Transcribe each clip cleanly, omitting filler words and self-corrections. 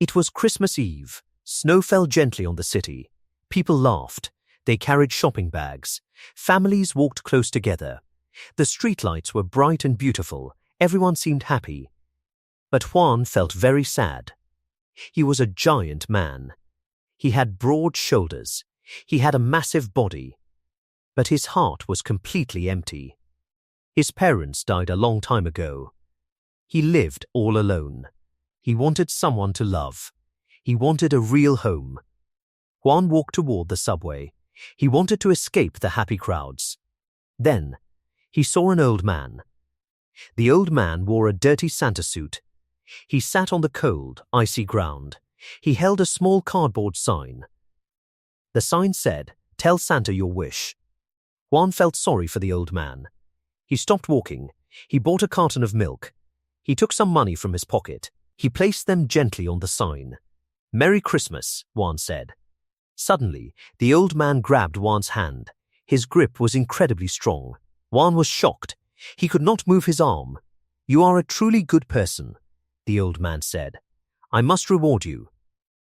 It was Christmas Eve. Snow fell gently on the city. People laughed. They carried shopping bags. Families walked close together. The streetlights were bright and beautiful. Everyone seemed happy. But Juan felt very sad. He was a giant man. He had broad shoulders. He had a massive body. But his heart was completely empty. His parents died a long time ago. He lived all alone. He wanted someone to love. He wanted a real home. Juan walked toward the subway. He wanted to escape the happy crowds. Then, he saw an old man. The old man wore a dirty Santa suit. He sat on the cold, icy ground. He held a small cardboard sign. The sign said, "Tell Santa your wish." Juan felt sorry for the old man. He stopped walking. He bought a carton of milk. He took some money from his pocket. He placed them gently on the sign. "Merry Christmas," Juan said. Suddenly, the old man grabbed Juan's hand. His grip was incredibly strong. Juan was shocked. He could not move his arm. "You are a truly good person," the old man said. "I must reward you.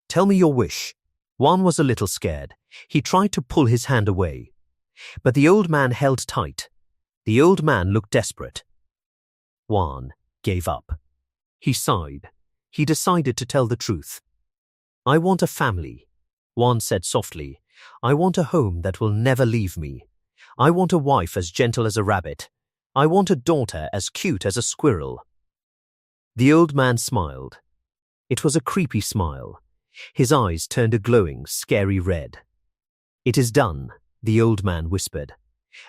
Tell me your wish." Juan was a little scared. He tried to pull his hand away. But the old man held tight. The old man looked desperate. Juan gave up. He sighed. He decided to tell the truth. "I want a family," Juan said softly. "I want a home that will never leave me. I want a wife as gentle as a rabbit. I want a daughter as cute as a squirrel." The old man smiled. It was a creepy smile. His eyes turned a glowing, scary red. "It is done," the old man whispered.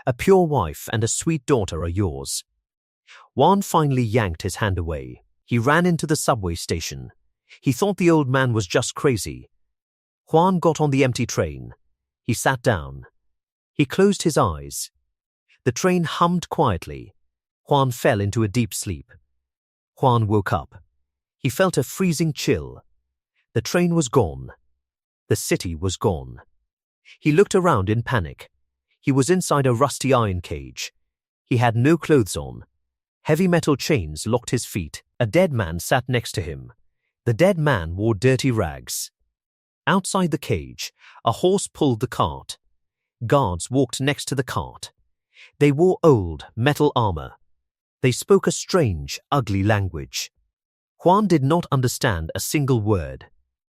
"A pure wife and a sweet daughter are yours." Juan finally yanked his hand away. He ran into the subway station. He thought the old man was just crazy. Juan got on the empty train. He sat down. He closed his eyes. The train hummed quietly. Juan fell into a deep sleep. Juan woke up. He felt a freezing chill. The train was gone. The city was gone. He looked around in panic. He was inside a rusty iron cage. He had no clothes on. Heavy metal chains locked his feet. A dead man sat next to him. The dead man wore dirty rags. Outside the cage, a horse pulled the cart. Guards walked next to the cart. They wore old, metal armor. They spoke a strange, ugly language. Juan did not understand a single word.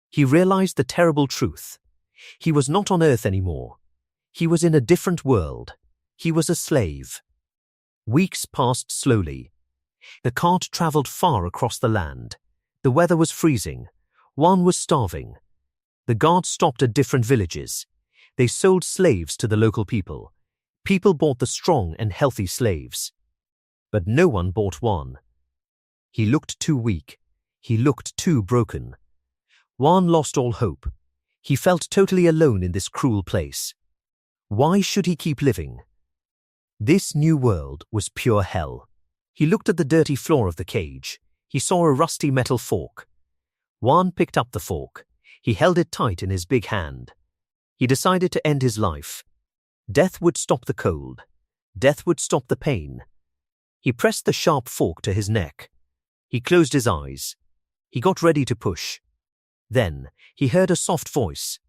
He realized the terrible truth. He was not on Earth anymore. He was in a different world. He was a slave. Weeks passed slowly. The cart traveled far across the land. The weather was freezing. Juan was starving. The guards stopped at different villages. They sold slaves to the local people. People bought the strong and healthy slaves. But no one bought Juan. He looked too weak. He looked too broken. Juan lost all hope. He felt totally alone in this cruel place. Why should he keep living? This new world was pure hell. He looked at the dirty floor of the cage. He saw a rusty metal fork. Juan picked up the fork. He held it tight in his big hand. He decided to end his life. Death would stop the cold. Death would stop the pain. He pressed the sharp fork to his neck. He closed his eyes. He got ready to push. Then he heard a soft voice.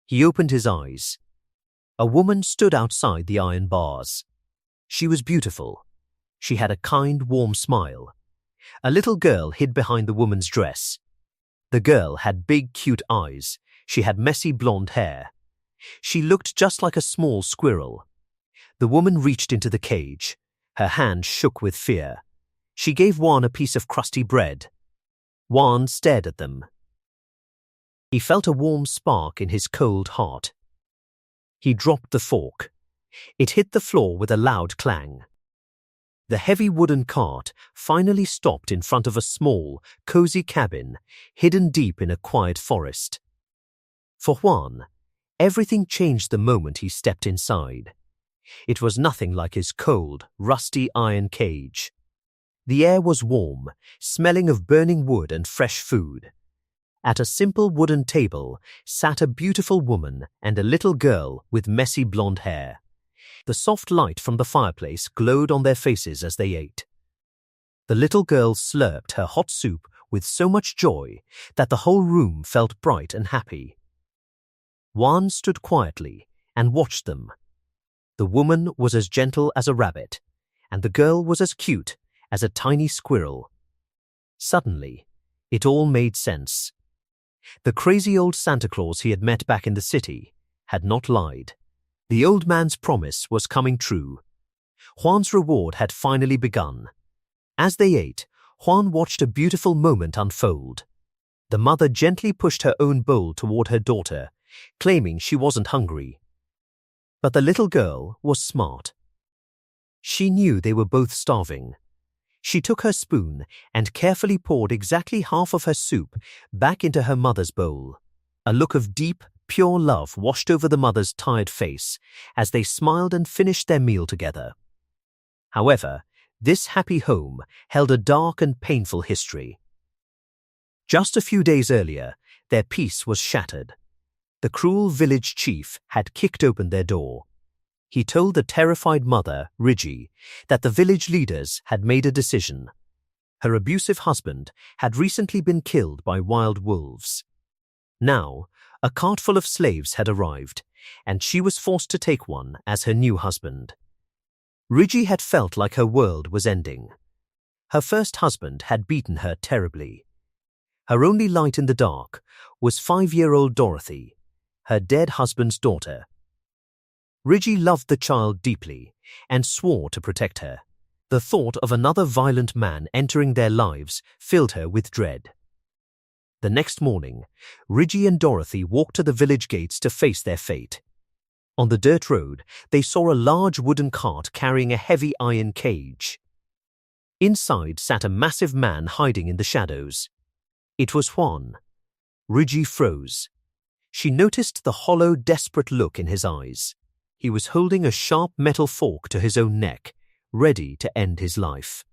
He opened his eyes. A woman stood outside the iron bars. She was beautiful. She had a kind, warm smile. A little girl hid behind the woman's dress. The girl had big, cute eyes. She had messy blonde hair. She looked just like a small squirrel. The woman reached into the cage. Her hand shook with fear. She gave Juan a piece of crusty bread. Juan stared at them. He felt a warm spark in his cold heart. He dropped the fork. It hit the floor with a loud clang. The heavy wooden cart finally stopped in front of a small, cozy cabin hidden deep in a quiet forest. For Juan, everything changed the moment he stepped inside. It was nothing like his cold, rusty iron cage. The air was warm, smelling of burning wood and fresh food. At a simple wooden table sat a beautiful woman and a little girl with messy blonde hair. The soft light from the fireplace glowed on their faces as they ate. The little girl slurped her hot soup with so much joy that the whole room felt bright and happy. Juan stood quietly and watched them. The woman was as gentle as a rabbit, and the girl was as cute as a tiny squirrel. Suddenly, it all made sense. The crazy old Santa Claus he had met back in the city had not lied. The old man's promise was coming true. Juan's reward had finally begun. As they ate, Juan watched a beautiful moment unfold. The mother gently pushed her own bowl toward her daughter, claiming she wasn't hungry. But the little girl was smart. She knew they were both starving. She took her spoon and carefully poured exactly half of her soup back into her mother's bowl. A look of deep, pure love washed over the mother's tired face as they smiled and finished their meal together. However, this happy home held a dark and painful history. Just a few days earlier, their peace was shattered. The cruel village chief had kicked open their door. He told the terrified mother, Rigi, that the village leaders had made a decision. Her abusive husband had recently been killed by wild wolves. Now, a cart full of slaves had arrived, and she was forced to take one as her new husband. Rigi had felt like her world was ending. Her first husband had beaten her terribly. Her only light in the dark was 5-year-old Dorothy, her dead husband's daughter. Rigi loved the child deeply and swore to protect her. The thought of another violent man entering their lives filled her with dread. The next morning, Rigi and Dorothy walked to the village gates to face their fate. On the dirt road, they saw a large wooden cart carrying a heavy iron cage. Inside sat a massive man hiding in the shadows. It was Juan. Rigi froze. She noticed the hollow, desperate look in his eyes. He was holding a sharp metal fork to his own neck, ready to end his life.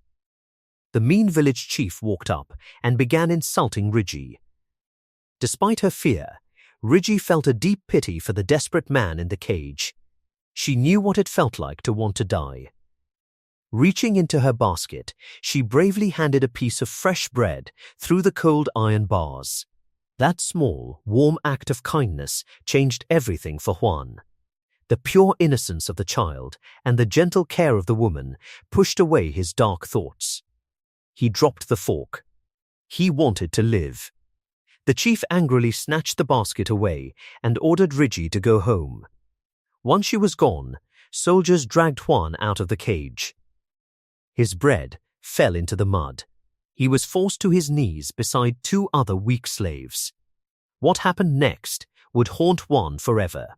The mean village chief walked up and began insulting Rigi. Despite her fear, Rigi felt a deep pity for the desperate man in the cage. She knew what it felt like to want to die. Reaching into her basket, she bravely handed a piece of fresh bread through the cold iron bars. That small, warm act of kindness changed everything for Juan. The pure innocence of the child and the gentle care of the woman pushed away his dark thoughts. He dropped the fork. He wanted to live. The chief angrily snatched the basket away and ordered Rigi to go home. Once she was gone, soldiers dragged Juan out of the cage. His bread fell into the mud. He was forced to his knees beside 2 other weak slaves. What happened next would haunt Juan forever.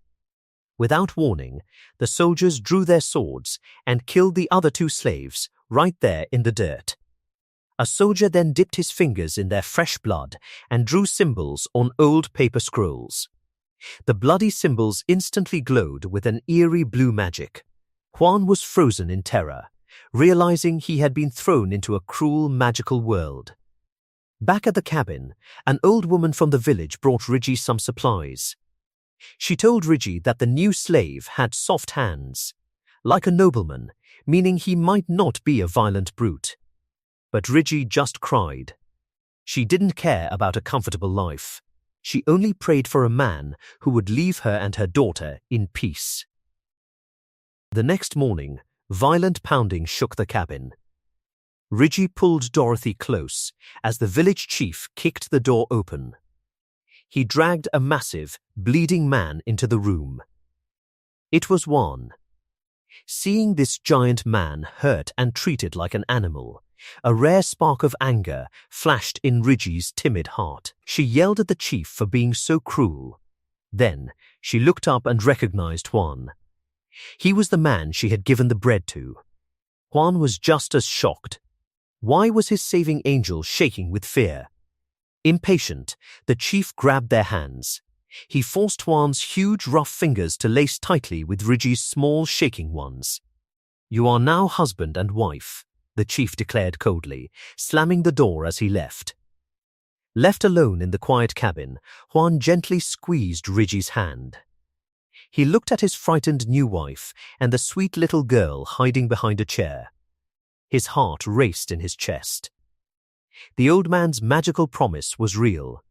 Without warning, the soldiers drew their swords and killed the other 2 slaves right there in the dirt. A soldier then dipped his fingers in their fresh blood and drew symbols on old paper scrolls. The bloody symbols instantly glowed with an eerie blue magic. Juan was frozen in terror, realizing he had been thrown into a cruel, magical world. Back at the cabin, an old woman from the village brought Rigi some supplies. She told Rigi that the new slave had soft hands, like a nobleman, meaning he might not be a violent brute. But Rigi just cried. She didn't care about a comfortable life. She only prayed for a man who would leave her and her daughter in peace. The next morning, violent pounding shook the cabin. Rigi pulled Dorothy close as the village chief kicked the door open. He dragged a massive, bleeding man into the room. It was Juan. Seeing this giant man hurt and treated like an animal, a rare spark of anger flashed in Rigi's timid heart. She yelled at the chief for being so cruel. Then she looked up and recognized Juan. He was the man she had given the bread to. Juan was just as shocked. Why was his saving angel shaking with fear? Impatient, the chief grabbed their hands. He forced Juan's huge, rough fingers to lace tightly with Rigi's small, shaking ones. "You are now husband and wife," the chief declared coldly, slamming the door as he left. Left alone in the quiet cabin, Juan gently squeezed Rigi's hand. He looked at his frightened new wife and the sweet little girl hiding behind a chair. His heart raced in his chest. The old man's magical promise was real.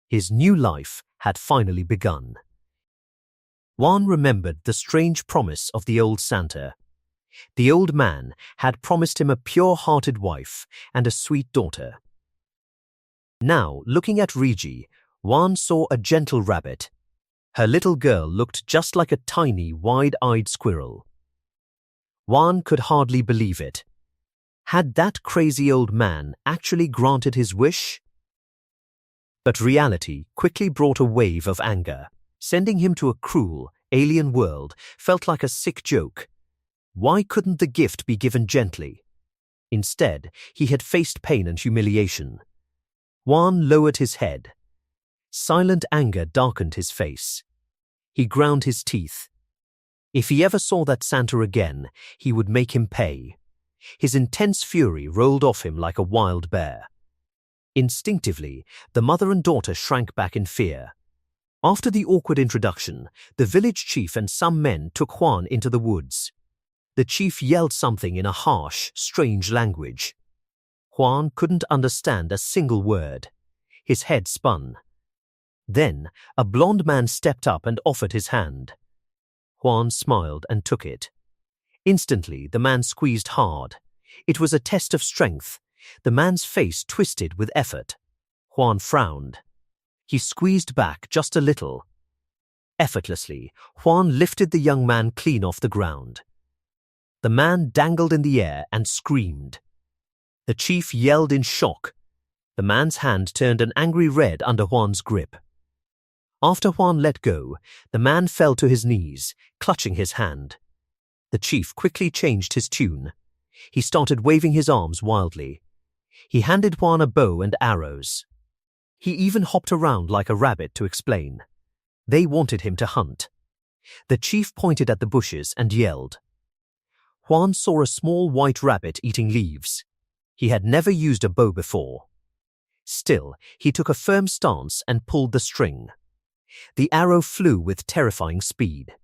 His new life had finally begun. Juan remembered the strange promise of the old Santa. The old man had promised him a pure-hearted wife and a sweet daughter. Now, looking at Rigi, Juan saw a gentle rabbit. Her little girl looked just like a tiny, wide-eyed squirrel. Juan could hardly believe it. Had that crazy old man actually granted his wish? But reality quickly brought a wave of anger. Sending him to a cruel, alien world felt like a sick joke. Why couldn't the gift be given gently? Instead, he had faced pain and humiliation. Juan lowered his head. Silent anger darkened his face. He ground his teeth. If he ever saw that Santa again, he would make him pay. His intense fury rolled off him like a wild bear. Instinctively, the mother and daughter shrank back in fear. After the awkward introduction, the village chief and some men took Juan into the woods. The chief yelled something in a harsh, strange language. Juan couldn't understand a single word. His head spun. Then, a blond man stepped up and offered his hand. Juan smiled and took it. Instantly, the man squeezed hard. It was a test of strength. The man's face twisted with effort. Juan frowned. He squeezed back just a little. Effortlessly, Juan lifted the young man clean off the ground. The man dangled in the air and screamed. The chief yelled in shock. The man's hand turned an angry red under Juan's grip. After Juan let go, the man fell to his knees, clutching his hand. The chief quickly changed his tune. He started waving his arms wildly. He handed Juan a bow and arrows. He even hopped around like a rabbit to explain. They wanted him to hunt. The chief pointed at the bushes and yelled. Juan saw a small white rabbit eating leaves. He had never used a bow before. Still, he took a firm stance and pulled the string. The arrow flew with terrifying speed.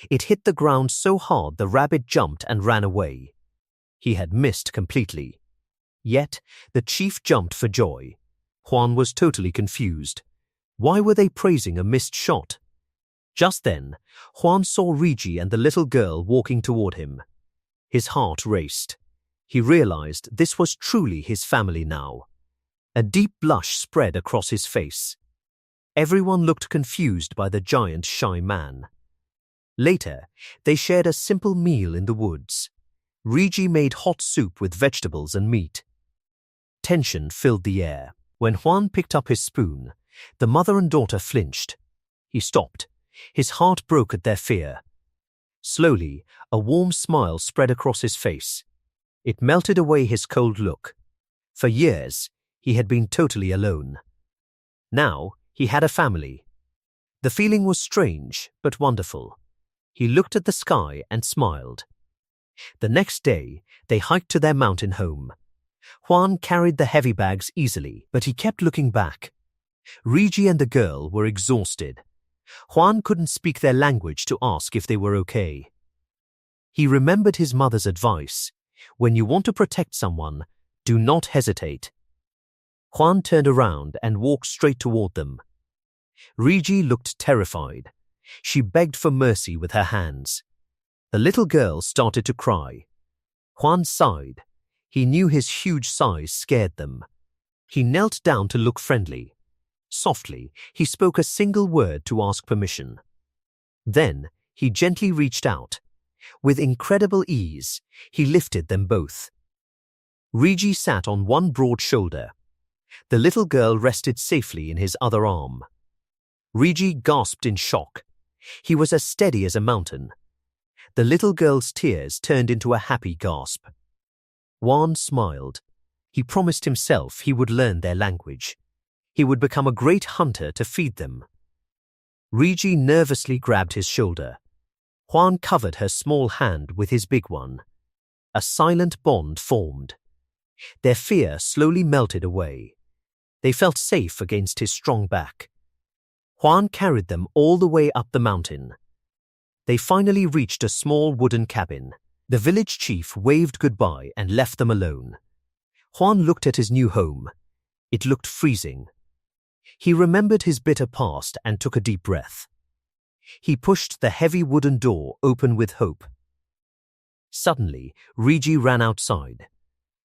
It hit the ground so hard the rabbit jumped and ran away. He had missed completely. Yet, the chief jumped for joy. Juan was totally confused. Why were they praising a missed shot? Just then, Juan saw Rigi and the little girl walking toward him. His heart raced. He realized this was truly his family now. A deep blush spread across his face. Everyone looked confused by the giant, shy man. Later, they shared a simple meal in the woods. Rigi made hot soup with vegetables and meat. Tension filled the air. When Juan picked up his spoon, the mother and daughter flinched. He stopped. His heart broke at their fear. Slowly, a warm smile spread across his face. It melted away his cold look. For years, he had been totally alone. Now, he had a family. The feeling was strange, but wonderful. He looked at the sky and smiled. The next day, they hiked to their mountain home. Juan carried the heavy bags easily, but he kept looking back. Rigi and the girl were exhausted. Juan couldn't speak their language to ask if they were okay. He remembered his mother's advice. When you want to protect someone, do not hesitate. Juan turned around and walked straight toward them. Rigi looked terrified. She begged for mercy with her hands. The little girl started to cry. Juan sighed. He knew his huge size scared them. He knelt down to look friendly. Softly, he spoke a single word to ask permission. Then, he gently reached out. With incredible ease, he lifted them both. Rigi sat on one broad shoulder. The little girl rested safely in his other arm. Rigi gasped in shock. He was as steady as a mountain. The little girl's tears turned into a happy gasp. Juan smiled. He promised himself he would learn their language. He would become a great hunter to feed them. Rigi nervously grabbed his shoulder. Juan covered her small hand with his big one. A silent bond formed. Their fear slowly melted away. They felt safe against his strong back. Juan carried them all the way up the mountain. They finally reached a small wooden cabin. The village chief waved goodbye and left them alone. Juan looked at his new home. It looked freezing. He remembered his bitter past and took a deep breath. He pushed the heavy wooden door open with hope. Suddenly, Rigi ran outside.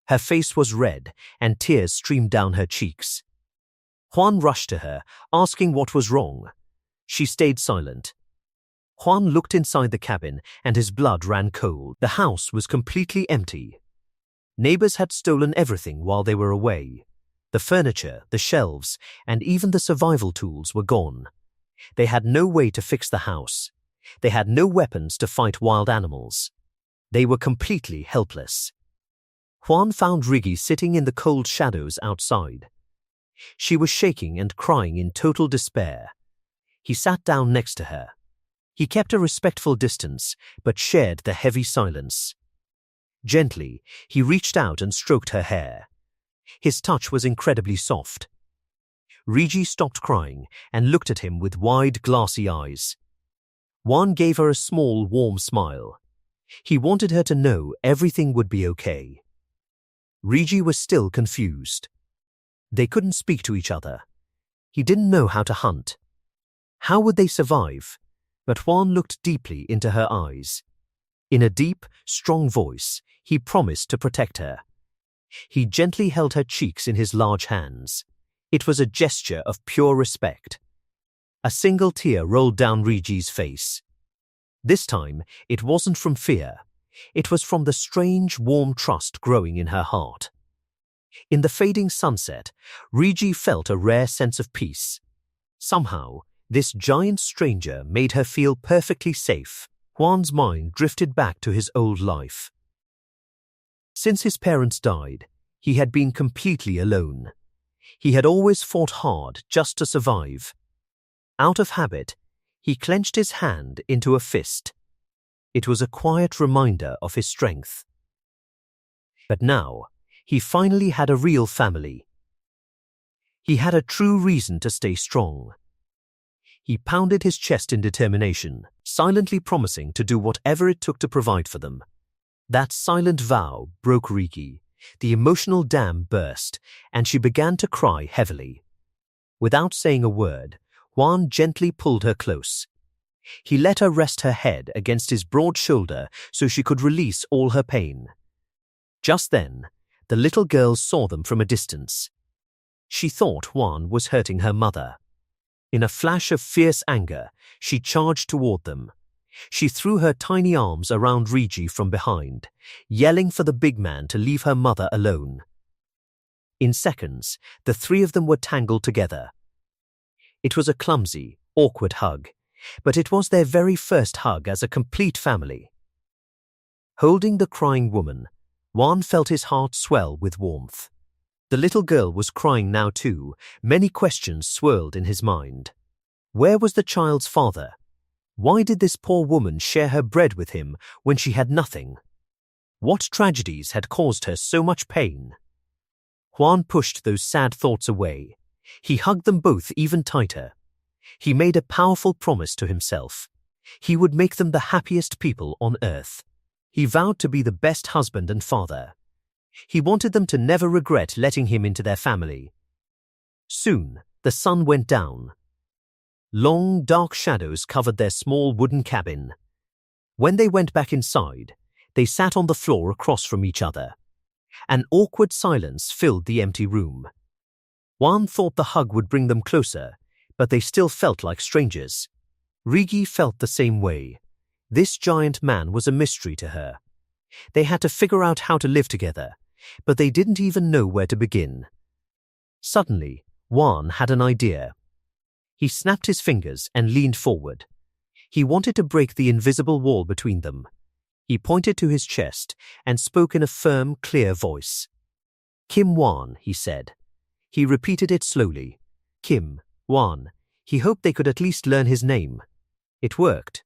Her face was red and tears streamed down her cheeks. Juan rushed to her, asking what was wrong. She stayed silent. Juan looked inside the cabin and his blood ran cold. The house was completely empty. Neighbors had stolen everything while they were away. The furniture, the shelves, and even the survival tools were gone. They had no way to fix the house. They had no weapons to fight wild animals. They were completely helpless. Juan found Rigi sitting in the cold shadows outside. She was shaking and crying in total despair. He sat down next to her. He kept a respectful distance, but shared the heavy silence. Gently, he reached out and stroked her hair. His touch was incredibly soft. Rigi stopped crying and looked at him with wide, glassy eyes. Juan gave her a small, warm smile. He wanted her to know everything would be okay. Rigi was still confused. They couldn't speak to each other. He didn't know how to hunt. How would they survive? But Juan looked deeply into her eyes. In a deep, strong voice, he promised to protect her. He gently held her cheeks in his large hands. It was a gesture of pure respect. A single tear rolled down Rigi's face. This time, it wasn't from fear. It was from the strange, warm trust growing in her heart. In the fading sunset, Rigi felt a rare sense of peace. Somehow, this giant stranger made her feel perfectly safe. Juan's mind drifted back to his old life. Since his parents died, he had been completely alone. He had always fought hard just to survive. Out of habit, he clenched his hand into a fist. It was a quiet reminder of his strength. But now, he finally had a real family. He had a true reason to stay strong. He pounded his chest in determination, silently promising to do whatever it took to provide for them. That silent vow broke Rigi. The emotional dam burst, and she began to cry heavily. Without saying a word, Juan gently pulled her close. He let her rest her head against his broad shoulder so she could release all her pain. Just then, the little girl saw them from a distance. She thought Juan was hurting her mother. In a flash of fierce anger, she charged toward them. She threw her tiny arms around Rigi from behind, yelling for the big man to leave her mother alone. In seconds, the three of them were tangled together. It was a clumsy, awkward hug, but it was their very first hug as a complete family. Holding the crying woman, Juan felt his heart swell with warmth. The little girl was crying now too. Many questions swirled in his mind. Where was the child's father? Why did this poor woman share her bread with him when she had nothing? What tragedies had caused her so much pain? Juan pushed those sad thoughts away. He hugged them both even tighter. He made a powerful promise to himself. He would make them the happiest people on earth. He vowed to be the best husband and father. He wanted them to never regret letting him into their family. Soon, the sun went down. Long, dark shadows covered their small wooden cabin. When they went back inside, they sat on the floor across from each other. An awkward silence filled the empty room. Juan thought the hug would bring them closer, but they still felt like strangers. Rigi felt the same way. This giant man was a mystery to her. They had to figure out how to live together, but they didn't even know where to begin. Suddenly, Juan had an idea. He snapped his fingers and leaned forward. He wanted to break the invisible wall between them. He pointed to his chest and spoke in a firm, clear voice. "Kim Juan," he said. He repeated it slowly. Kim Juan. He hoped they could at least learn his name. It worked.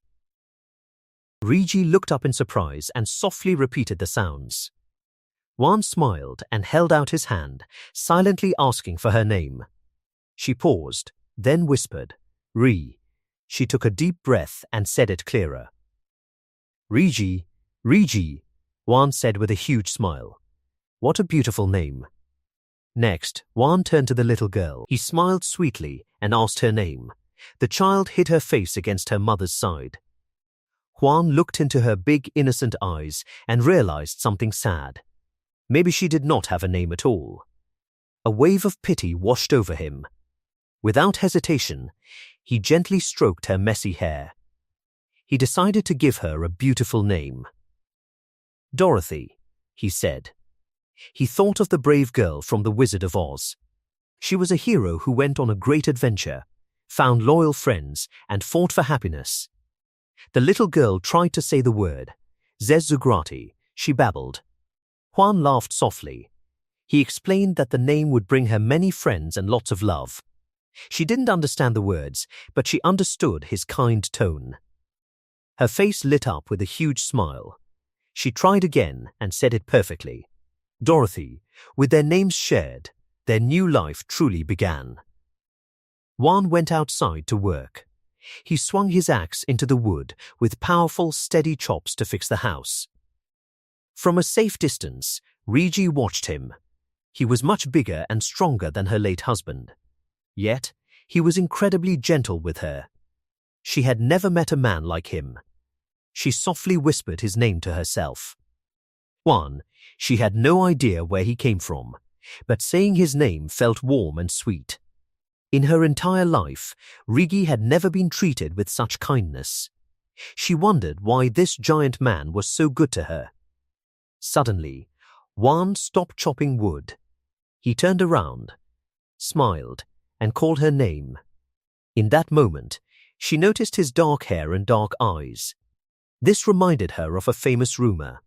Rigi looked up in surprise and softly repeated the sounds. Juan smiled and held out his hand, silently asking for her name. She paused, then whispered, "Ri." She took a deep breath and said it clearer. "Rigi, Rigi," Juan said with a huge smile. What a beautiful name. Next, Juan turned to the little girl. He smiled sweetly and asked her name. The child hid her face against her mother's side. Juan looked into her big, innocent eyes and realized something sad. Maybe she did not have a name at all. A wave of pity washed over him. Without hesitation, he gently stroked her messy hair. He decided to give her a beautiful name. Dorothy, he said. He thought of the brave girl from The Wizard of Oz. She was a hero who went on a great adventure, found loyal friends, and fought for happiness. The little girl tried to say the word, Zezugrati, she babbled. Juan laughed softly. He explained that the name would bring her many friends and lots of love. She didn't understand the words, but she understood his kind tone. Her face lit up with a huge smile. She tried again and said it perfectly. Dorothy, with their names shared, their new life truly began. Juan went outside to work. He swung his axe into the wood with powerful, steady chops to fix the house. From a safe distance, Rigi watched him. He was much bigger and stronger than her late husband. Yet, he was incredibly gentle with her. She had never met a man like him. She softly whispered his name to herself. Juan, she had no idea where he came from, but saying his name felt warm and sweet. In her entire life, Rigi had never been treated with such kindness. She wondered why this giant man was so good to her. Suddenly, Juan stopped chopping wood. He turned around, smiled, and called her name. In that moment, she noticed his dark hair and dark eyes. This reminded her of a famous rumor.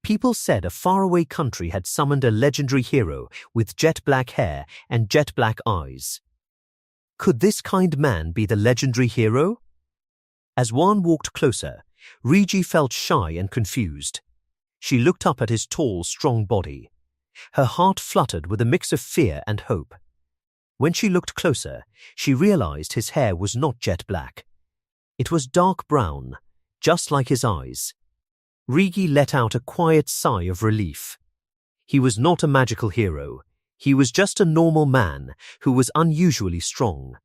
People said a faraway country had summoned a legendary hero with jet black hair and jet black eyes. Could this kind man be the legendary hero? As Juan walked closer, Rigi felt shy and confused. She looked up at his tall, strong body. Her heart fluttered with a mix of fear and hope. When she looked closer, she realized his hair was not jet black. It was dark brown, just like his eyes. Rigi let out a quiet sigh of relief. He was not a magical hero. He was just a normal man who was unusually strong.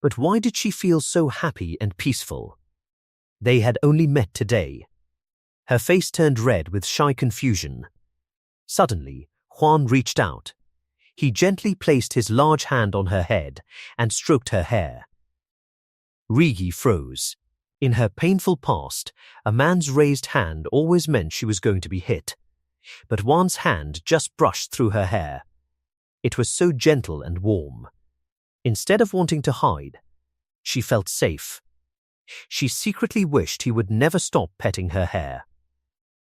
But why did she feel so happy and peaceful? They had only met today. Her face turned red with shy confusion. Suddenly, Juan reached out. He gently placed his large hand on her head and stroked her hair. Rigi froze. In her painful past, a man's raised hand always meant she was going to be hit. But Juan's hand just brushed through her hair. It was so gentle and warm. Instead of wanting to hide, she felt safe. She secretly wished he would never stop petting her hair.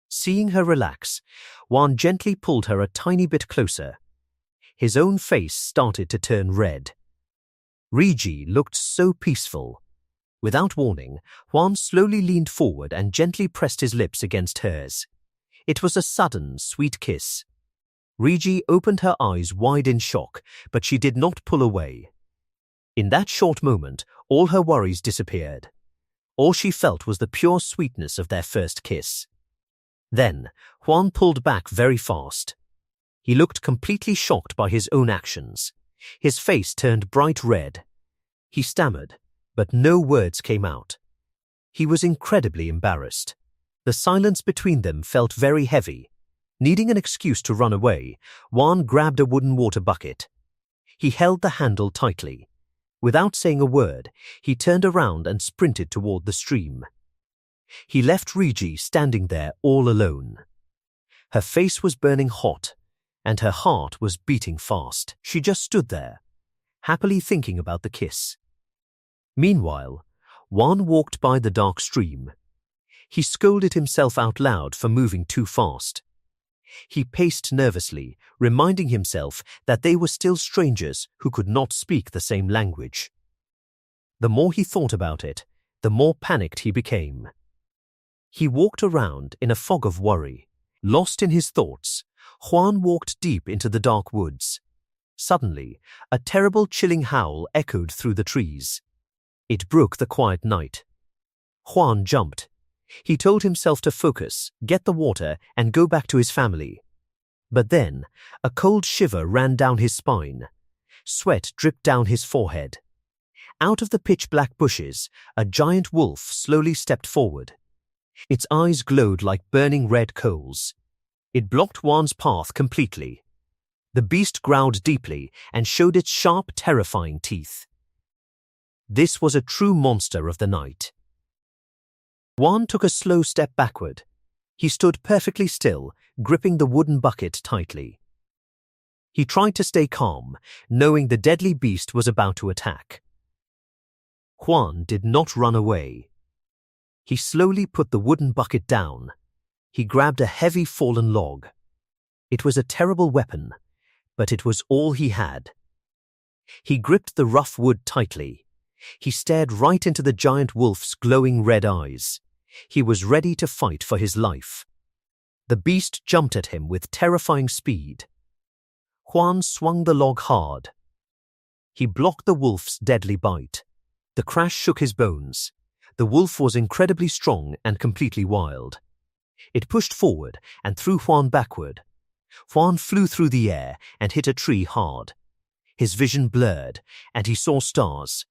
Seeing her relax, Juan gently pulled her a tiny bit closer. His own face started to turn red. Rigi looked so peaceful. Without warning, Juan slowly leaned forward and gently pressed his lips against hers. It was a sudden, sweet kiss. Rigi opened her eyes wide in shock, but she did not pull away. In that short moment, all her worries disappeared. All she felt was the pure sweetness of their first kiss. Then, Juan pulled back very fast. He looked completely shocked by his own actions. His face turned bright red. He stammered, but no words came out. He was incredibly embarrassed. The silence between them felt very heavy. Needing an excuse to run away, Juan grabbed a wooden water bucket. He held the handle tightly. Without saying a word, he turned around and sprinted toward the stream. He left Rigi standing there all alone. Her face was burning hot, and her heart was beating fast. She just stood there, happily thinking about the kiss. Meanwhile, Juan walked by the dark stream. He scolded himself out loud for moving too fast. He paced nervously, reminding himself that they were still strangers who could not speak the same language. The more he thought about it, the more panicked he became. He walked around in a fog of worry. Lost in his thoughts, Juan walked deep into the dark woods. Suddenly, a terrible chilling howl echoed through the trees. It broke the quiet night. Juan jumped. He told himself to focus, get the water, and go back to his family. But then, a cold shiver ran down his spine. Sweat dripped down his forehead. Out of the pitch-black bushes, a giant wolf slowly stepped forward. Its eyes glowed like burning red coals. It blocked Juan's path completely. The beast growled deeply and showed its sharp, terrifying teeth. This was a true monster of the night. Juan took a slow step backward. He stood perfectly still, gripping the wooden bucket tightly. He tried to stay calm, knowing the deadly beast was about to attack. Juan did not run away. He slowly put the wooden bucket down. He grabbed a heavy fallen log. It was a terrible weapon, but it was all he had. He gripped the rough wood tightly. He stared right into the giant wolf's glowing red eyes. He was ready to fight for his life. The beast jumped at him with terrifying speed. Juan swung the log hard. He blocked the wolf's deadly bite. The crash shook his bones. The wolf was incredibly strong and completely wild. It pushed forward and threw Juan backward. Juan flew through the air and hit a tree hard. His vision blurred, and he saw stars.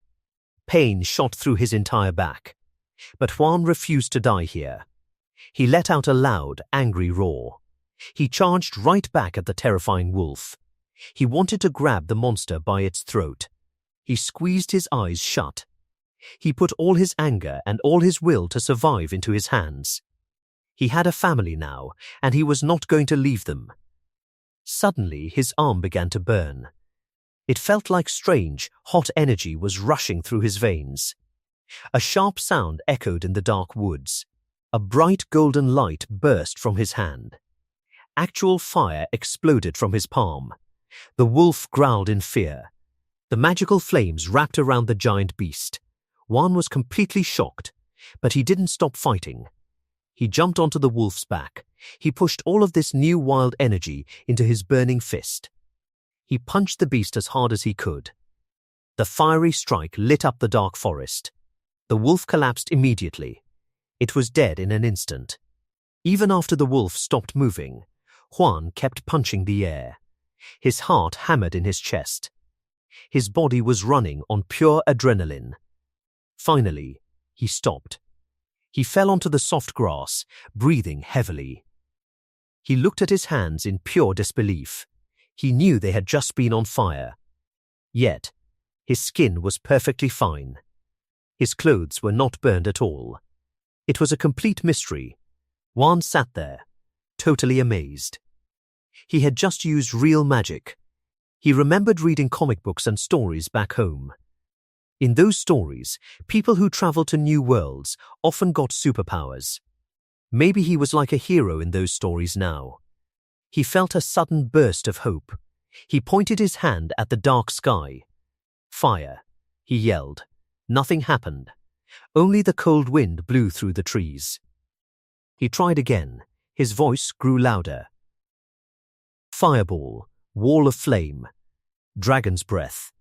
Pain shot through his entire back. But Juan refused to die here. He let out a loud, angry roar. He charged right back at the terrifying wolf. He wanted to grab the monster by its throat. He squeezed his eyes shut. He put all his anger and all his will to survive into his hands. He had a family now, and he was not going to leave them. Suddenly, his arm began to burn. It felt like strange, hot energy was rushing through his veins. A sharp sound echoed in the dark woods. A bright golden light burst from his hand. Actual fire exploded from his palm. The wolf growled in fear. The magical flames wrapped around the giant beast. Juan was completely shocked, but he didn't stop fighting. He jumped onto the wolf's back. He pushed all of this new wild energy into his burning fist. He punched the beast as hard as he could. The fiery strike lit up the dark forest. The wolf collapsed immediately. It was dead in an instant. Even after the wolf stopped moving, Juan kept punching the air. His heart hammered in his chest. His body was running on pure adrenaline. Finally, he stopped. He fell onto the soft grass, breathing heavily. He looked at his hands in pure disbelief. He knew they had just been on fire. Yet, his skin was perfectly fine. His clothes were not burned at all. It was a complete mystery. Juan sat there, totally amazed. He had just used real magic. He remembered reading comic books and stories back home. In those stories, people who traveled to new worlds often got superpowers. Maybe he was like a hero in those stories now. He felt a sudden burst of hope. He pointed his hand at the dark sky. Fire, he yelled. Nothing happened. Only the cold wind blew through the trees. He tried again. His voice grew louder. Fireball, wall of flame, dragon's breath.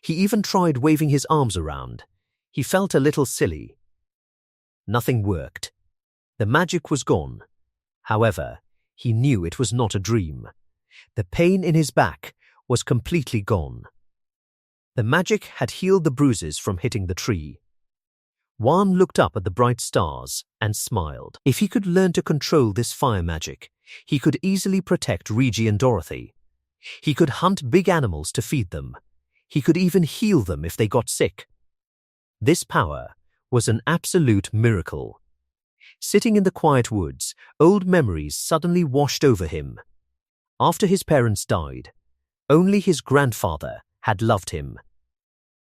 He even tried waving his arms around. He felt a little silly. Nothing worked. The magic was gone. However, he knew it was not a dream. The pain in his back was completely gone. The magic had healed the bruises from hitting the tree. Juan looked up at the bright stars and smiled. If he could learn to control this fire magic, he could easily protect Reggie and Dorothy. He could hunt big animals to feed them. He could even heal them if they got sick. This power was an absolute miracle. Sitting in the quiet woods, old memories suddenly washed over him. After his parents died, only his grandfather had loved him.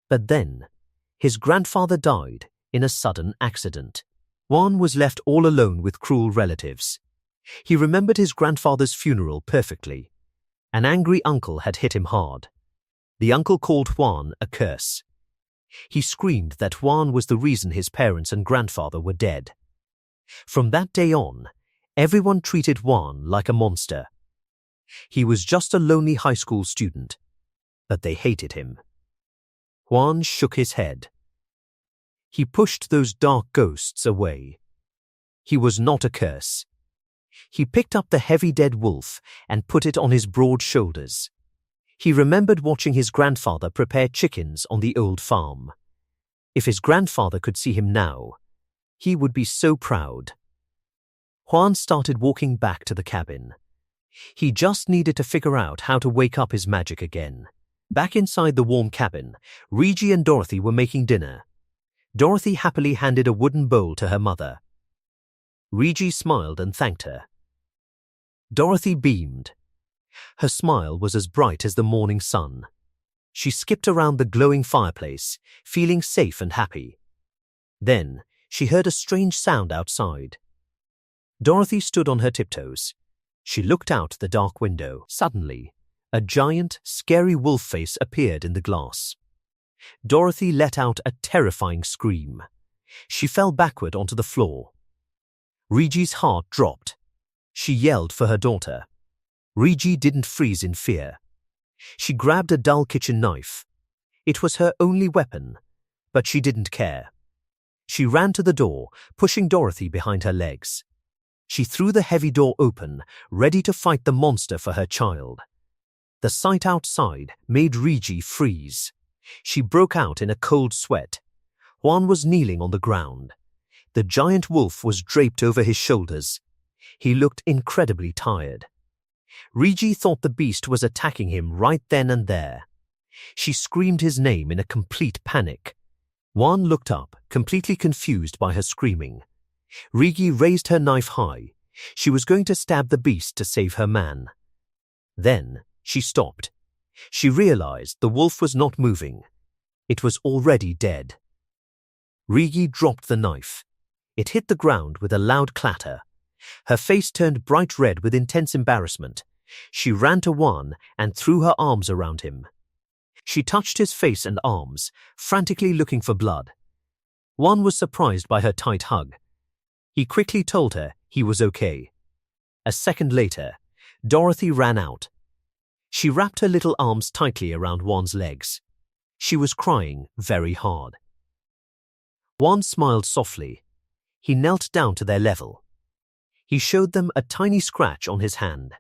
But then, his grandfather died in a sudden accident. Juan was left all alone with cruel relatives. He remembered his grandfather's funeral perfectly. An angry uncle had hit him hard. The uncle called Juan a curse. He screamed that Juan was the reason his parents and grandfather were dead. From that day on, everyone treated Juan like a monster. He was just a lonely high school student, but they hated him. Juan shook his head. He pushed those dark ghosts away. He was not a curse. He picked up the heavy dead wolf and put it on his broad shoulders. He remembered watching his grandfather prepare chickens on the old farm. If his grandfather could see him now, he would be so proud. Juan started walking back to the cabin. He just needed to figure out how to wake up his magic again. Back inside the warm cabin, Regi and Dorothy were making dinner. Dorothy happily handed a wooden bowl to her mother. Regi smiled and thanked her. Dorothy beamed. Her smile was as bright as the morning sun. She skipped around the glowing fireplace, feeling safe and happy. Then she heard a strange sound outside. Dorothy stood on her tiptoes. She looked out the dark window. Suddenly, a giant, scary wolf face appeared in the glass. Dorothy let out a terrifying scream. She fell backward onto the floor. Regi's heart dropped. She yelled for her daughter. Regi didn't freeze in fear. She grabbed a dull kitchen knife. It was her only weapon, but she didn't care. She ran to the door, pushing Dorothy behind her legs. She threw the heavy door open, ready to fight the monster for her child. The sight outside made Regi freeze. She broke out in a cold sweat. Juan was kneeling on the ground. The giant wolf was draped over his shoulders. He looked incredibly tired. Regi thought the beast was attacking him right then and there. She screamed his name in a complete panic. Juan looked up, completely confused by her screaming. Regi raised her knife high. She was going to stab the beast to save her man. Then she stopped. She realized the wolf was not moving. It was already dead. Regi dropped the knife. It hit the ground with a loud clatter. Her face turned bright red with intense embarrassment. She ran to Juan and threw her arms around him. She touched his face and arms, frantically looking for blood. Juan was surprised by her tight hug. He quickly told her he was okay. A second later, Dorothy ran out. She wrapped her little arms tightly around Juan's legs. She was crying very hard. Juan smiled softly. He knelt down to their level. He showed them a tiny scratch on his hand.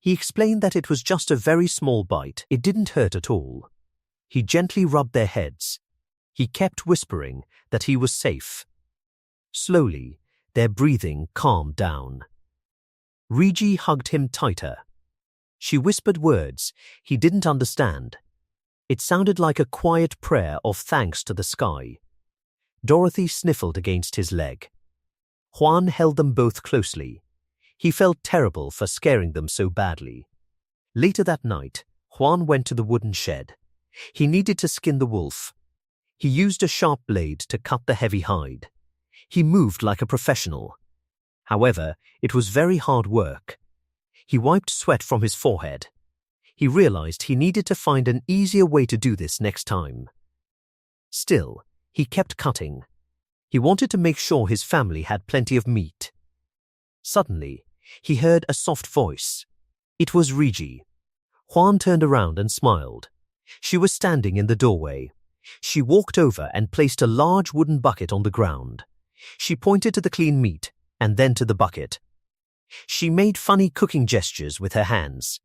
He explained that it was just a very small bite. It didn't hurt at all. He gently rubbed their heads. He kept whispering that he was safe. Slowly, their breathing calmed down. Regi hugged him tighter. She whispered words he didn't understand. It sounded like a quiet prayer of thanks to the sky. Dorothy sniffled against his leg. Juan held them both closely. He felt terrible for scaring them so badly. Later that night, Juan went to the wooden shed. He needed to skin the wolf. He used a sharp blade to cut the heavy hide. He moved like a professional. However, it was very hard work. He wiped sweat from his forehead. He realized he needed to find an easier way to do this next time. Still, he kept cutting. He wanted to make sure his family had plenty of meat. Suddenly, he heard a soft voice. It was Regi. Juan turned around and smiled. She was standing in the doorway. She walked over and placed a large wooden bucket on the ground. She pointed to the clean meat and then to the bucket. She made funny cooking gestures with her hands.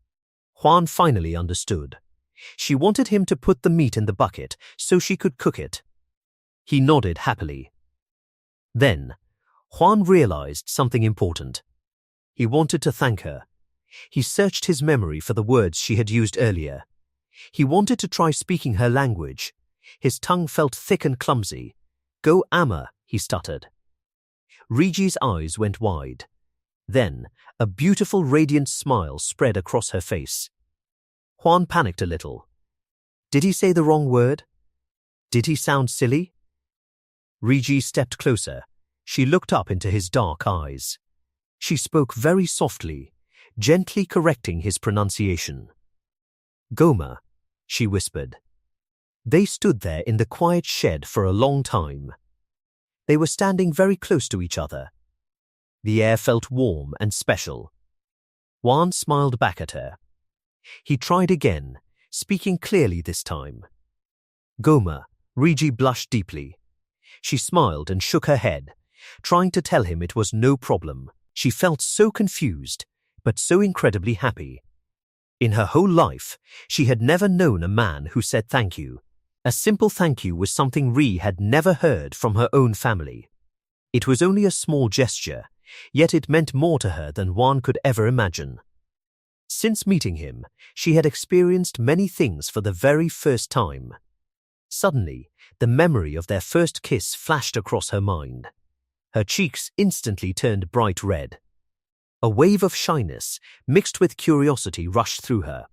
Juan finally understood. She wanted him to put the meat in the bucket so she could cook it. He nodded happily. Then, Juan realized something important. He wanted to thank her. He searched his memory for the words she had used earlier. He wanted to try speaking her language. His tongue felt thick and clumsy. "Go ama," he stuttered. Regi's eyes went wide. Then, a beautiful radiant smile spread across her face. Juan panicked a little. Did he say the wrong word? Did he sound silly? Regi stepped closer. She looked up into his dark eyes. She spoke very softly, gently correcting his pronunciation. "Goma," she whispered. They stood there in the quiet shed for a long time. They were standing very close to each other. The air felt warm and special. Juan smiled back at her. He tried again, speaking clearly this time. "Goma," Regi blushed deeply. She smiled and shook her head, trying to tell him it was no problem. She felt so confused, but so incredibly happy. In her whole life, she had never known a man who said thank you. A simple thank you was something Ri had never heard from her own family. It was only a small gesture, yet it meant more to her than one could ever imagine. Since meeting him, she had experienced many things for the very first time. Suddenly, the memory of their first kiss flashed across her mind. Her cheeks instantly turned bright red. A wave of shyness, mixed with curiosity, rushed through her.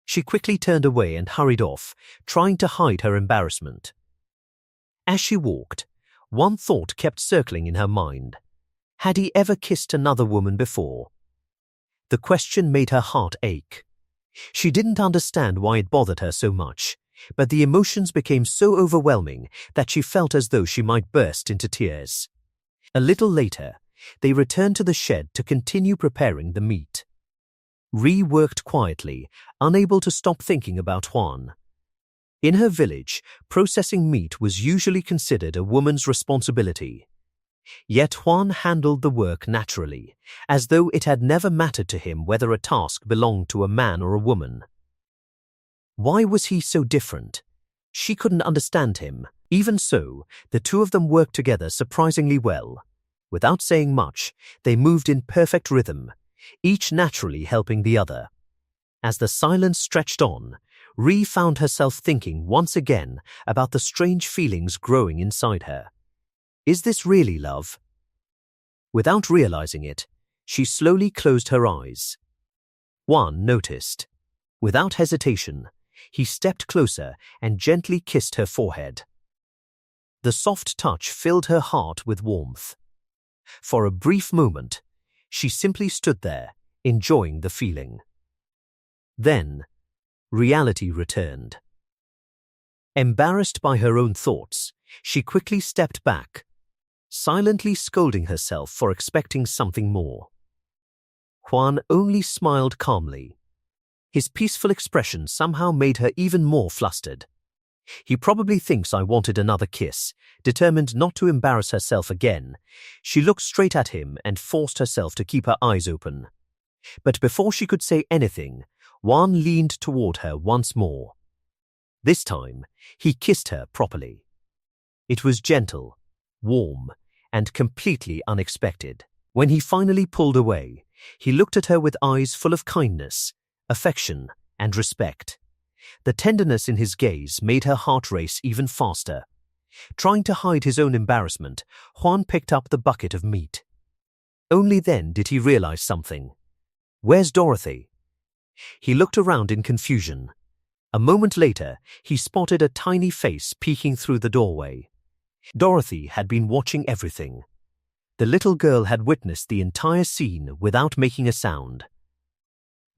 She quickly turned away and hurried off, trying to hide her embarrassment. As she walked, one thought kept circling in her mind. Had he ever kissed another woman before? The question made her heart ache. She didn't understand why it bothered her so much, but the emotions became so overwhelming that she felt as though she might burst into tears. A little later, they returned to the shed to continue preparing the meat. Ri worked quietly, unable to stop thinking about Hwan. In her village, processing meat was usually considered a woman's responsibility. Yet Hwan handled the work naturally, as though it had never mattered to him whether a task belonged to a man or a woman. Why was he so different? She couldn't understand him. Even so, the two of them worked together surprisingly well. Without saying much, they moved in perfect rhythm, each naturally helping the other. As the silence stretched on, Ri found herself thinking once again about the strange feelings growing inside her. Is this really love? Without realizing it, she slowly closed her eyes. Hwan noticed. Without hesitation, he stepped closer and gently kissed her forehead. The soft touch filled her heart with warmth. For a brief moment, she simply stood there, enjoying the feeling. Then, reality returned. Embarrassed by her own thoughts, she quickly stepped back, silently scolding herself for expecting something more. Hwan only smiled calmly. His peaceful expression somehow made her even more flustered. He probably thinks I wanted another kiss. Determined not to embarrass herself again, she looked straight at him and forced herself to keep her eyes open. But before she could say anything, Hwan leaned toward her once more. This time, he kissed her properly. It was gentle, warm, and completely unexpected. When he finally pulled away, he looked at her with eyes full of kindness, affection, and respect. The tenderness in his gaze made her heart race even faster. Trying to hide his own embarrassment, Hwan picked up the bucket of meat. Only then did he realize something. Where's Dorothy? He looked around in confusion. A moment later, he spotted a tiny face peeking through the doorway. Dorothy had been watching everything. The little girl had witnessed the entire scene without making a sound.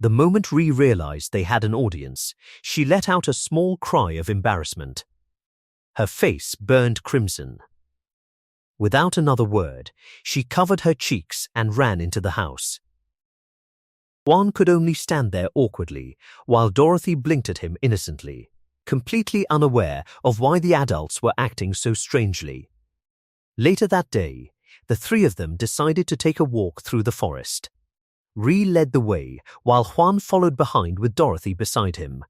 The moment Ri realized they had an audience, she let out a small cry of embarrassment. Her face burned crimson. Without another word, she covered her cheeks and ran into the house. Hwan could only stand there awkwardly, while Dorothy blinked at him innocently, completely unaware of why the adults were acting so strangely. Later that day, the three of them decided to take a walk through the forest. Ri led the way, while Hwan followed behind with Dorothy beside him.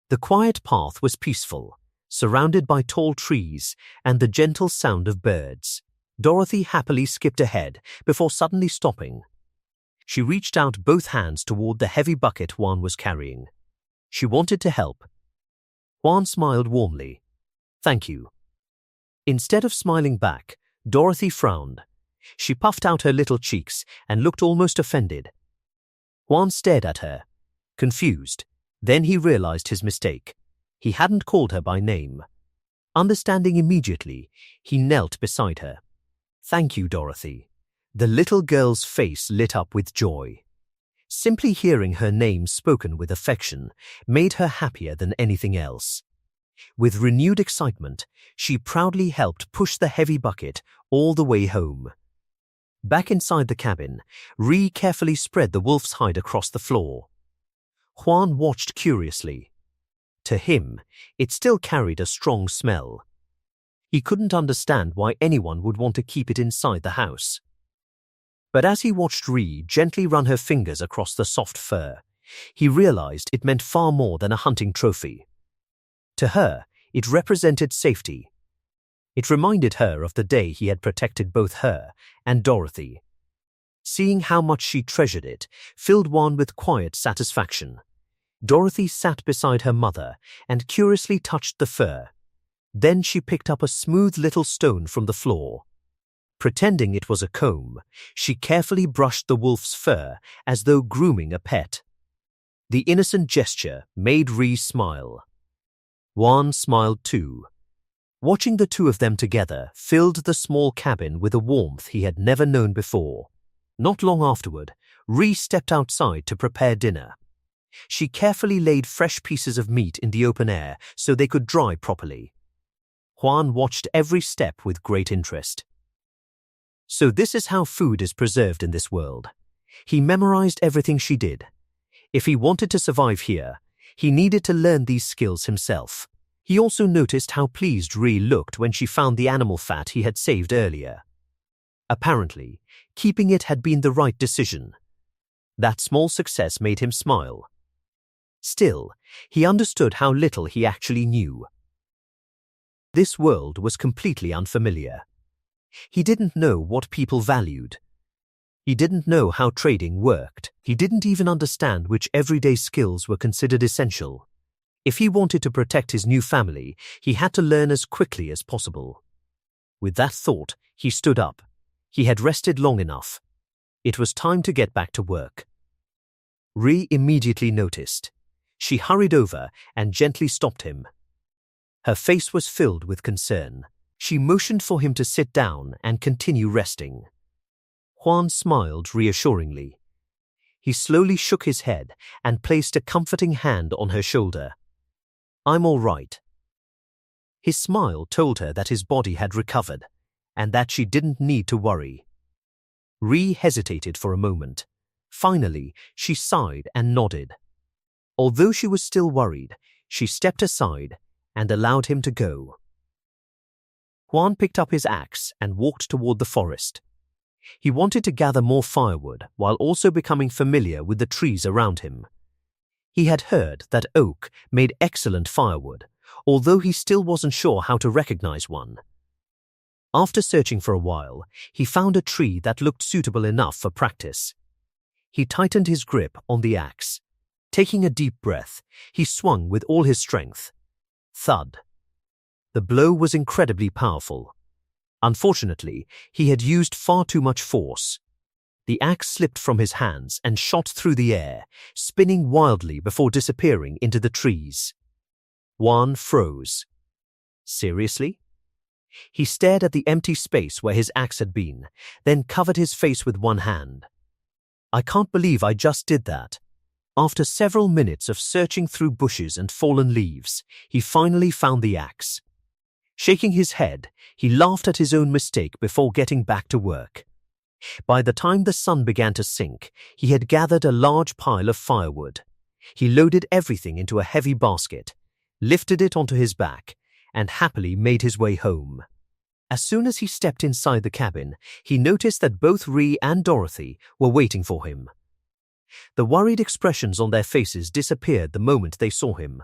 The quiet path was peaceful, surrounded by tall trees and the gentle sound of birds. Dorothy happily skipped ahead before suddenly stopping. She reached out both hands toward the heavy bucket Hwan was carrying. She wanted to help. Hwan smiled warmly. Thank you. Instead of smiling back, Dorothy frowned. She puffed out her little cheeks and looked almost offended. Hwan stared at her, confused. Then he realized his mistake. He hadn't called her by name. Understanding immediately, he knelt beside her. Thank you, Dorothy. The little girl's face lit up with joy. Simply hearing her name spoken with affection made her happier than anything else. With renewed excitement, she proudly helped push the heavy bucket all the way home. Back inside the cabin, Ri carefully spread the wolf's hide across the floor. Hwan watched curiously. To him, it still carried a strong smell. He couldn't understand why anyone would want to keep it inside the house. But as he watched Ri gently run her fingers across the soft fur, he realized it meant far more than a hunting trophy. To her, it represented safety. It reminded her of the day he had protected both her and Dorothy. Seeing how much she treasured it filled Juan with quiet satisfaction. Dorothy sat beside her mother and curiously touched the fur. Then she picked up a smooth little stone from the floor. Pretending it was a comb, she carefully brushed the wolf's fur as though grooming a pet. The innocent gesture made Ri smile. Juan smiled too. Watching the two of them together filled the small cabin with a warmth he had never known before. Not long afterward, Ri stepped outside to prepare dinner. She carefully laid fresh pieces of meat in the open air so they could dry properly. Juan watched every step with great interest. So this is how food is preserved in this world. He memorized everything she did. If he wanted to survive here, he needed to learn these skills himself. He also noticed how pleased Ri looked when she found the animal fat he had saved earlier. Apparently, keeping it had been the right decision. That small success made him smile. Still, he understood how little he actually knew. This world was completely unfamiliar. He didn't know what people valued. He didn't know how trading worked. He didn't even understand which everyday skills were considered essential. If he wanted to protect his new family, he had to learn as quickly as possible. With that thought, he stood up. He had rested long enough. It was time to get back to work. Ri immediately noticed. She hurried over and gently stopped him. Her face was filled with concern. She motioned for him to sit down and continue resting. Juan smiled reassuringly. He slowly shook his head and placed a comforting hand on her shoulder. "I'm all right." His smile told her that his body had recovered and that she didn't need to worry. Ri hesitated for a moment. Finally, she sighed and nodded. Although she was still worried, she stepped aside and allowed him to go. Juan picked up his axe and walked toward the forest. He wanted to gather more firewood while also becoming familiar with the trees around him. He had heard that oak made excellent firewood, although he still wasn't sure how to recognize one. After searching for a while, he found a tree that looked suitable enough for practice. He tightened his grip on the axe. Taking a deep breath, he swung with all his strength. Thud. The blow was incredibly powerful. Unfortunately, he had used far too much force. The axe slipped from his hands and shot through the air, spinning wildly before disappearing into the trees. Juan froze. Seriously? He stared at the empty space where his axe had been, then covered his face with one hand. "I can't believe I just did that." After several minutes of searching through bushes and fallen leaves, he finally found the axe. Shaking his head, he laughed at his own mistake before getting back to work. By the time the sun began to sink, he had gathered a large pile of firewood. He loaded everything into a heavy basket, lifted it onto his back, and happily made his way home. As soon as he stepped inside the cabin, he noticed that both Ri and Dorothy were waiting for him. The worried expressions on their faces disappeared the moment they saw him.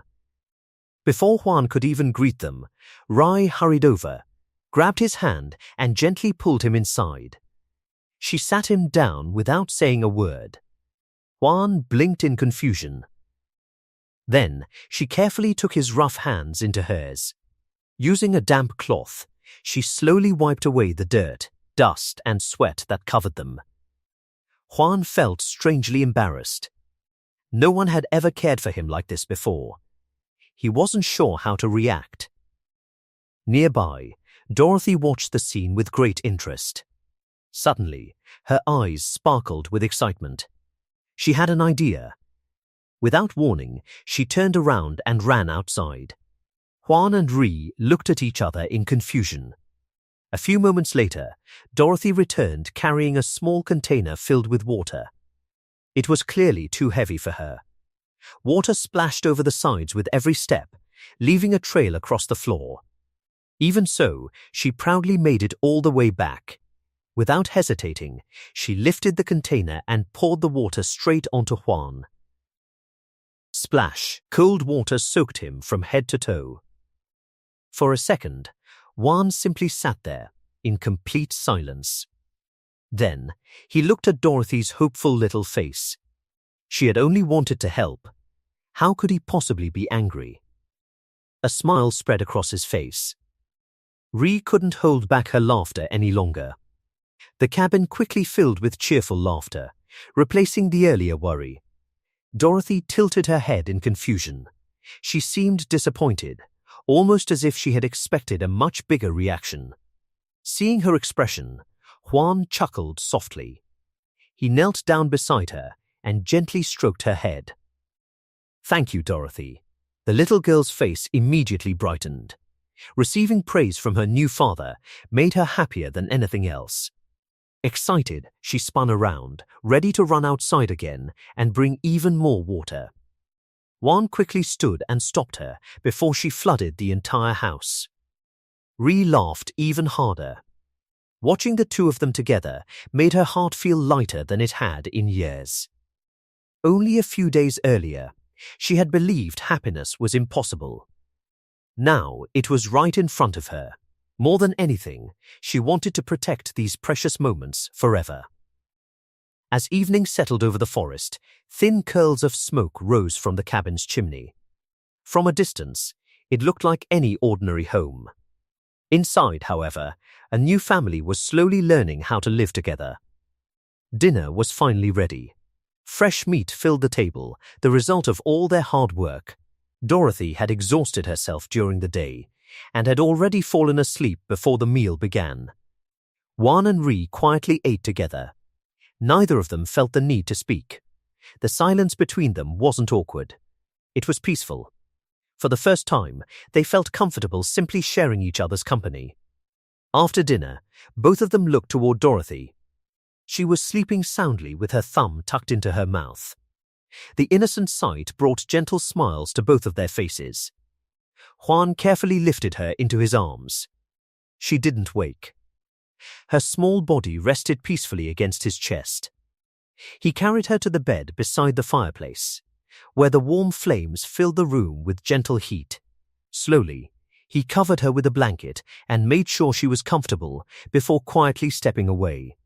Before Juan could even greet them, Rai hurried over, grabbed his hand, and gently pulled him inside. She sat him down without saying a word. Juan blinked in confusion. Then she carefully took his rough hands into hers. Using a damp cloth, she slowly wiped away the dirt, dust, and sweat that covered them. Juan felt strangely embarrassed. No one had ever cared for him like this before. He wasn't sure how to react. Nearby, Dorothy watched the scene with great interest. Suddenly, her eyes sparkled with excitement. She had an idea. Without warning, she turned around and ran outside. Juan and Ri looked at each other in confusion. A few moments later, Dorothy returned carrying a small container filled with water. It was clearly too heavy for her. Water splashed over the sides with every step, leaving a trail across the floor. Even so, she proudly made it all the way back. Without hesitating, she lifted the container and poured the water straight onto Juan. Splash! Cold water soaked him from head to toe. For a second, Juan simply sat there, in complete silence. Then, he looked at Dorothy's hopeful little face. She had only wanted to help. How could he possibly be angry? A smile spread across his face. Ree couldn't hold back her laughter any longer. The cabin quickly filled with cheerful laughter, replacing the earlier worry. Dorothy tilted her head in confusion. She seemed disappointed, almost as if she had expected a much bigger reaction. Seeing her expression, Juan chuckled softly. He knelt down beside her and gently stroked her head. "Thank you, Dorothy." The little girl's face immediately brightened. Receiving praise from her new father made her happier than anything else. Excited, she spun around, ready to run outside again and bring even more water. Juan quickly stood and stopped her before she flooded the entire house. Ree laughed even harder. Watching the two of them together made her heart feel lighter than it had in years. Only a few days earlier, she had believed happiness was impossible. Now it was right in front of her. More than anything, she wanted to protect these precious moments forever. As evening settled over the forest, thin curls of smoke rose from the cabin's chimney. From a distance, it looked like any ordinary home. Inside, however, a new family was slowly learning how to live together. Dinner was finally ready. Fresh meat filled the table, the result of all their hard work. Dorothy had exhausted herself during the day and had already fallen asleep before the meal began. Juan and Ree quietly ate together. Neither of them felt the need to speak. The silence between them wasn't awkward. It was peaceful. For the first time, they felt comfortable simply sharing each other's company. After dinner, both of them looked toward Dorothy. She was sleeping soundly with her thumb tucked into her mouth. The innocent sight brought gentle smiles to both of their faces. Juan carefully lifted her into his arms. She didn't wake. Her small body rested peacefully against his chest. He carried her to the bed beside the fireplace, where the warm flames filled the room with gentle heat. Slowly, he covered her with a blanket and made sure she was comfortable before quietly stepping away.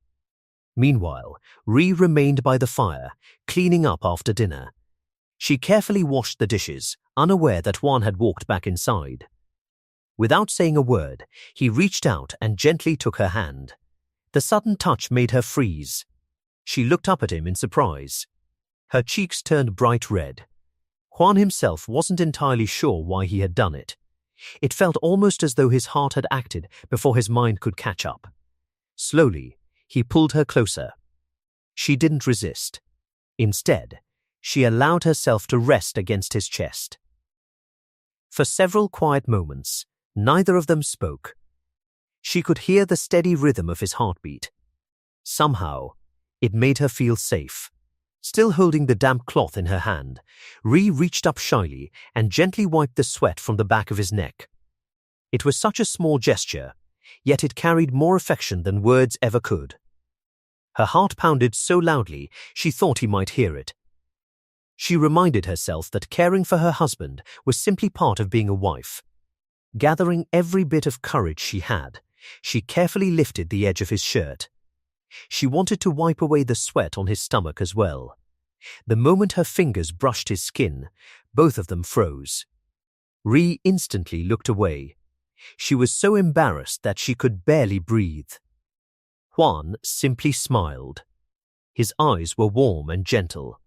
Meanwhile, Ree remained by the fire, cleaning up after dinner. She carefully washed the dishes, unaware that Juan had walked back inside. Without saying a word, he reached out and gently took her hand. The sudden touch made her freeze. She looked up at him in surprise. Her cheeks turned bright red. Juan himself wasn't entirely sure why he had done it. It felt almost as though his heart had acted before his mind could catch up. Slowly, he pulled her closer. She didn't resist. Instead, she allowed herself to rest against his chest. For several quiet moments, neither of them spoke. She could hear the steady rhythm of his heartbeat. Somehow, it made her feel safe. Still holding the damp cloth in her hand, Ree reached up shyly and gently wiped the sweat from the back of his neck. It was such a small gesture, yet it carried more affection than words ever could. Her heart pounded so loudly she thought he might hear it. She reminded herself that caring for her husband was simply part of being a wife. Gathering every bit of courage she had, she carefully lifted the edge of his shirt. She wanted to wipe away the sweat on his stomach as well. The moment her fingers brushed his skin, both of them froze. Ree instantly looked away. She was so embarrassed that she could barely breathe. Juan simply smiled. His eyes were warm and gentle.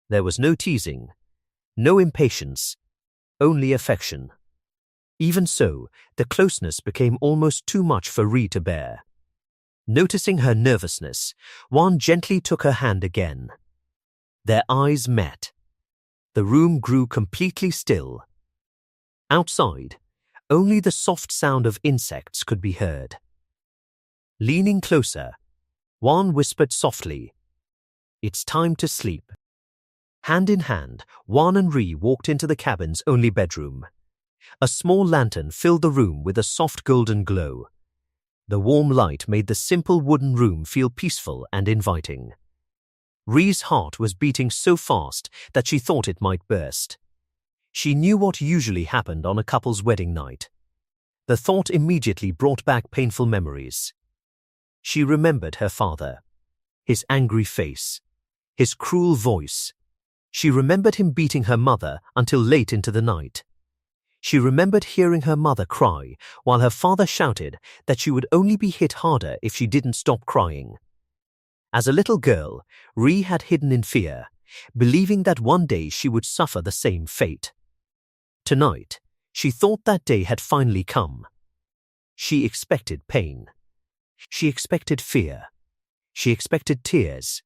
There was no teasing, no impatience, only affection. Even so, the closeness became almost too much for Ree to bear. Noticing her nervousness, Juan gently took her hand again. Their eyes met. The room grew completely still. Outside, only the soft sound of insects could be heard. Leaning closer, Juan whispered softly, "It's time to sleep." Hand in hand, Juan and Ree walked into the cabin's only bedroom. A small lantern filled the room with a soft golden glow. The warm light made the simple wooden room feel peaceful and inviting. Ree's heart was beating so fast that she thought it might burst. She knew what usually happened on a couple's wedding night. The thought immediately brought back painful memories. She remembered her father, his angry face, his cruel voice. She remembered him beating her mother until late into the night. She remembered hearing her mother cry while her father shouted that she would only be hit harder if she didn't stop crying. As a little girl, Ree had hidden in fear, believing that one day she would suffer the same fate. Tonight, she thought that day had finally come. She expected pain. She expected fear. She expected tears.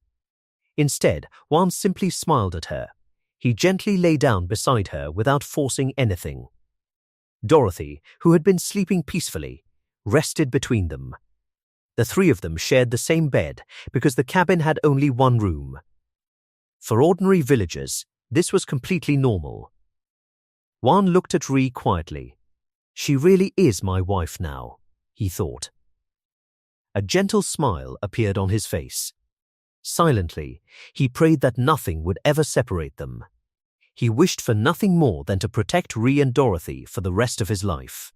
Instead, Juan simply smiled at her. He gently lay down beside her without forcing anything. Dorothy, who had been sleeping peacefully, rested between them. The three of them shared the same bed because the cabin had only one room. For ordinary villagers, this was completely normal. Juan looked at Ree quietly. She really is my wife now, he thought. A gentle smile appeared on his face. Silently, he prayed that nothing would ever separate them. He wished for nothing more than to protect Ree and Dorothy for the rest of his life.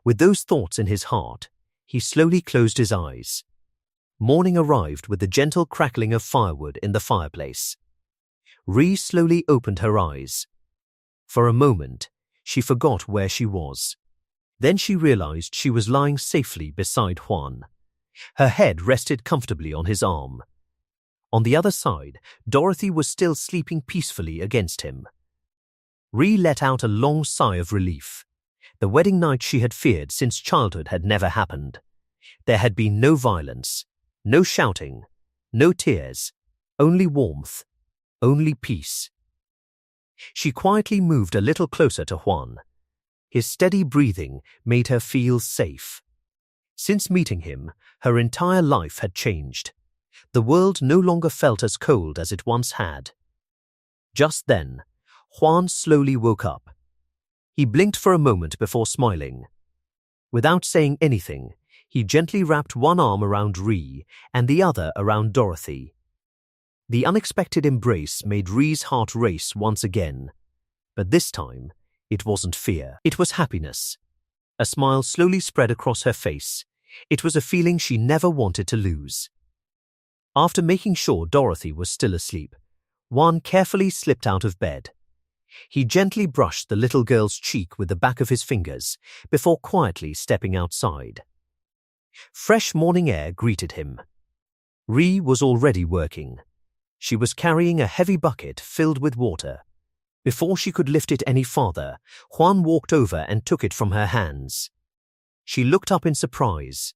With those thoughts in his heart, he slowly closed his eyes. Morning arrived with the gentle crackling of firewood in the fireplace. Ree slowly opened her eyes. For a moment, she forgot where she was. Then she realized she was lying safely beside Juan. Her head rested comfortably on his arm. On the other side, Dorothy was still sleeping peacefully against him. Ree let out a long sigh of relief. The wedding night she had feared since childhood had never happened. There had been no violence, no shouting, no tears, only warmth, only peace. She quietly moved a little closer to Juan. His steady breathing made her feel safe. Since meeting him, her entire life had changed. The world no longer felt as cold as it once had. Just then, Juan slowly woke up. He blinked for a moment before smiling. Without saying anything, he gently wrapped one arm around Ree and the other around Dorothy. The unexpected embrace made Ree's heart race once again. But this time, it wasn't fear. It was happiness. A smile slowly spread across her face. It was a feeling she never wanted to lose. After making sure Dorothy was still asleep, Juan carefully slipped out of bed. He gently brushed the little girl's cheek with the back of his fingers before quietly stepping outside. Fresh morning air greeted him. Ree was already working. She was carrying a heavy bucket filled with water. Before she could lift it any farther, Juan walked over and took it from her hands. She looked up in surprise.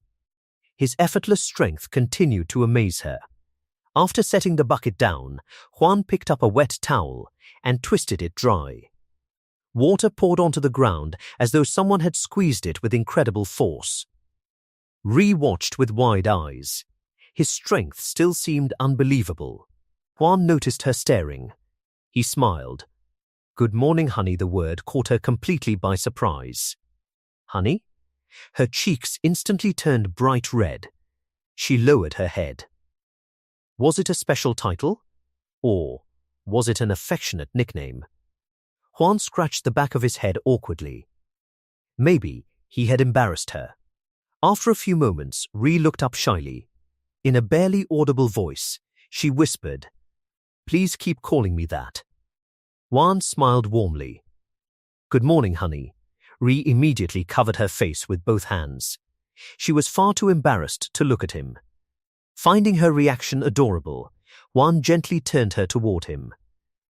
His effortless strength continued to amaze her. After setting the bucket down, Juan picked up a wet towel and twisted it dry. Water poured onto the ground as though someone had squeezed it with incredible force. Ree watched with wide eyes. His strength still seemed unbelievable. Juan noticed her staring. He smiled. "Good morning, honey." The word caught her completely by surprise. Honey? Her cheeks instantly turned bright red. She lowered her head. Was it a special title? Or was it an affectionate nickname? Juan scratched the back of his head awkwardly. Maybe he had embarrassed her. After a few moments, Ree looked up shyly. In a barely audible voice, she whispered, "Please keep calling me that." Juan smiled warmly. "Good morning, honey." Ree immediately covered her face with both hands. She was far too embarrassed to look at him. Finding her reaction adorable, Juan gently turned her toward him.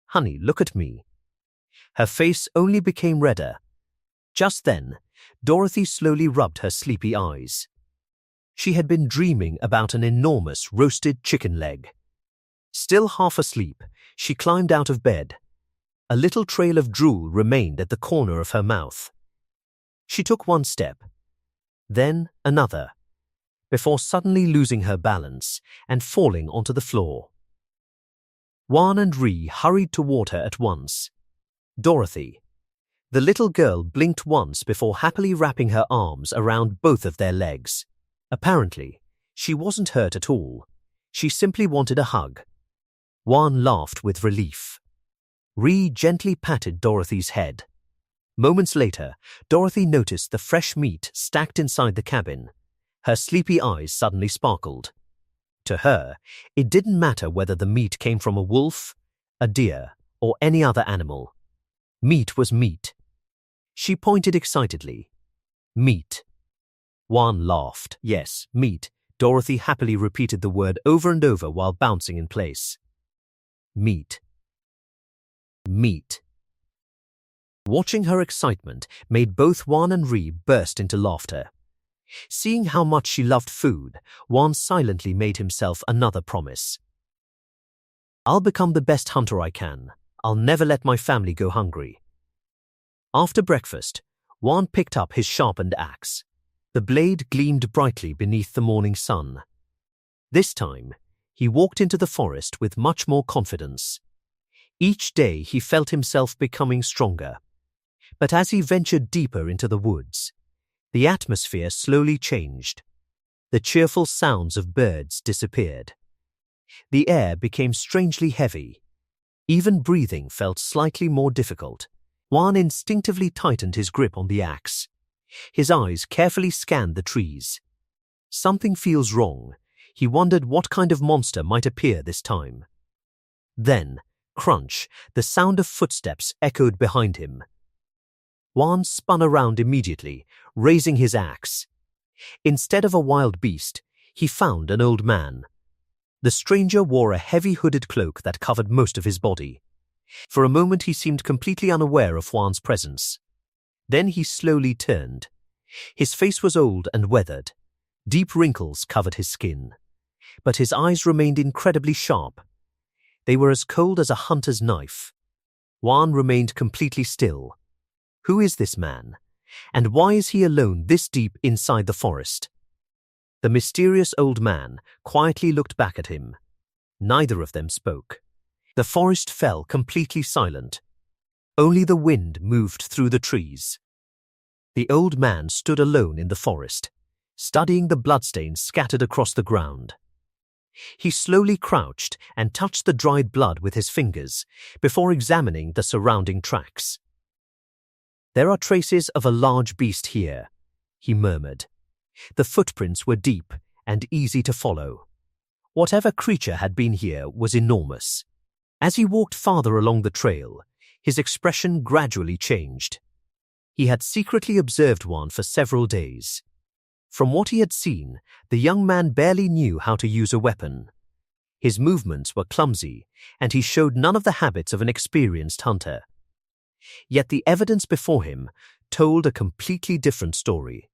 "Honey, look at me." Her face only became redder. Just then, Dorothy slowly rubbed her sleepy eyes. She had been dreaming about an enormous roasted chicken leg. Still half asleep, she climbed out of bed. A little trail of drool remained at the corner of her mouth. She took one step, then another, before suddenly losing her balance and falling onto the floor. Juan and Ree hurried toward her at once. "Dorothy." The little girl blinked once before happily wrapping her arms around both of their legs. Apparently, she wasn't hurt at all. She simply wanted a hug. Juan laughed with relief. Ree gently patted Dorothy's head. Moments later, Dorothy noticed the fresh meat stacked inside the cabin. Her sleepy eyes suddenly sparkled. To her, it didn't matter whether the meat came from a wolf, a deer, or any other animal. Meat was meat. She pointed excitedly. Meat. Juan laughed. Yes, meat. Dorothy happily repeated the word over and over while bouncing in place. Meat. Meat. Watching her excitement made both Juan and Ree burst into laughter. Seeing how much she loved food, Juan silently made himself another promise. I'll become the best hunter I can. I'll never let my family go hungry. After breakfast, Juan picked up his sharpened axe. The blade gleamed brightly beneath the morning sun. This time, he walked into the forest with much more confidence. Each day he felt himself becoming stronger. But as he ventured deeper into the woods, the atmosphere slowly changed. The cheerful sounds of birds disappeared. The air became strangely heavy. Even breathing felt slightly more difficult. Juan instinctively tightened his grip on the axe. His eyes carefully scanned the trees. Something feels wrong. He wondered what kind of monster might appear this time. Then, crunch, the sound of footsteps echoed behind him. Juan spun around immediately, raising his axe. Instead of a wild beast, he found an old man. The stranger wore a heavy hooded cloak that covered most of his body. For a moment he seemed completely unaware of Juan's presence. Then he slowly turned. His face was old and weathered. Deep wrinkles covered his skin. But his eyes remained incredibly sharp. They were as cold as a hunter's knife. Juan remained completely still. Who is this man? And why is he alone this deep inside the forest? The mysterious old man quietly looked back at him. Neither of them spoke. The forest fell completely silent. Only the wind moved through the trees. The old man stood alone in the forest, studying the bloodstains scattered across the ground. He slowly crouched and touched the dried blood with his fingers before examining the surrounding tracks. There are traces of a large beast here, he murmured. The footprints were deep and easy to follow. Whatever creature had been here was enormous. As he walked farther along the trail, his expression gradually changed. He had secretly observed Juan for several days. From what he had seen, the young man barely knew how to use a weapon. His movements were clumsy, and he showed none of the habits of an experienced hunter. Yet the evidence before him told a completely different story.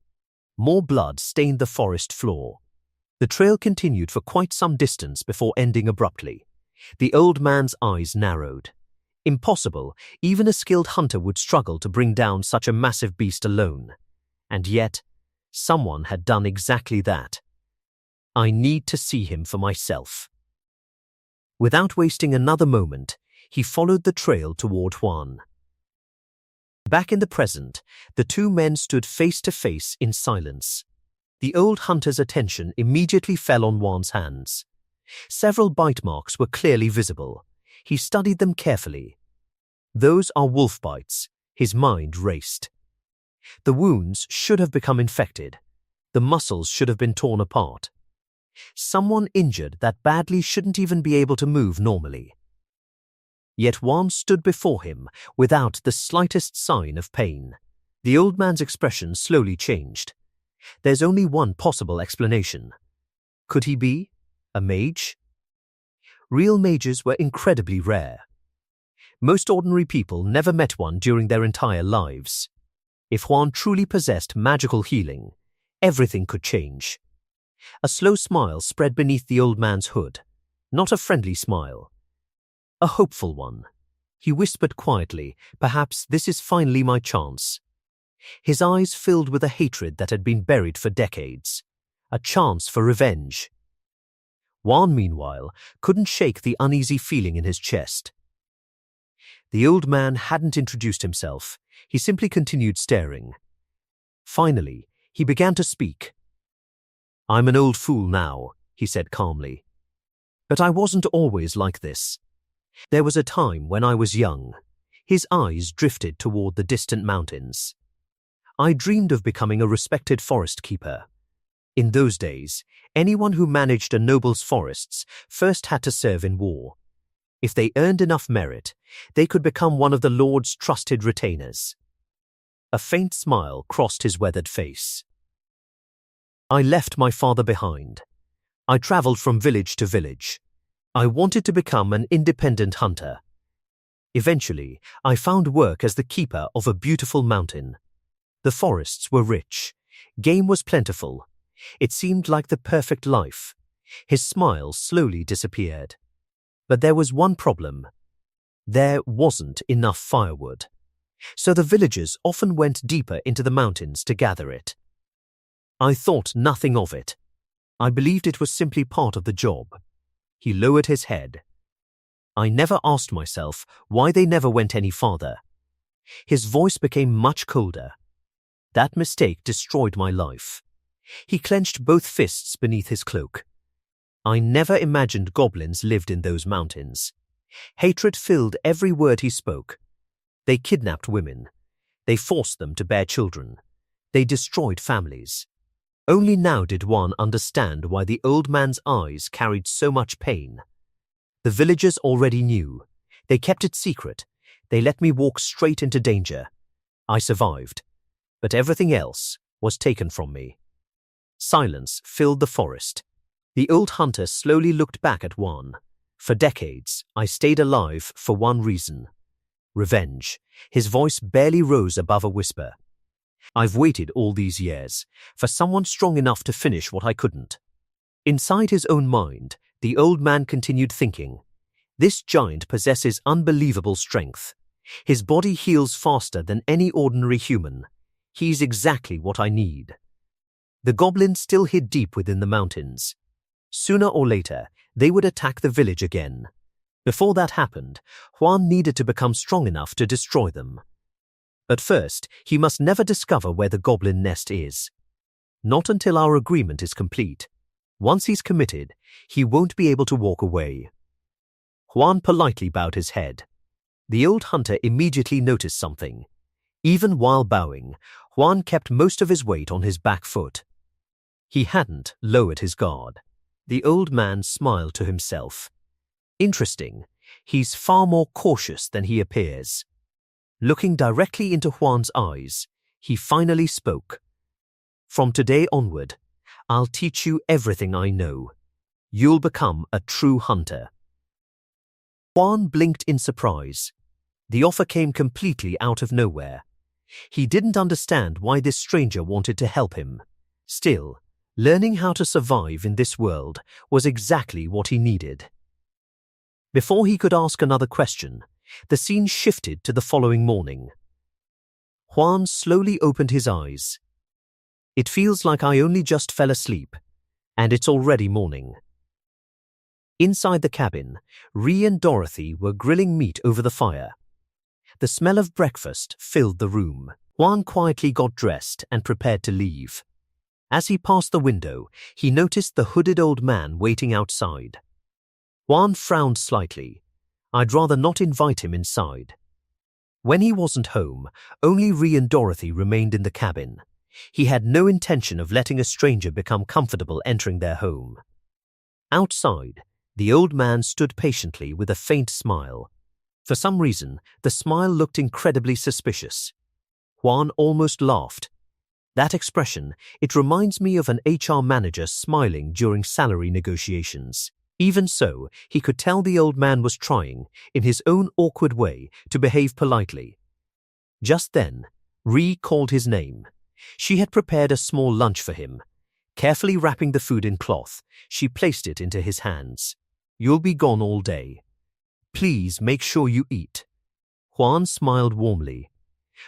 More blood stained the forest floor. The trail continued for quite some distance before ending abruptly. The old man's eyes narrowed. Impossible, even a skilled hunter would struggle to bring down such a massive beast alone. And yet, someone had done exactly that. I need to see him for myself. Without wasting another moment, he followed the trail toward Juan. Back in the present, the two men stood face to face in silence. The old hunter's attention immediately fell on Juan's hands. Several bite marks were clearly visible. He studied them carefully. Those are wolf bites. His mind raced. The wounds should have become infected. The muscles should have been torn apart. Someone injured that badly shouldn't even be able to move normally. Yet Juan stood before him without the slightest sign of pain. The old man's expression slowly changed. There's only one possible explanation. Could he be a mage? Real mages were incredibly rare. Most ordinary people never met one during their entire lives. If Juan truly possessed magical healing, everything could change. A slow smile spread beneath the old man's hood. Not a friendly smile. A hopeful one. He whispered quietly, perhaps this is finally my chance. His eyes filled with a hatred that had been buried for decades. A chance for revenge. Juan, meanwhile, couldn't shake the uneasy feeling in his chest. The old man hadn't introduced himself. He simply continued staring. Finally, he began to speak. "I'm an old fool now," he said calmly. "But I wasn't always like this. There was a time when I was young." His eyes drifted toward the distant mountains. "I dreamed of becoming a respected forest keeper. In those days, anyone who managed a noble's forests first had to serve in war. If they earned enough merit, they could become one of the Lord's trusted retainers." A faint smile crossed his weathered face. "I left my father behind. I traveled from village to village. I wanted to become an independent hunter. Eventually, I found work as the keeper of a beautiful mountain. The forests were rich. Game was plentiful. It seemed like the perfect life." His smile slowly disappeared. But there was one problem. There wasn't enough firewood. So the villagers often went deeper into the mountains to gather it. "I thought nothing of it. I believed it was simply part of the job." He lowered his head. "I never asked myself why they never went any farther." His voice became much colder. "That mistake destroyed my life." He clenched both fists beneath his cloak. "I never imagined goblins lived in those mountains." Hatred filled every word he spoke. They kidnapped women. They forced them to bear children. They destroyed families. Only now did Juan understand why the old man's eyes carried so much pain. The villagers already knew. They kept it secret. They let me walk straight into danger. I survived. But everything else was taken from me. Silence filled the forest. The old hunter slowly looked back at Juan. "For decades, I stayed alive for one reason. Revenge." His voice barely rose above a whisper. "I've waited all these years for someone strong enough to finish what I couldn't." Inside his own mind, the old man continued thinking. "This giant possesses unbelievable strength. His body heals faster than any ordinary human. He's exactly what I need." The goblins still hid deep within the mountains. Sooner or later, they would attack the village again. Before that happened, Juan needed to become strong enough to destroy them. But first, he must never discover where the goblin nest is. Not until our agreement is complete. Once he's committed, he won't be able to walk away. Juan politely bowed his head. The old hunter immediately noticed something. Even while bowing, Juan kept most of his weight on his back foot. He hadn't lowered his guard. The old man smiled to himself. "Interesting. He's far more cautious than he appears." Looking directly into Juan's eyes, he finally spoke. "From today onward, I'll teach you everything I know. You'll become a true hunter." Juan blinked in surprise. The offer came completely out of nowhere. He didn't understand why this stranger wanted to help him. Still, learning how to survive in this world was exactly what he needed. Before he could ask another question, the scene shifted to the following morning. Juan slowly opened his eyes. "It feels like I only just fell asleep, and it's already morning." Inside the cabin, Ree and Dorothy were grilling meat over the fire. The smell of breakfast filled the room. Juan quietly got dressed and prepared to leave. As he passed the window, he noticed the hooded old man waiting outside. Juan frowned slightly. I'd rather not invite him inside. When he wasn't home, only Ree and Dorothy remained in the cabin. He had no intention of letting a stranger become comfortable entering their home. Outside, the old man stood patiently with a faint smile. For some reason, the smile looked incredibly suspicious. Juan almost laughed. That expression, it reminds me of an HR manager smiling during salary negotiations. Even so, he could tell the old man was trying, in his own awkward way, to behave politely. Just then, Ree called his name. She had prepared a small lunch for him. Carefully wrapping the food in cloth, she placed it into his hands. "You'll be gone all day. Please make sure you eat." Juan smiled warmly.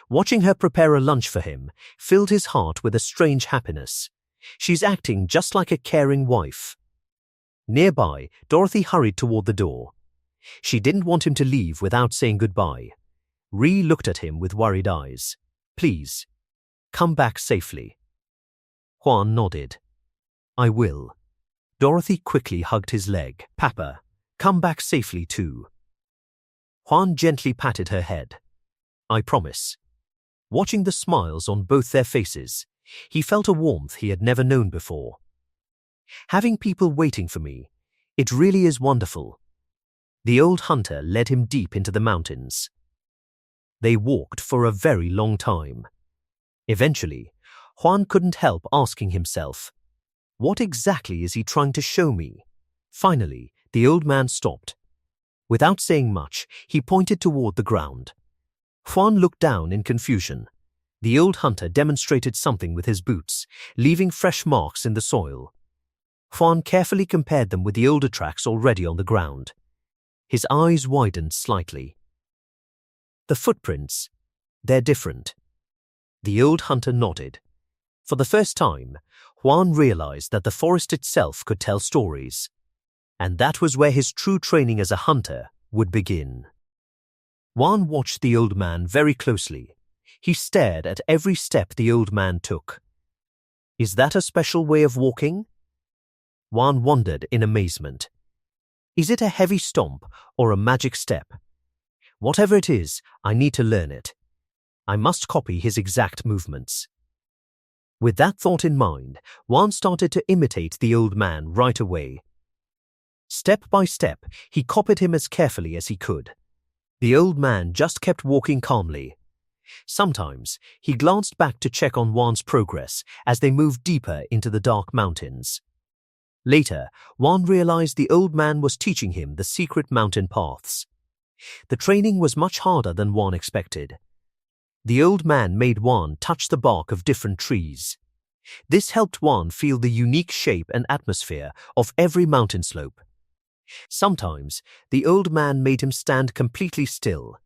Watching her prepare a lunch for him filled his heart with a strange happiness. She's acting just like a caring wife. Nearby, Dorothy hurried toward the door. She didn't want him to leave without saying goodbye. Ri looked at him with worried eyes. Please, come back safely. Juan nodded. I will. Dorothy quickly hugged his leg. Papa, come back safely too. Juan gently patted her head. I promise. Watching the smiles on both their faces, he felt a warmth he had never known before. Having people waiting for me, it really is wonderful. The old hunter led him deep into the mountains. They walked for a very long time. Eventually, Juan couldn't help asking himself, what exactly is he trying to show me? Finally, the old man stopped. Without saying much, he pointed toward the ground. Juan looked down in confusion. The old hunter demonstrated something with his boots, leaving fresh marks in the soil. Juan carefully compared them with the older tracks already on the ground. His eyes widened slightly. The footprints, they're different. The old hunter nodded. For the first time, Juan realized that the forest itself could tell stories. And that was where his true training as a hunter would begin. Juan watched the old man very closely. He stared at every step the old man took. Is that a special way of walking? Juan wondered in amazement. Is it a heavy stomp or a magic step? Whatever it is, I need to learn it. I must copy his exact movements. With that thought in mind, Juan started to imitate the old man right away. Step by step, he copied him as carefully as he could. The old man just kept walking calmly. Sometimes, he glanced back to check on Juan's progress as they moved deeper into the dark mountains. Later, Juan realized the old man was teaching him the secret mountain paths. The training was much harder than Juan expected. The old man made Juan touch the bark of different trees. This helped Juan feel the unique shape and atmosphere of every mountain slope. Sometimes, the old man made him stand completely still.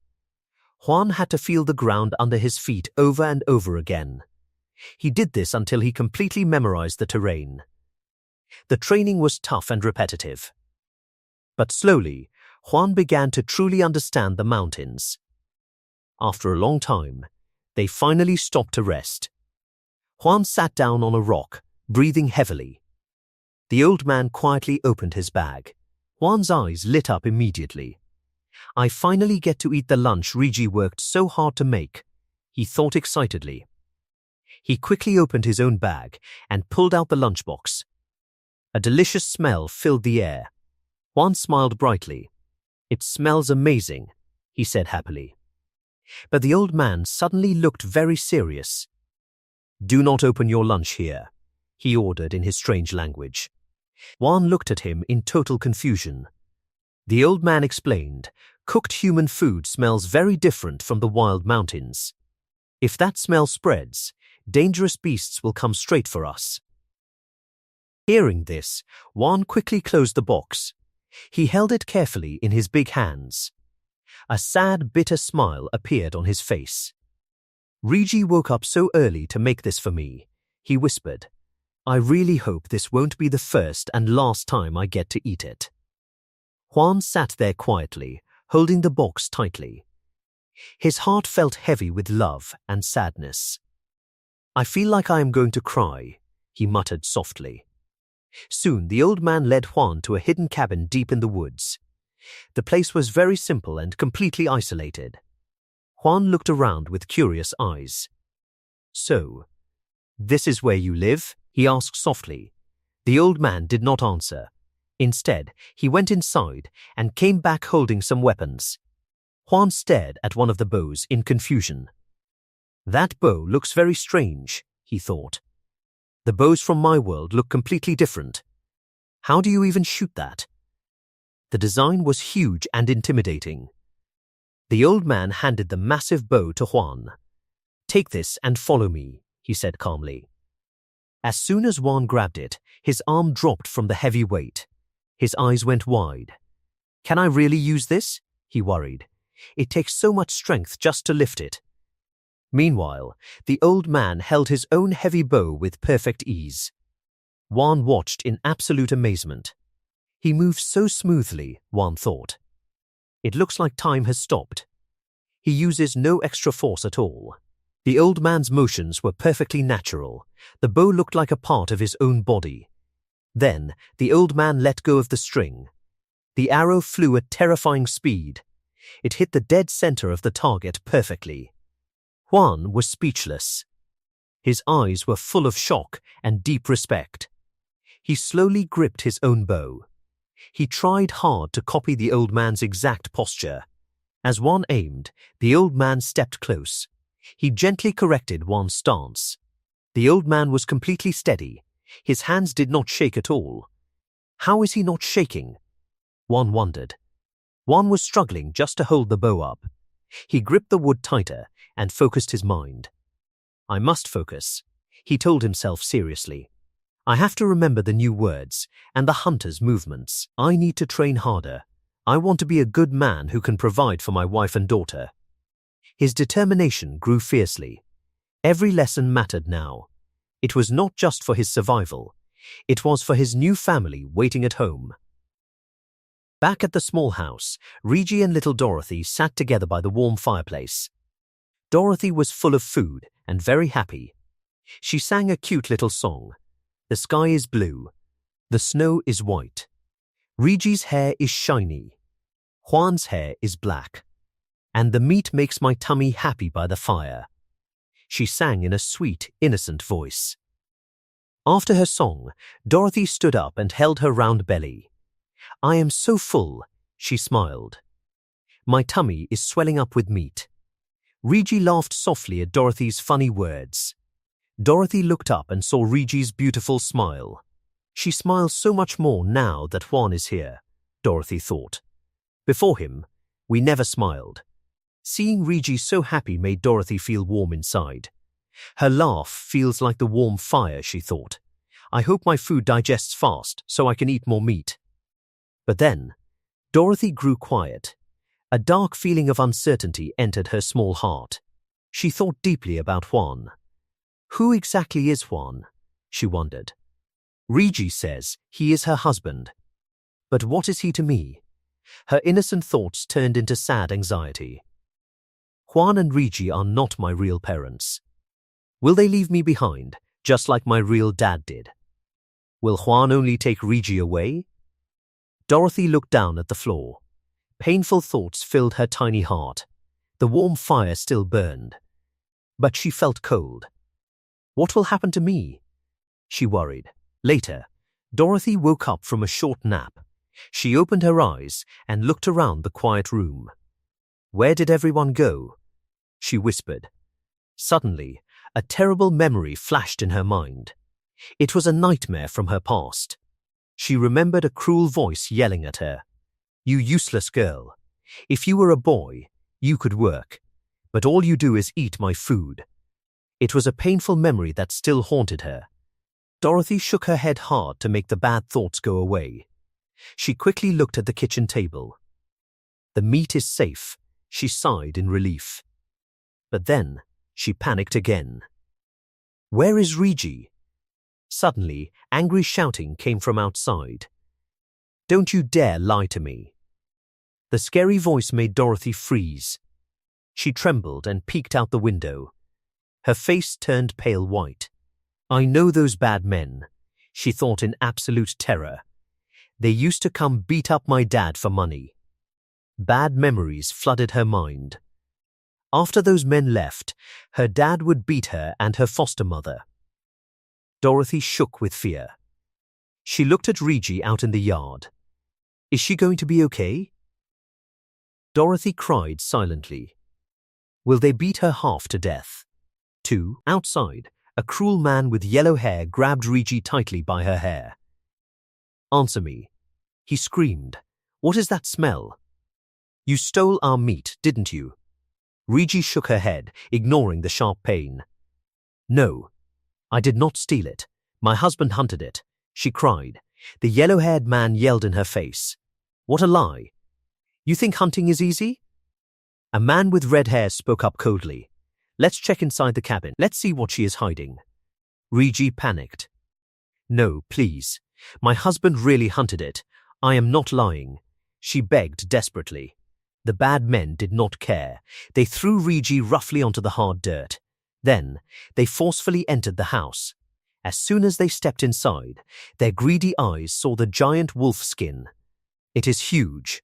Juan had to feel the ground under his feet over and over again. He did this until he completely memorized the terrain. The training was tough and repetitive. But slowly, Juan began to truly understand the mountains. After a long time, they finally stopped to rest. Juan sat down on a rock, breathing heavily. The old man quietly opened his bag. Juan's eyes lit up immediately. I finally get to eat the lunch Rigi worked so hard to make, he thought excitedly. He quickly opened his own bag and pulled out the lunchbox. A delicious smell filled the air. Juan smiled brightly. It smells amazing, he said happily. But the old man suddenly looked very serious. Do not open your lunch here, he ordered in his strange language. Juan looked at him in total confusion. The old man explained, cooked human food smells very different from the wild mountains. If that smell spreads, dangerous beasts will come straight for us. Hearing this, Juan quickly closed the box. He held it carefully in his big hands. A sad, bitter smile appeared on his face. Rigi woke up so early to make this for me, he whispered. I really hope this won't be the first and last time I get to eat it. Juan sat there quietly, holding the box tightly. His heart felt heavy with love and sadness. I feel like I am going to cry, he muttered softly. Soon the old man led Juan to a hidden cabin deep in the woods. The place was very simple and completely isolated. Juan looked around with curious eyes. So, this is where you live? He asked softly. The old man did not answer. Instead, he went inside and came back holding some weapons. Juan stared at one of the bows in confusion. That bow looks very strange, he thought. The bows from my world look completely different. How do you even shoot that? The design was huge and intimidating. The old man handed the massive bow to Juan. Take this and follow me, he said calmly. As soon as Juan grabbed it, his arm dropped from the heavy weight. His eyes went wide. Can I really use this? He worried. It takes so much strength just to lift it. Meanwhile, the old man held his own heavy bow with perfect ease. Juan watched in absolute amazement. He moved so smoothly, Juan thought. It looks like time has stopped. He uses no extra force at all. The old man's motions were perfectly natural. The bow looked like a part of his own body. Then, the old man let go of the string. The arrow flew at terrifying speed. It hit the dead center of the target perfectly. Juan was speechless. His eyes were full of shock and deep respect. He slowly gripped his own bow. He tried hard to copy the old man's exact posture. As Juan aimed, the old man stepped close. He gently corrected Juan's stance. The old man was completely steady. His hands did not shake at all. How is he not shaking? Juan wondered. Juan was struggling just to hold the bow up. He gripped the wood tighter and focused his mind. I must focus, he told himself seriously. I have to remember the new words and the hunter's movements. I need to train harder. I want to be a good man who can provide for my wife and daughter. His determination grew fiercely. Every lesson mattered now. It was not just for his survival. It was for his new family waiting at home. Back at the small house, Regi and little Dorothy sat together by the warm fireplace. Dorothy was full of food and very happy. She sang a cute little song. The sky is blue. The snow is white. Regi's hair is shiny. Juan's hair is black. And the meat makes my tummy happy by the fire. She sang in a sweet, innocent voice. After her song, Dorothy stood up and held her round belly. I am so full, she smiled. My tummy is swelling up with meat. Regi laughed softly at Dorothy's funny words. Dorothy looked up and saw Regi's beautiful smile. She smiles so much more now that Juan is here, Dorothy thought. Before him, we never smiled. Seeing Regi so happy made Dorothy feel warm inside. Her laugh feels like the warm fire, she thought. I hope my food digests fast so I can eat more meat. But then, Dorothy grew quiet. A dark feeling of uncertainty entered her small heart. She thought deeply about Juan. Who exactly is Juan? She wondered. Regi says he is her husband. But what is he to me? Her innocent thoughts turned into sad anxiety. Juan and Regi are not my real parents. Will they leave me behind, just like my real dad did? Will Juan only take Regi away? Dorothy looked down at the floor. Painful thoughts filled her tiny heart. The warm fire still burned. But she felt cold. What will happen to me? She worried. Later, Dorothy woke up from a short nap. She opened her eyes and looked around the quiet room. Where did everyone go? She whispered. Suddenly, a terrible memory flashed in her mind. It was a nightmare from her past. She remembered a cruel voice yelling at her. You useless girl. If you were a boy, you could work. But all you do is eat my food. It was a painful memory that still haunted her. Dorothy shook her head hard to make the bad thoughts go away. She quickly looked at the kitchen table. The meat is safe, she sighed in relief. But then, she panicked again. Where is Regi? Suddenly, angry shouting came from outside. Don't you dare lie to me. The scary voice made Dorothy freeze. She trembled and peeked out the window. Her face turned pale white. I know those bad men, she thought in absolute terror. They used to come beat up my dad for money. Bad memories flooded her mind. After those men left, her dad would beat her and her foster mother. Dorothy shook with fear. She looked at Regi out in the yard. Is she going to be okay? Dorothy cried silently. Will they beat her half to death? 2. Outside, a cruel man with yellow hair grabbed Regi tightly by her hair. Answer me, he screamed. What is that smell? You stole our meat, didn't you? Regi shook her head, ignoring the sharp pain. No, I did not steal it. My husband hunted it, she cried. The yellow-haired man yelled in her face. What a lie. You think hunting is easy? A man with red hair spoke up coldly. Let's check inside the cabin. Let's see what she is hiding. Regi panicked. No, please. My husband really hunted it. I am not lying. She begged desperately. The bad men did not care. They threw Rigi roughly onto the hard dirt. Then, they forcefully entered the house. As soon as they stepped inside, their greedy eyes saw the giant wolf skin. It is huge.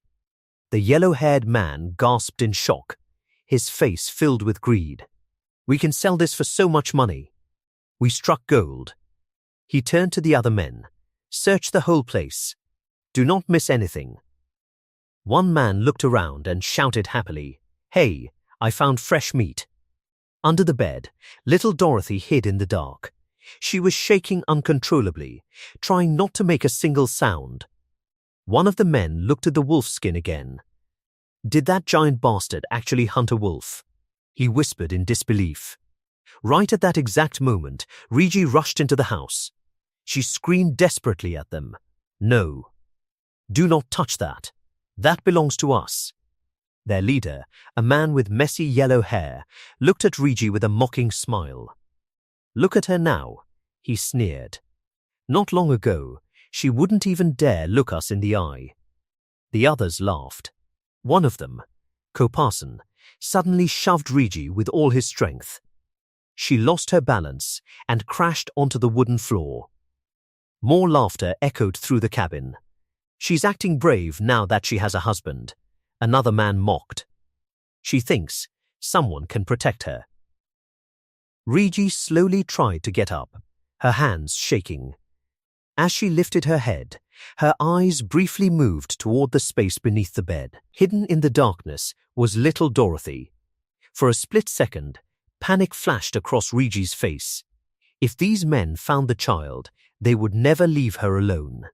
The yellow-haired man gasped in shock, his face filled with greed. We can sell this for so much money. We struck gold. He turned to the other men. Search the whole place. Do not miss anything. One man looked around and shouted happily, Hey, I found fresh meat. Under the bed, little Dorothy hid in the dark. She was shaking uncontrollably, trying not to make a single sound. One of the men looked at the wolf skin again. Did that giant bastard actually hunt a wolf? He whispered in disbelief. Right at that exact moment, Rigi rushed into the house. She screamed desperately at them. No. Do not touch that. That belongs to us. Their leader, a man with messy yellow hair, looked at Rigi with a mocking smile. Look at her now, he sneered. Not long ago, she wouldn't even dare look us in the eye. The others laughed. One of them, Koparson, suddenly shoved Rigi with all his strength. She lost her balance and crashed onto the wooden floor. More laughter echoed through the cabin. She's acting brave now that she has a husband, another man mocked. She thinks someone can protect her. Rigi slowly tried to get up, her hands shaking. As she lifted her head, her eyes briefly moved toward the space beneath the bed. Hidden in the darkness was little Dorothy. For a split second, panic flashed across Rigi's face. If these men found the child, they would never leave her alone.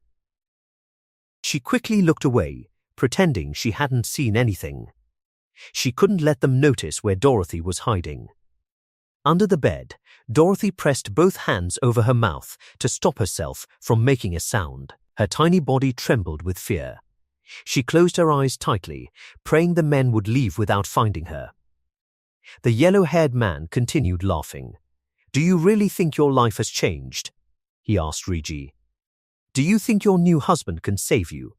She quickly looked away, pretending she hadn't seen anything. She couldn't let them notice where Dorothy was hiding. Under the bed, Dorothy pressed both hands over her mouth to stop herself from making a sound. Her tiny body trembled with fear. She closed her eyes tightly, praying the men would leave without finding her. The yellow-haired man continued laughing. Do you really think your life has changed? He asked Rigi. Do you think your new husband can save you?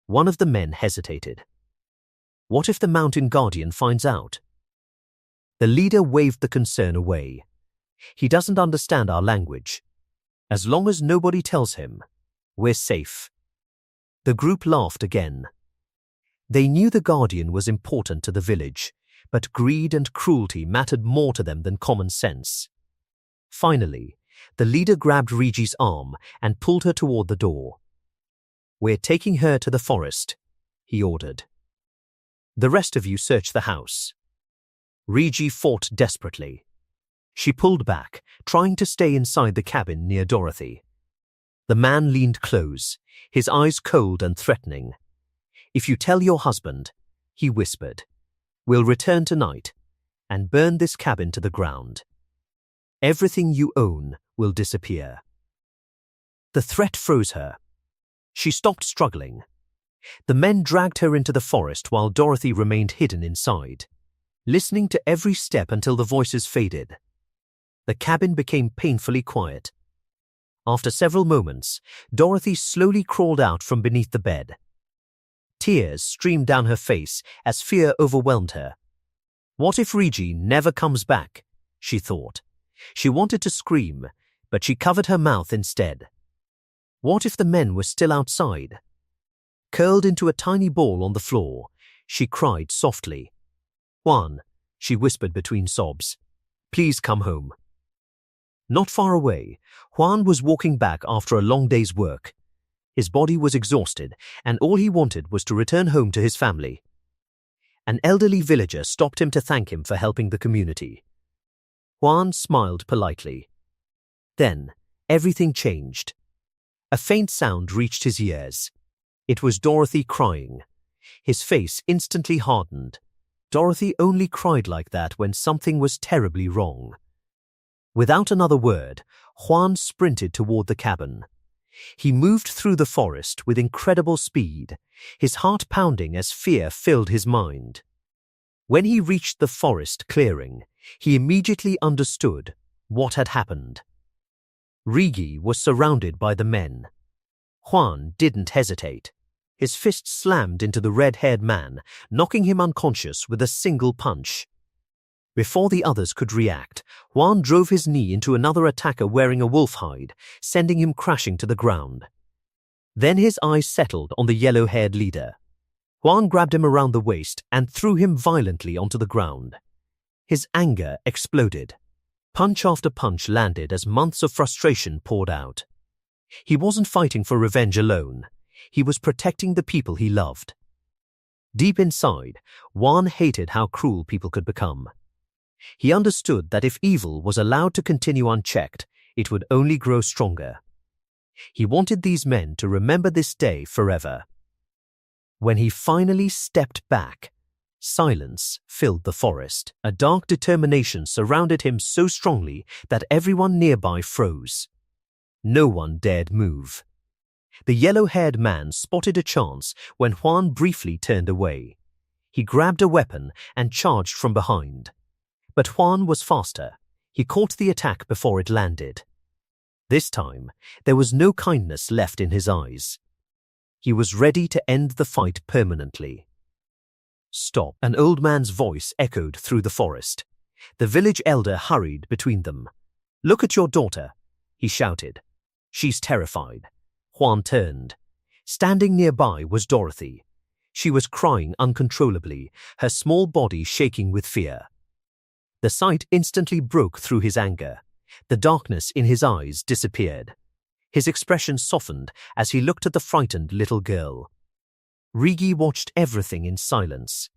One of the men hesitated. What if the mountain guardian finds out? The leader waved the concern away. He doesn't understand our language. As long as nobody tells him, we're safe. The group laughed again. They knew the guardian was important to the village, but greed and cruelty mattered more to them than common sense. Finally, the leader grabbed Rigi's arm and pulled her toward the door. We're taking her to the forest, he ordered. The rest of you search the house. Rigi fought desperately. She pulled back, trying to stay inside the cabin near Dorothy. The man leaned close, his eyes cold and threatening. If you tell your husband, he whispered, we'll return tonight and burn this cabin to the ground. Everything you own will disappear. The threat froze her. She stopped struggling. The men dragged her into the forest while Dorothy remained hidden inside, listening to every step until the voices faded. The cabin became painfully quiet. After several moments, Dorothy slowly crawled out from beneath the bed. Tears streamed down her face as fear overwhelmed her. What if Rigi never comes back? She thought. She wanted to scream, but she covered her mouth instead. What if the men were still outside? Curled into a tiny ball on the floor, she cried softly. Juan, she whispered between sobs, please come home. Not far away, Juan was walking back after a long day's work. His body was exhausted, and all he wanted was to return home to his family. An elderly villager stopped him to thank him for helping the community. Juan smiled politely. Then, everything changed. A faint sound reached his ears. It was Dorothy crying. His face instantly hardened. Dorothy only cried like that when something was terribly wrong. Without another word, Juan sprinted toward the cabin. He moved through the forest with incredible speed, his heart pounding as fear filled his mind. When he reached the forest clearing, he immediately understood what had happened. Rigi was surrounded by the men. Juan didn't hesitate. His fist slammed into the red-haired man, knocking him unconscious with a single punch. Before the others could react, Juan drove his knee into another attacker wearing a wolf hide, sending him crashing to the ground. Then his eyes settled on the yellow-haired leader. Juan grabbed him around the waist and threw him violently onto the ground. His anger exploded. Punch after punch landed as months of frustration poured out. He wasn't fighting for revenge alone. He was protecting the people he loved. Deep inside, Juan hated how cruel people could become. He understood that if evil was allowed to continue unchecked, it would only grow stronger. He wanted these men to remember this day forever. When he finally stepped back, silence filled the forest. A dark determination surrounded him so strongly that everyone nearby froze. No one dared move. The yellow-haired man spotted a chance when Juan briefly turned away. He grabbed a weapon and charged from behind. But Juan was faster. He caught the attack before it landed. This time, there was no kindness left in his eyes. He was ready to end the fight permanently. Stop! An old man's voice echoed through the forest. The village elder hurried between them. "Look at your daughter," he shouted. "She's terrified." Juan turned. Standing nearby was Dorothy. She was crying uncontrollably, her small body shaking with fear. The sight instantly broke through his anger. The darkness in his eyes disappeared. His expression softened as he looked at the frightened little girl. Rigi watched everything in silence.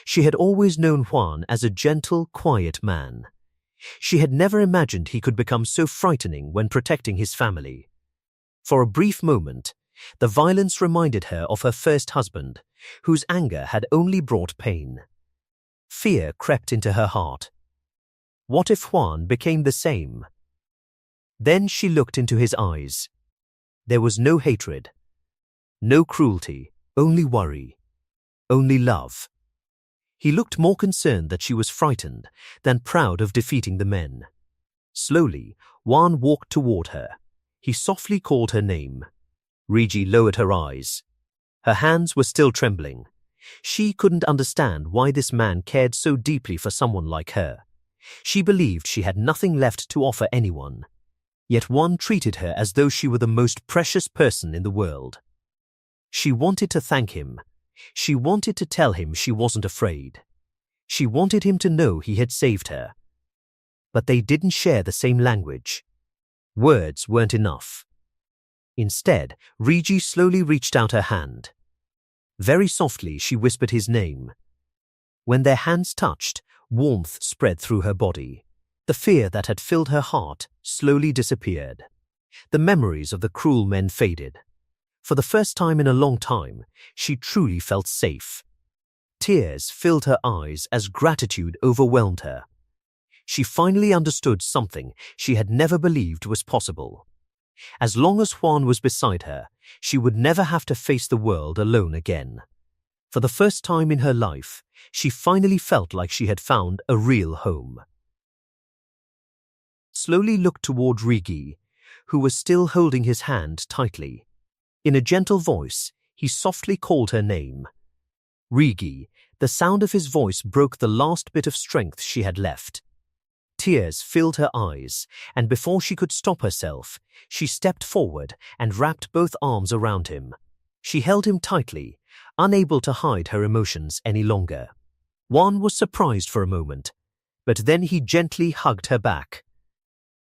She had always known Juan as a gentle, quiet man. She had never imagined he could become so frightening when protecting his family. For a brief moment, the violence reminded her of her first husband, whose anger had only brought pain. Fear crept into her heart. What if Juan became the same? Then she looked into his eyes. There was no hatred, no cruelty, only worry, only love. He looked more concerned that she was frightened than proud of defeating the men. Slowly, Juan walked toward her. He softly called her name. Rigi lowered her eyes. Her hands were still trembling. She couldn't understand why this man cared so deeply for someone like her. She believed she had nothing left to offer anyone. Yet Juan treated her as though she were the most precious person in the world. She wanted to thank him. She wanted to tell him she wasn't afraid. She wanted him to know he had saved her. But they didn't share the same language. Words weren't enough. Instead, Rigi slowly reached out her hand. Very softly, she whispered his name. When their hands touched, warmth spread through her body. The fear that had filled her heart slowly disappeared. The memories of the cruel men faded. For the first time in a long time, she truly felt safe. Tears filled her eyes as gratitude overwhelmed her. She finally understood something she had never believed was possible. As long as Juan was beside her, she would never have to face the world alone again. For the first time in her life, she finally felt like she had found a real home. Slowly looked toward Rigi, who was still holding his hand tightly. In a gentle voice, he softly called her name. Rigi, the sound of his voice broke the last bit of strength she had left. Tears filled her eyes, and before she could stop herself, she stepped forward and wrapped both arms around him. She held him tightly, unable to hide her emotions any longer. Juan was surprised for a moment, but then he gently hugged her back.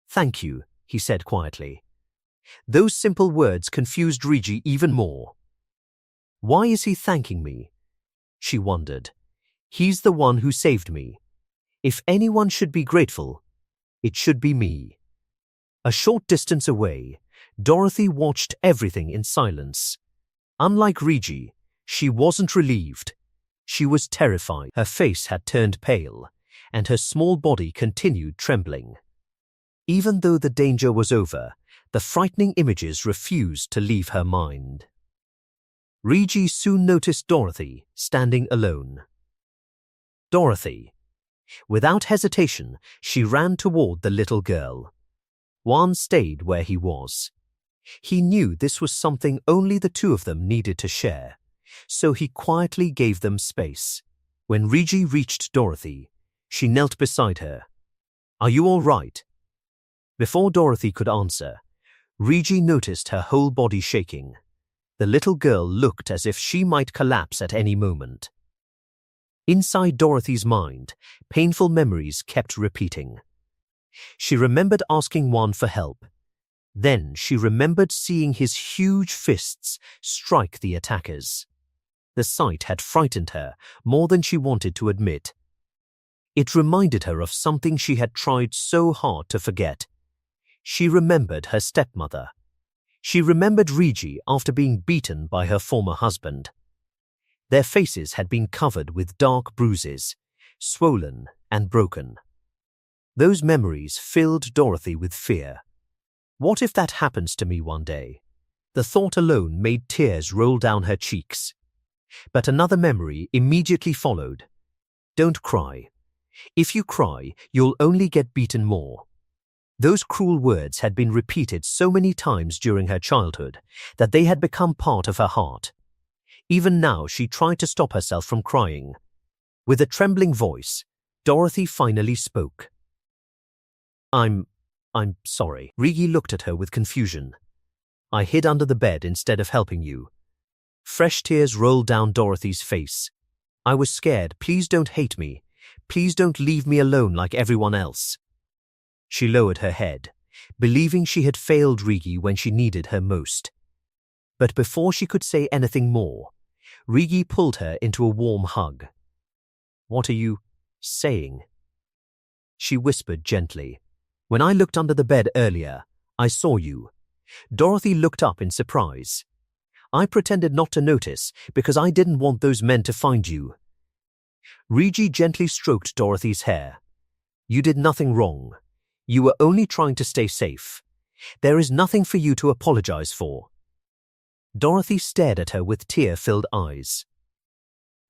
"Thank you," he said quietly. Those simple words confused Rigi even more. Why is he thanking me? She wondered. He's the one who saved me. If anyone should be grateful, it should be me. A short distance away, Dorothy watched everything in silence. Unlike Rigi, she wasn't relieved. She was terrified. Her face had turned pale, and her small body continued trembling. Even though the danger was over, the frightening images refused to leave her mind. Rigi soon noticed Dorothy standing alone. Dorothy. Without hesitation, she ran toward the little girl. Juan stayed where he was. He knew this was something only the two of them needed to share, so he quietly gave them space. When Rigi reached Dorothy, she knelt beside her. "Are you all right?" Before Dorothy could answer, Rigi noticed her whole body shaking. The little girl looked as if she might collapse at any moment. Inside Dorothy's mind, painful memories kept repeating. She remembered asking Juan for help. Then she remembered seeing his huge fists strike the attackers. The sight had frightened her more than she wanted to admit. It reminded her of something she had tried so hard to forget. She remembered her stepmother. She remembered Rigi after being beaten by her former husband. Their faces had been covered with dark bruises, swollen and broken. Those memories filled Dorothy with fear. What if that happens to me one day? The thought alone made tears roll down her cheeks. But another memory immediately followed. Don't cry. If you cry, you'll only get beaten more. Those cruel words had been repeated so many times during her childhood that they had become part of her heart. Even now, she tried to stop herself from crying. With a trembling voice, Dorothy finally spoke. I'm sorry." Rigi looked at her with confusion. "I hid under the bed instead of helping you." Fresh tears rolled down Dorothy's face. "I was scared. Please don't hate me. Please don't leave me alone like everyone else." She lowered her head, believing she had failed Rigi when she needed her most. But before she could say anything more, Rigi pulled her into a warm hug. "What are you saying?" She whispered gently. "When I looked under the bed earlier, I saw you." Dorothy looked up in surprise. "I pretended not to notice because I didn't want those men to find you." Rigi gently stroked Dorothy's hair. "You did nothing wrong. You were only trying to stay safe. There is nothing for you to apologize for." Dorothy stared at her with tear-filled eyes.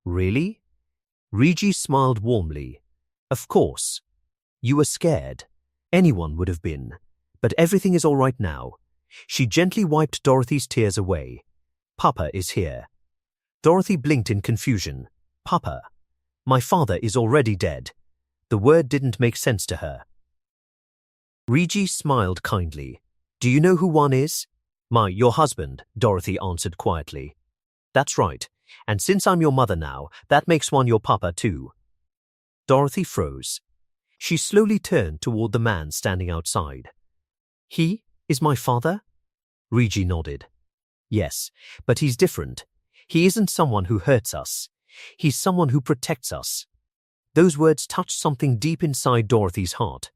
"Really?" Rigi smiled warmly. "Of course. You were scared. Anyone would have been. But everything is all right now." She gently wiped Dorothy's tears away. "Papa is here." Dorothy blinked in confusion. "Papa? My father is already dead." The word didn't make sense to her. Rigi smiled kindly. "Do you know who Juan is?" Your husband," Dorothy answered quietly. "That's right. And since I'm your mother now, that makes Juan your papa too." Dorothy froze. She slowly turned toward the man standing outside. "He is my father?" Rigi nodded. "Yes, but he's different. He isn't someone who hurts us. He's someone who protects us." Those words touched something deep inside Dorothy's heart.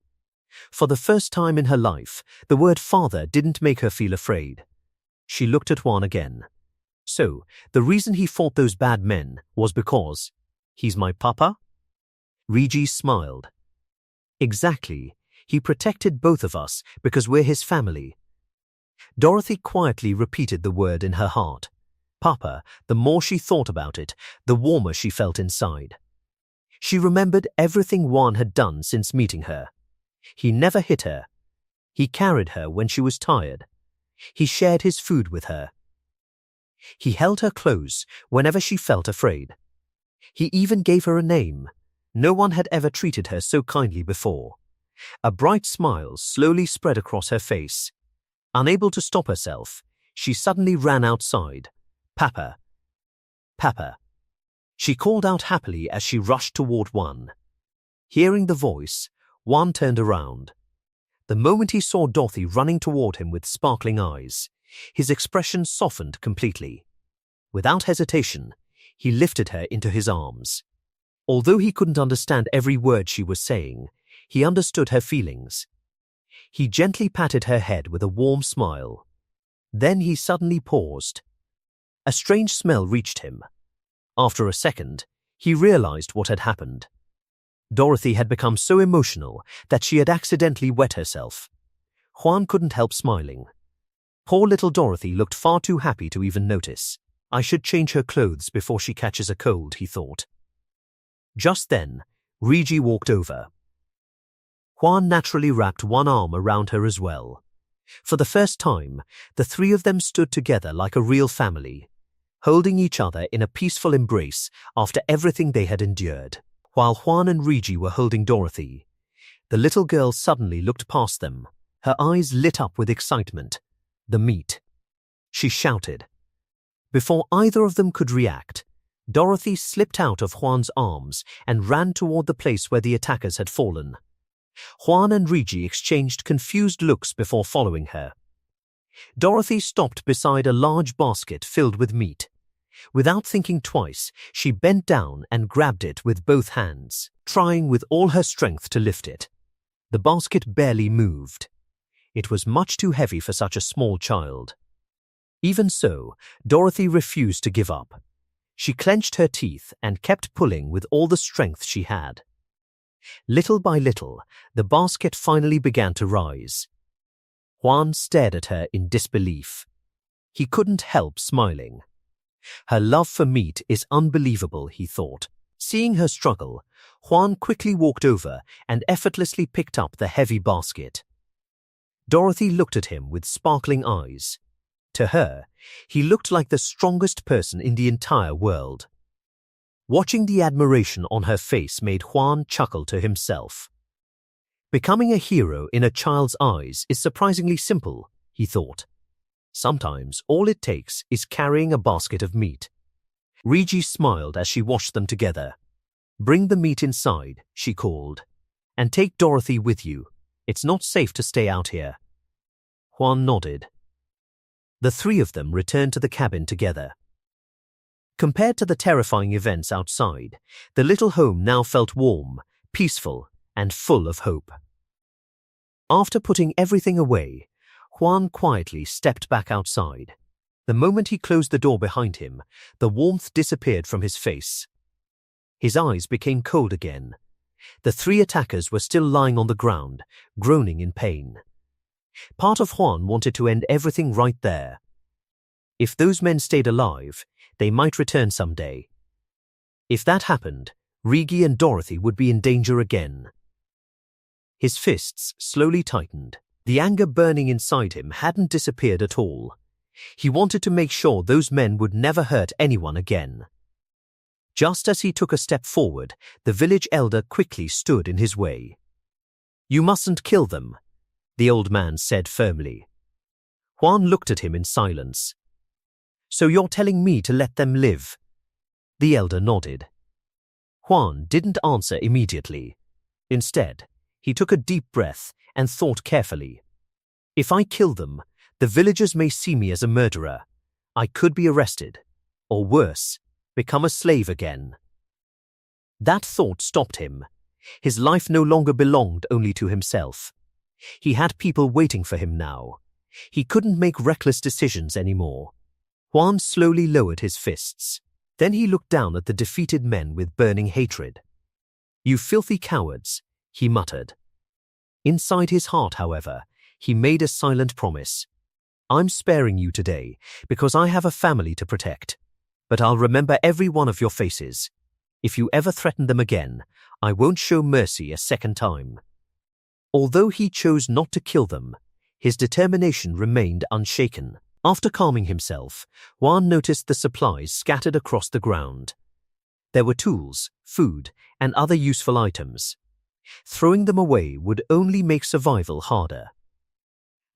For the first time in her life, the word father didn't make her feel afraid. She looked at Juan again. "So, the reason he fought those bad men was because he's my papa?" Rigi smiled. "Exactly. He protected both of us because we're his family." Dorothy quietly repeated the word in her heart. Papa. The more she thought about it, the warmer she felt inside. She remembered everything Juan had done since meeting her. He never hit her. He carried her when she was tired. He shared his food with her. He held her close whenever she felt afraid. He even gave her a name. No one had ever treated her so kindly before. A bright smile slowly spread across her face. Unable to stop herself, she suddenly ran outside. "Papa! Papa!" She called out happily as she rushed toward Juan. Hearing the voice, Juan turned around. The moment he saw Dorothy running toward him with sparkling eyes, his expression softened completely. Without hesitation, he lifted her into his arms. Although he couldn't understand every word she was saying, he understood her feelings. He gently patted her head with a warm smile. Then he suddenly paused. A strange smell reached him. After a second, he realized what had happened. Dorothy had become so emotional that she had accidentally wet herself. Juan couldn't help smiling. Poor little Dorothy looked far too happy to even notice. "I should change her clothes before she catches a cold," he thought. Just then, Rigi walked over. Juan naturally wrapped one arm around her as well. For the first time, the three of them stood together like a real family, holding each other in a peaceful embrace after everything they had endured. While Juan and Rigi were holding Dorothy, the little girl suddenly looked past them, her eyes lit up with excitement. The meat, she shouted. Before either of them could react, Dorothy slipped out of Juan's arms and ran toward the place where the attackers had fallen. Juan and Rigi exchanged confused looks before following her. Dorothy stopped beside a large basket filled with meat. Without thinking twice, she bent down and grabbed it with both hands, trying with all her strength to lift it. The basket barely moved. It was much too heavy for such a small child. Even so, Dorothy refused to give up. She clenched her teeth and kept pulling with all the strength she had. Little by little, the basket finally began to rise. Juan stared at her in disbelief. He couldn't help smiling. Her love for meat is unbelievable, he thought. Seeing her struggle, Juan quickly walked over and effortlessly picked up the heavy basket. Dorothy looked at him with sparkling eyes. To her, he looked like the strongest person in the entire world. Watching the admiration on her face made Juan chuckle to himself. Becoming a hero in a child's eyes is surprisingly simple, he thought. Sometimes all it takes is carrying a basket of meat. Rigi smiled as she watched them together. "Bring the meat inside," she called. "And take Dorothy with you. It's not safe to stay out here." Juan nodded. The three of them returned to the cabin together. Compared to the terrifying events outside, the little home now felt warm, peaceful, and full of hope. After putting everything away, Juan quietly stepped back outside. The moment he closed the door behind him, the warmth disappeared from his face. His eyes became cold again. The three attackers were still lying on the ground, groaning in pain. Part of Juan wanted to end everything right there. If those men stayed alive, they might return someday. If that happened, Rigi and Dorothy would be in danger again. His fists slowly tightened. The anger burning inside him hadn't disappeared at all. He wanted to make sure those men would never hurt anyone again. Just as he took a step forward, the village elder quickly stood in his way. "You mustn't kill them," the old man said firmly. Juan looked at him in silence. "So you're telling me to let them live?" The elder nodded. Juan didn't answer immediately. Instead, he took a deep breath and thought carefully. "If I kill them, the villagers may see me as a murderer. I could be arrested, or worse, become a slave again." That thought stopped him. His life no longer belonged only to himself. He had people waiting for him now. He couldn't make reckless decisions anymore. Juan slowly lowered his fists. Then he looked down at the defeated men with burning hatred. "You filthy cowards," he muttered. Inside his heart, however, he made a silent promise. "I'm sparing you today because I have a family to protect. But I'll remember every one of your faces. If you ever threaten them again, I won't show mercy a second time." Although he chose not to kill them, his determination remained unshaken. After calming himself, Juan noticed the supplies scattered across the ground. There were tools, food, and other useful items. Throwing them away would only make survival harder.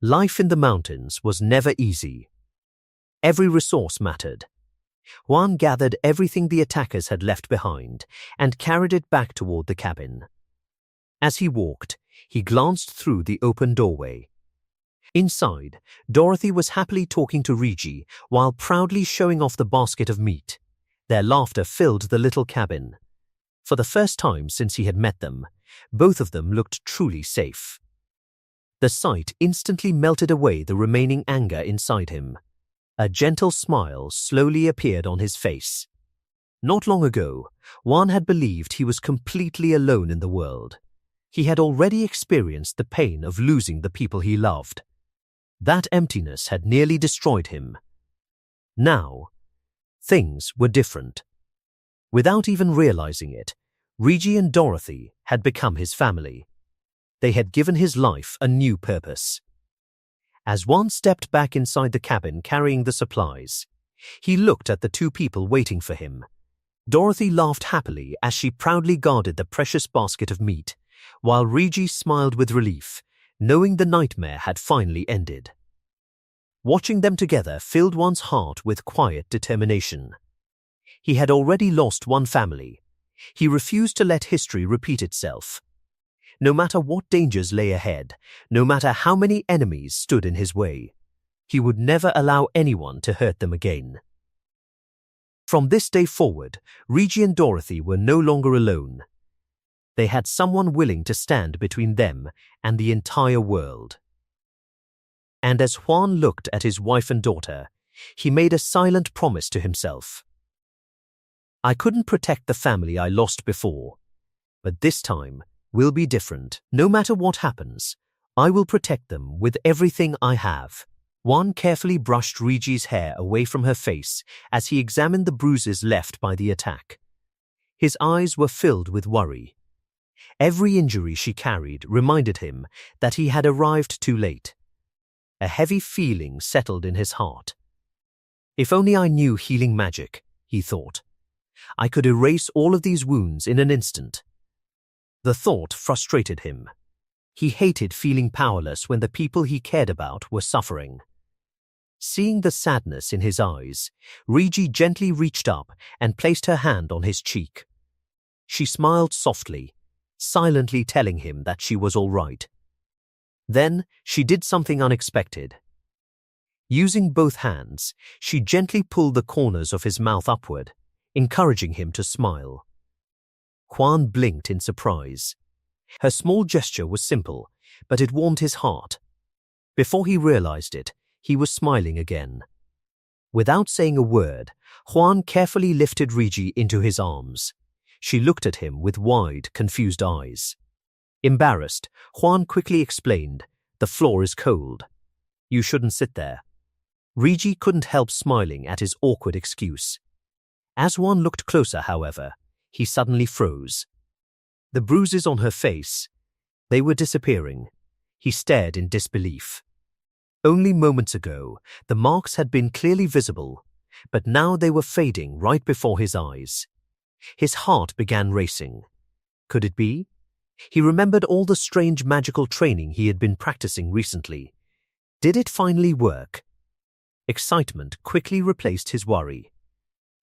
Life in the mountains was never easy. Every resource mattered. Juan gathered everything the attackers had left behind and carried it back toward the cabin. As he walked, he glanced through the open doorway. Inside, Dorothy was happily talking to Rigi while proudly showing off the basket of meat. Their laughter filled the little cabin. For the first time since he had met them, both of them looked truly safe. The sight instantly melted away the remaining anger inside him. A gentle smile slowly appeared on his face. Not long ago, Juan had believed he was completely alone in the world. He had already experienced the pain of losing the people he loved. That emptiness had nearly destroyed him. Now, things were different. Without even realizing it, Rigi and Dorothy had become his family. They had given his life a new purpose. As Juan stepped back inside the cabin carrying the supplies, he looked at the two people waiting for him. Dorothy laughed happily as she proudly guarded the precious basket of meat, while Regi smiled with relief, knowing the nightmare had finally ended. Watching them together filled Juan's heart with quiet determination. He had already lost one family. He refused to let history repeat itself. No matter what dangers lay ahead, no matter how many enemies stood in his way, he would never allow anyone to hurt them again. From this day forward, Regi and Dorothy were no longer alone. They had someone willing to stand between them and the entire world. And as Juan looked at his wife and daughter, he made a silent promise to himself. I couldn't protect the family I lost before, but this time will be different. No matter what happens, I will protect them with everything I have. Juan carefully brushed Regi's hair away from her face as he examined the bruises left by the attack. His eyes were filled with worry. Every injury she carried reminded him that he had arrived too late. A heavy feeling settled in his heart. If only I knew healing magic, he thought. I could erase all of these wounds in an instant. The thought frustrated him. He hated feeling powerless when the people he cared about were suffering. Seeing the sadness in his eyes, Regi gently reached up and placed her hand on his cheek. She smiled softly, silently telling him that she was all right. Then she did something unexpected. Using both hands, she gently pulled the corners of his mouth upward, encouraging him to smile. Juan blinked in surprise. Her small gesture was simple, but it warmed his heart. Before he realized it, he was smiling again. Without saying a word, Juan carefully lifted Regi into his arms. She looked at him with wide, confused eyes. Embarrassed, Juan quickly explained, "The floor is cold. You shouldn't sit there." Regi couldn't help smiling at his awkward excuse. As Juan looked closer, however, he suddenly froze. The bruises on her face, they were disappearing. He stared in disbelief. Only moments ago, the marks had been clearly visible, but now they were fading right before his eyes. His heart began racing. Could it be? He remembered all the strange magical training he had been practicing recently. Did it finally work? Excitement quickly replaced his worry.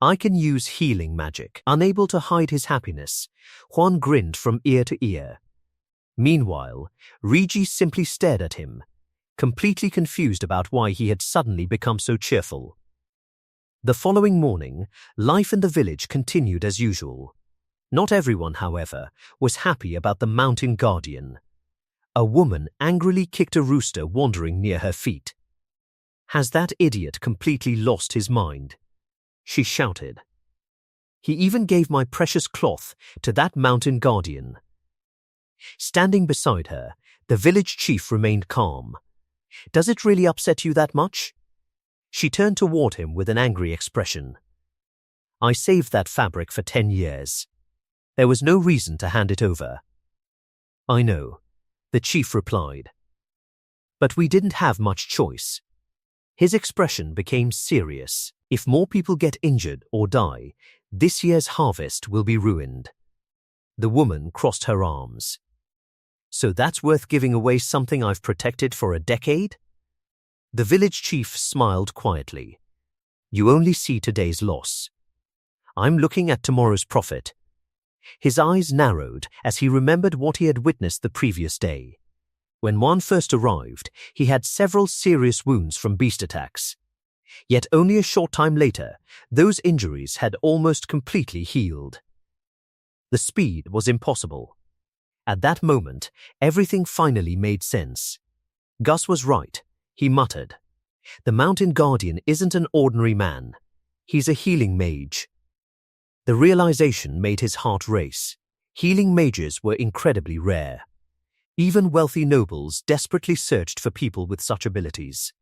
I can use healing magic. Unable to hide his happiness, Juan grinned from ear to ear. Meanwhile, Regi simply stared at him, completely confused about why he had suddenly become so cheerful. The following morning, life in the village continued as usual. Not everyone, however, was happy about the mountain guardian. A woman angrily kicked a rooster wandering near her feet. "Has that idiot completely lost his mind?" she shouted. "He even gave my precious cloth to that mountain guardian." Standing beside her, the village chief remained calm. "Does it really upset you that much?" She turned toward him with an angry expression. "I saved that fabric for 10 years. There was no reason to hand it over." "I know," the chief replied. "But we didn't have much choice." His expression became serious. "If more people get injured or die, this year's harvest will be ruined." The woman crossed her arms. "So that's worth giving away something I've protected for a decade?" The village chief smiled quietly. "You only see today's loss. I'm looking at tomorrow's profit." His eyes narrowed as he remembered what he had witnessed the previous day. When Juan first arrived, he had several serious wounds from beast attacks. Yet only a short time later, those injuries had almost completely healed. The speed was impossible. At that moment, everything finally made sense. Gus was right, he muttered. The mountain guardian isn't an ordinary man. He's a healing mage. The realization made his heart race. Healing mages were incredibly rare. Even wealthy nobles desperately searched for people with such abilities.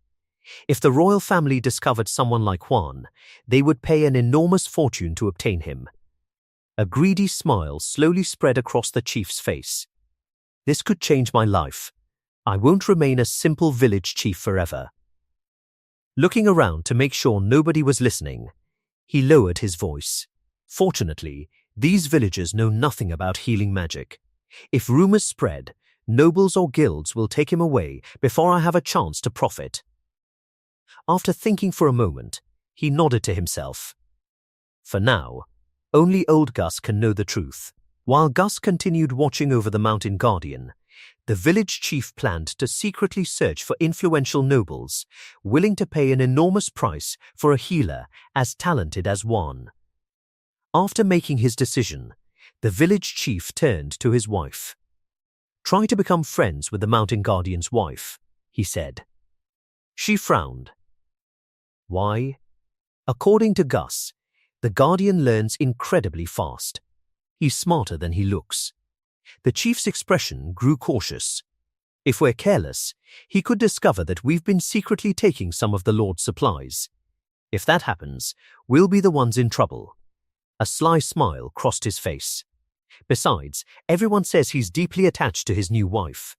If the royal family discovered someone like Juan, they would pay an enormous fortune to obtain him. A greedy smile slowly spread across the chief's face. "This could change my life. I won't remain a simple village chief forever." Looking around to make sure nobody was listening, he lowered his voice. "Fortunately, these villagers know nothing about healing magic. If rumors spread, nobles or guilds will take him away before I have a chance to profit." After thinking for a moment, he nodded to himself. For now, only old Gus can know the truth. While Gus continued watching over the mountain guardian, the village chief planned to secretly search for influential nobles, willing to pay an enormous price for a healer as talented as Juan. After making his decision, the village chief turned to his wife. "Try to become friends with the mountain guardian's wife," he said. She frowned. "Why?" According to Gus, the guardian learns incredibly fast. He's smarter than he looks. The chief's expression grew cautious. "If we're careless, he could discover that we've been secretly taking some of the Lord's supplies. If that happens, we'll be the ones in trouble." A sly smile crossed his face. "Besides, everyone says he's deeply attached to his new wife.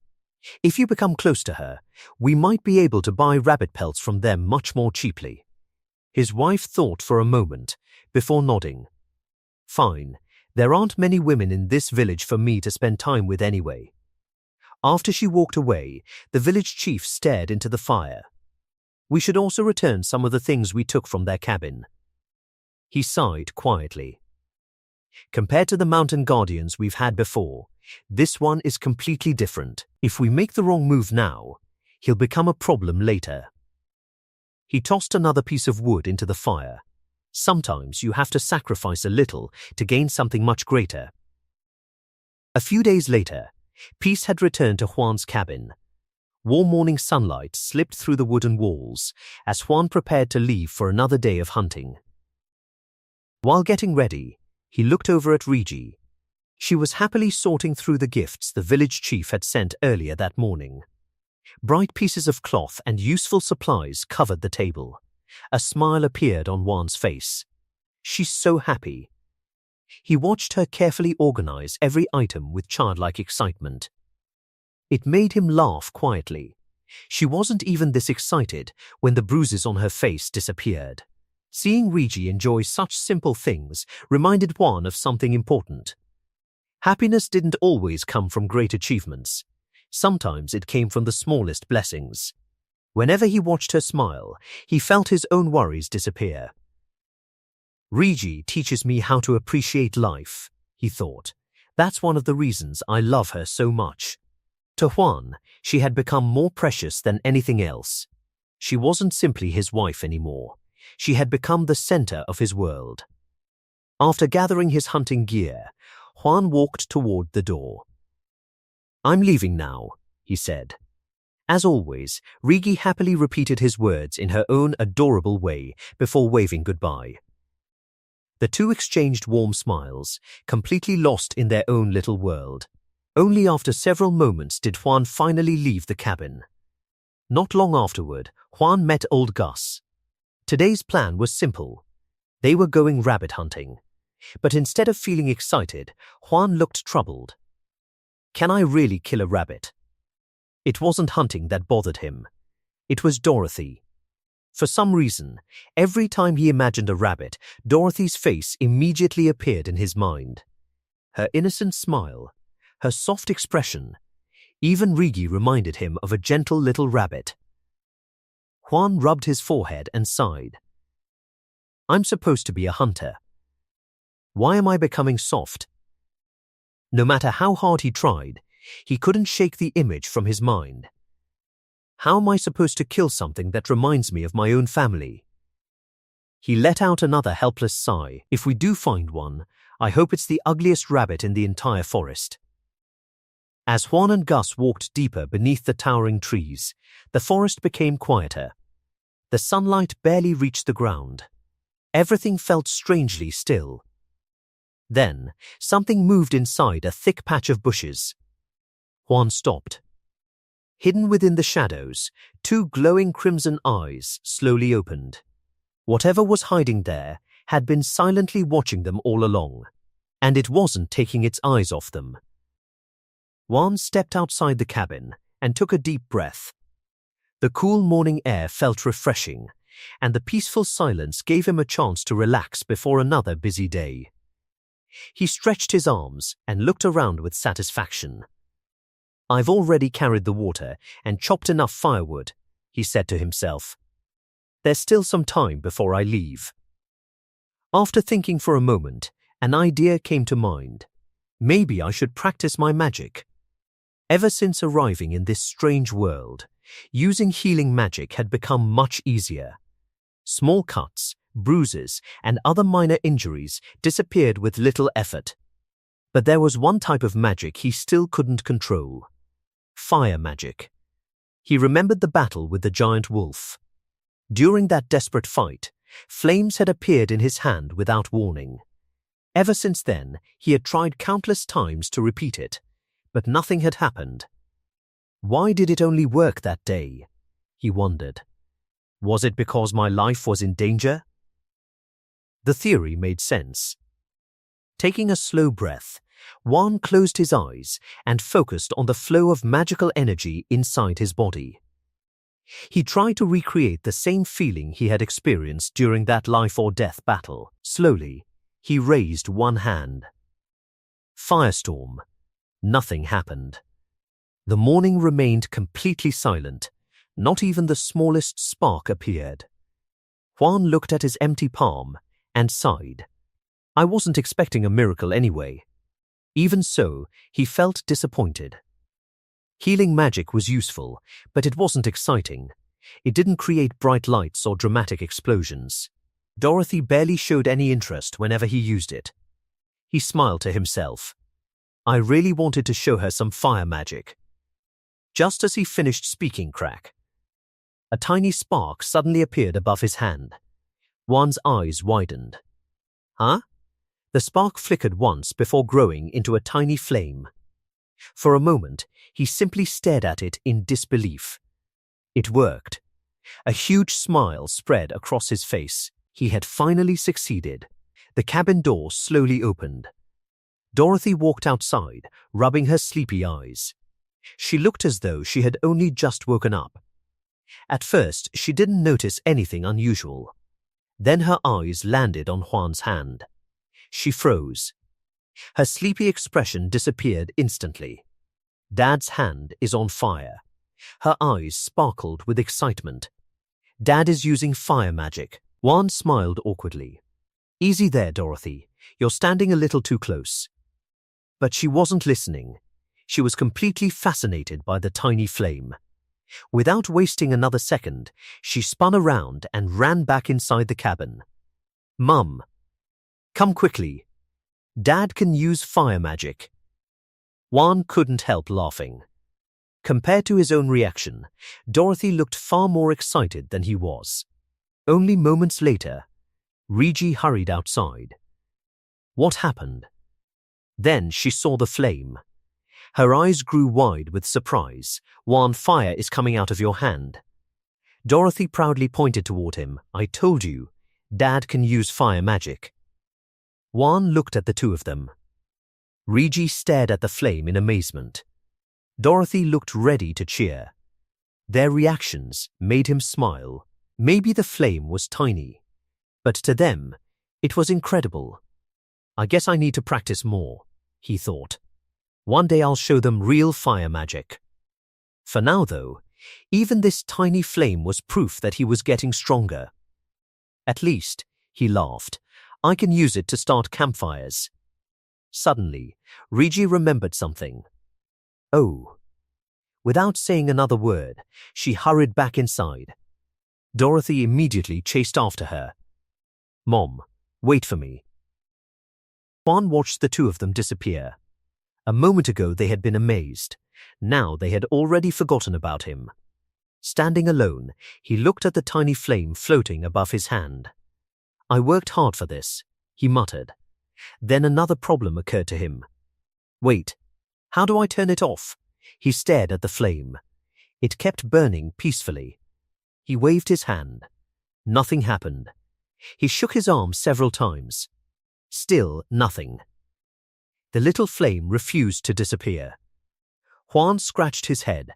If you become close to her, we might be able to buy rabbit pelts from them much more cheaply." His wife thought for a moment before nodding. "Fine, there aren't many women in this village for me to spend time with anyway." After she walked away, the village chief stared into the fire. "We should also return some of the things we took from their cabin." He sighed quietly. "Compared to the mountain guardians we've had before, this one is completely different. If we make the wrong move now, he'll become a problem later." He tossed another piece of wood into the fire. Sometimes you have to sacrifice a little to gain something much greater. A few days later, peace had returned to Juan's cabin. Warm morning sunlight slipped through the wooden walls as Juan prepared to leave for another day of hunting. While getting ready, he looked over at Rigi. She was happily sorting through the gifts the village chief had sent earlier that morning. Bright pieces of cloth and useful supplies covered the table. A smile appeared on Juan's face. "She's so happy." He watched her carefully organize every item with childlike excitement. It made him laugh quietly. She wasn't even this excited when the bruises on her face disappeared. Seeing Rigi enjoy such simple things reminded Juan of something important. Happiness didn't always come from great achievements. Sometimes it came from the smallest blessings. Whenever he watched her smile, he felt his own worries disappear. "Rigi teaches me how to appreciate life," he thought. "That's one of the reasons I love her so much." To Juan, she had become more precious than anything else. She wasn't simply his wife anymore. She had become the center of his world. After gathering his hunting gear, Juan walked toward the door. "I'm leaving now," he said. As always, Rigi happily repeated his words in her own adorable way before waving goodbye. The two exchanged warm smiles, completely lost in their own little world. Only after several moments did Juan finally leave the cabin. Not long afterward, Juan met old Gus. Today's plan was simple. They were going rabbit hunting. But instead of feeling excited, Juan looked troubled. "Can I really kill a rabbit?" It wasn't hunting that bothered him. It was Dorothy. For some reason, every time he imagined a rabbit, Dorothy's face immediately appeared in his mind. Her innocent smile, her soft expression, even Rigi reminded him of a gentle little rabbit. Juan rubbed his forehead and sighed. "I'm supposed to be a hunter. Why am I becoming soft?" No matter how hard he tried, he couldn't shake the image from his mind. How am I supposed to kill something that reminds me of my own family? He let out another helpless sigh. "If we do find one, I hope it's the ugliest rabbit in the entire forest." As Juan and Gus walked deeper beneath the towering trees, the forest became quieter. The sunlight barely reached the ground. Everything felt strangely still. Then, something moved inside a thick patch of bushes. Juan stopped. Hidden within the shadows, two glowing crimson eyes slowly opened. Whatever was hiding there had been silently watching them all along, and it wasn't taking its eyes off them. Juan stepped outside the cabin and took a deep breath. The cool morning air felt refreshing, and the peaceful silence gave him a chance to relax before another busy day. He stretched his arms and looked around with satisfaction. "I've already carried the water and chopped enough firewood," he said to himself. "There's still some time before I leave." After thinking for a moment, an idea came to mind. Maybe I should practice my magic. Ever since arriving in this strange world, using healing magic had become much easier. Small cuts, bruises, and other minor injuries disappeared with little effort. But there was one type of magic he still couldn't control: fire magic. He remembered the battle with the giant wolf. During that desperate fight, flames had appeared in his hand without warning. Ever since then, he had tried countless times to repeat it, but nothing had happened. Why did it only work that day? He wondered. Was it because my life was in danger? The theory made sense. Taking a slow breath, Juan closed his eyes and focused on the flow of magical energy inside his body. He tried to recreate the same feeling he had experienced during that life-or-death battle. Slowly, he raised one hand. Firestorm. Nothing happened. The morning remained completely silent. Not even the smallest spark appeared. Juan looked at his empty palm and sighed. I wasn't expecting a miracle anyway. Even so, he felt disappointed. Healing magic was useful, but it wasn't exciting. It didn't create bright lights or dramatic explosions. Dorothy barely showed any interest whenever he used it. He smiled to himself. I really wanted to show her some fire magic. Just as he finished speaking, crack. A tiny spark suddenly appeared above his hand. Juan's eyes widened. Huh? The spark flickered once before growing into a tiny flame. For a moment, he simply stared at it in disbelief. It worked. A huge smile spread across his face. He had finally succeeded. The cabin door slowly opened. Dorothy walked outside, rubbing her sleepy eyes. She looked as though she had only just woken up. At first, she didn't notice anything unusual. Then her eyes landed on Juan's hand. She froze. Her sleepy expression disappeared instantly. Dad's hand is on fire. Her eyes sparkled with excitement. Dad is using fire magic. Juan smiled awkwardly. Easy there, Dorothy. You're standing a little too close. But she wasn't listening. She was completely fascinated by the tiny flame. Without wasting another second, she spun around and ran back inside the cabin. Mum, come quickly. Dad can use fire magic. Juan couldn't help laughing. Compared to his own reaction, Dorothy looked far more excited than he was. Only moments later, Regi hurried outside. What happened? Then she saw the flame. Her eyes grew wide with surprise. Juan, fire is coming out of your hand. Dorothy proudly pointed toward him. I told you, Dad can use fire magic. Juan looked at the two of them. Regi stared at the flame in amazement. Dorothy looked ready to cheer. Their reactions made him smile. Maybe the flame was tiny, but to them, it was incredible. I guess I need to practice more, he thought. One day I'll show them real fire magic. For now, though, even this tiny flame was proof that he was getting stronger. At least, he laughed, I can use it to start campfires. Suddenly, Regi remembered something. Oh. Without saying another word, she hurried back inside. Dorothy immediately chased after her. Mom, wait for me. Juan watched the two of them disappear. A moment ago they had been amazed. Now they had already forgotten about him. Standing alone, he looked at the tiny flame floating above his hand. I worked hard for this, he muttered. Then another problem occurred to him. Wait, how do I turn it off? He stared at the flame. It kept burning peacefully. He waved his hand. Nothing happened. He shook his arm several times. Still nothing. The little flame refused to disappear. Juan scratched his head.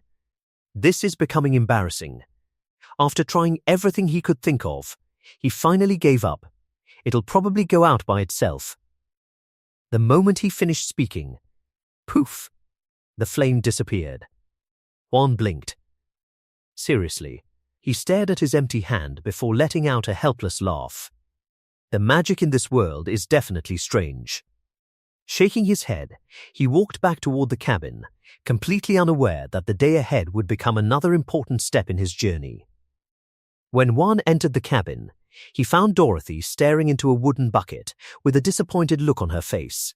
This is becoming embarrassing. After trying everything he could think of, he finally gave up. It'll probably go out by itself. The moment he finished speaking, poof, the flame disappeared. Juan blinked. Seriously, he stared at his empty hand before letting out a helpless laugh. The magic in this world is definitely strange. Shaking his head, he walked back toward the cabin, completely unaware that the day ahead would become another important step in his journey. When Juan entered the cabin, he found Dorothy staring into a wooden bucket with a disappointed look on her face.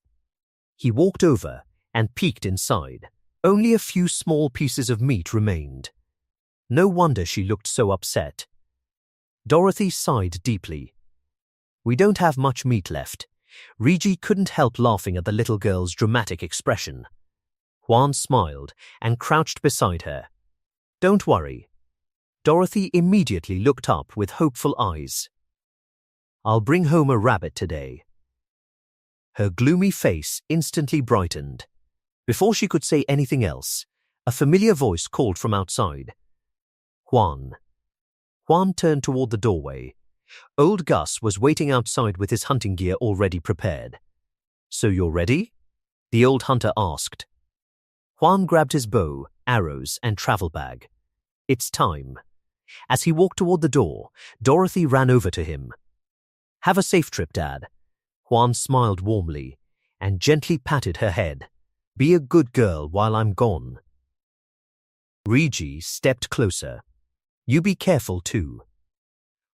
He walked over and peeked inside. Only a few small pieces of meat remained. No wonder she looked so upset. Dorothy sighed deeply. "We don't have much meat left." Rigi couldn't help laughing at the little girl's dramatic expression. Juan smiled and crouched beside her. "Don't worry." Dorothy immediately looked up with hopeful eyes. "I'll bring home a rabbit today." Her gloomy face instantly brightened. Before she could say anything else, a familiar voice called from outside. "Juan." Juan turned toward the doorway. Old Gus was waiting outside with his hunting gear already prepared. "So you're ready?" the old hunter asked. Juan grabbed his bow, arrows, and travel bag. "It's time." As he walked toward the door, Dorothy ran over to him. "Have a safe trip, Dad." Juan smiled warmly and gently patted her head. "Be a good girl while I'm gone." Rigi stepped closer. "You be careful too."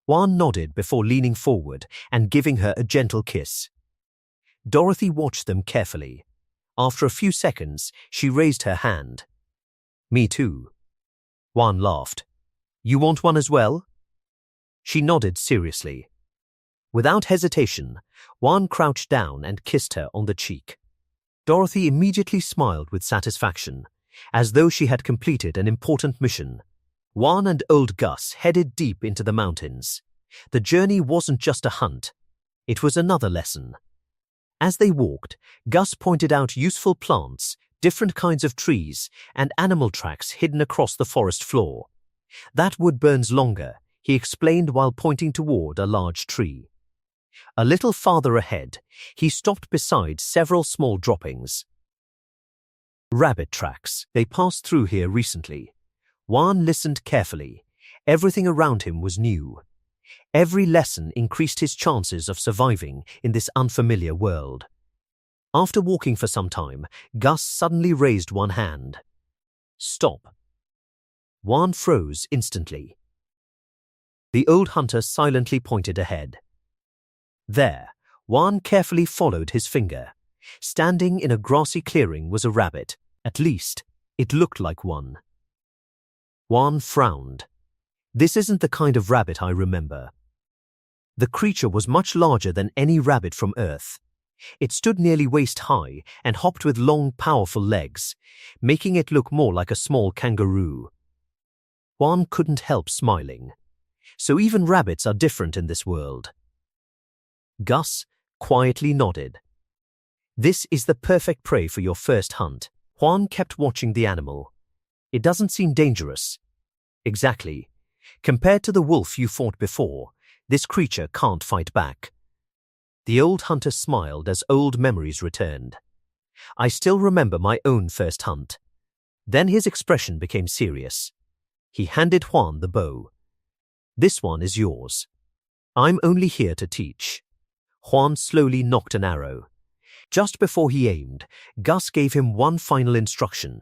Juan nodded before leaning forward and giving her a gentle kiss. Dorothy watched them carefully. After a few seconds, she raised her hand. "Me too." Juan laughed. "You want one as well?" She nodded seriously. Without hesitation, Juan crouched down and kissed her on the cheek. Dorothy immediately smiled with satisfaction, as though she had completed an important mission. Juan and old Gus headed deep into the mountains. The journey wasn't just a hunt. It was another lesson. As they walked, Gus pointed out useful plants, different kinds of trees, and animal tracks hidden across the forest floor. "That wood burns longer," he explained while pointing toward a large tree. A little farther ahead, he stopped beside several small droppings. "Rabbit tracks. They passed through here recently." Juan listened carefully. Everything around him was new. Every lesson increased his chances of surviving in this unfamiliar world. After walking for some time, Gus suddenly raised one hand. "Stop." Juan froze instantly. The old hunter silently pointed ahead. There, Juan carefully followed his finger. Standing in a grassy clearing was a rabbit. At least, it looked like one. Juan frowned. "This isn't the kind of rabbit I remember." The creature was much larger than any rabbit from Earth. It stood nearly waist-high and hopped with long, powerful legs, making it look more like a small kangaroo. Juan couldn't help smiling. So even rabbits are different in this world. Gus quietly nodded. "This is the perfect prey for your first hunt." Juan kept watching the animal. "It doesn't seem dangerous." "Exactly. Compared to the wolf you fought before, this creature can't fight back." The old hunter smiled as old memories returned. "I still remember my own first hunt." Then his expression became serious. He handed Juan the bow. "This one is yours. I'm only here to teach." Juan slowly nocked an arrow. Just before he aimed, Gus gave him one final instruction.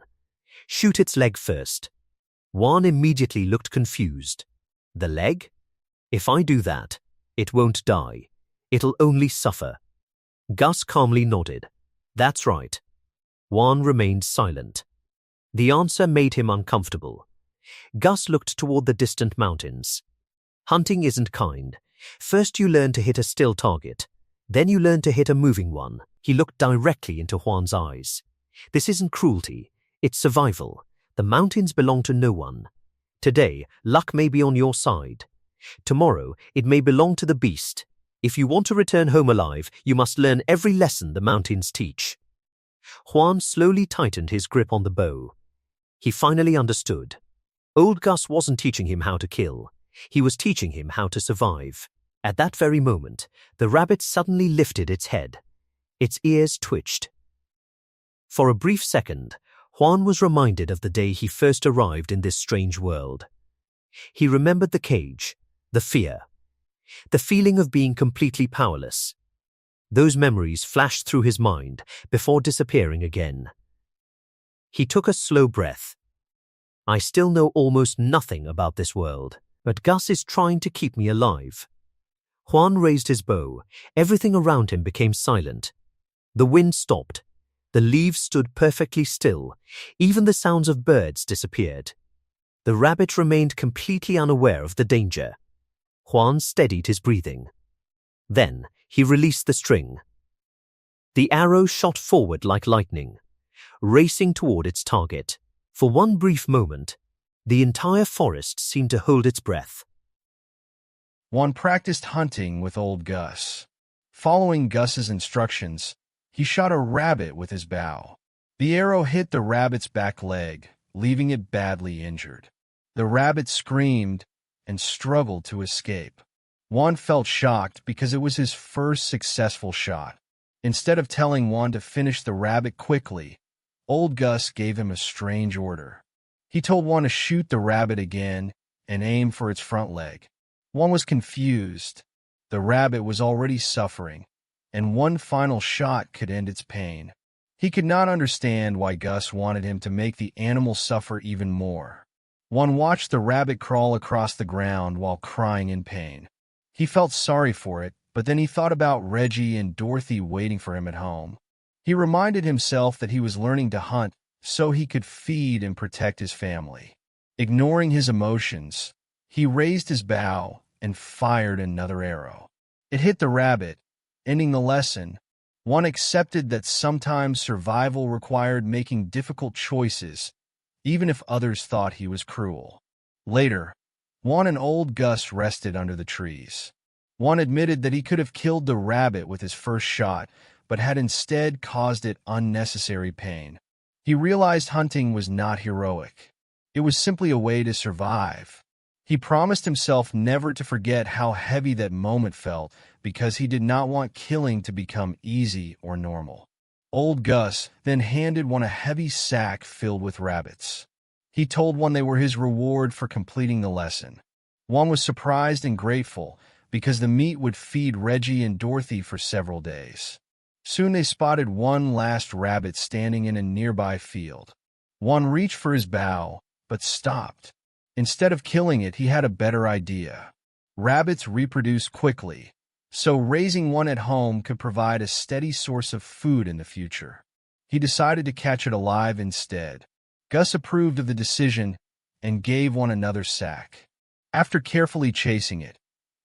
"Shoot its leg first." Juan immediately looked confused. "The leg? If I do that, it won't die. It'll only suffer." Gus calmly nodded. "That's right." Juan remained silent. The answer made him uncomfortable. Gus looked toward the distant mountains. "Hunting isn't kind. First you learn to hit a still target. Then you learn to hit a moving one." He looked directly into Juan's eyes. "This isn't cruelty. It's survival. The mountains belong to no one. Today, luck may be on your side. Tomorrow, it may belong to the beast. If you want to return home alive, you must learn every lesson the mountains teach." Juan slowly tightened his grip on the bow. He finally understood. Old Gus wasn't teaching him how to kill. He was teaching him how to survive. At that very moment, the rabbit suddenly lifted its head. Its ears twitched. For a brief second, Juan was reminded of the day he first arrived in this strange world. He remembered the cage, the fear, the feeling of being completely powerless. Those memories flashed through his mind before disappearing again. He took a slow breath. I still know almost nothing about this world, but Gus is trying to keep me alive. Juan raised his bow. Everything around him became silent. The wind stopped. The leaves stood perfectly still. Even the sounds of birds disappeared. The rabbit remained completely unaware of the danger. Juan steadied his breathing. Then he released the string. The arrow shot forward like lightning, racing toward its target. For one brief moment, the entire forest seemed to hold its breath. Juan practiced hunting with old Gus. Following Gus's instructions, he shot a rabbit with his bow. The arrow hit the rabbit's back leg, leaving it badly injured. The rabbit screamed and struggled to escape. Juan felt shocked because it was his first successful shot. Instead of telling Juan to finish the rabbit quickly, old Gus gave him a strange order. He told Juan to shoot the rabbit again and aim for its front leg. Juan was confused. The rabbit was already suffering, and one final shot could end its pain. He could not understand why Gus wanted him to make the animal suffer even more. Juan watched the rabbit crawl across the ground while crying in pain. He felt sorry for it, but then he thought about Reggie and Dorothy waiting for him at home. He reminded himself that he was learning to hunt so he could feed and protect his family. Ignoring his emotions, he raised his bow and fired another arrow. It hit the rabbit, ending the lesson. Juan accepted that sometimes survival required making difficult choices, even if others thought he was cruel. Later, Juan and old Gus rested under the trees. Juan admitted that he could have killed the rabbit with his first shot, but had instead caused it unnecessary pain. He realized hunting was not heroic. It was simply a way to survive. He promised himself never to forget how heavy that moment felt because he did not want killing to become easy or normal. Old Gus then handed Juan a heavy sack filled with rabbits. He told Juan they were his reward for completing the lesson. Juan was surprised and grateful because the meat would feed Reggie and Dorothy for several days. Soon they spotted one last rabbit standing in a nearby field. Juan reached for his bow, but stopped. Instead of killing it, he had a better idea. Rabbits reproduce quickly, so raising one at home could provide a steady source of food in the future. He decided to catch it alive instead. Gus approved of the decision and gave Juan another sack. After carefully chasing it,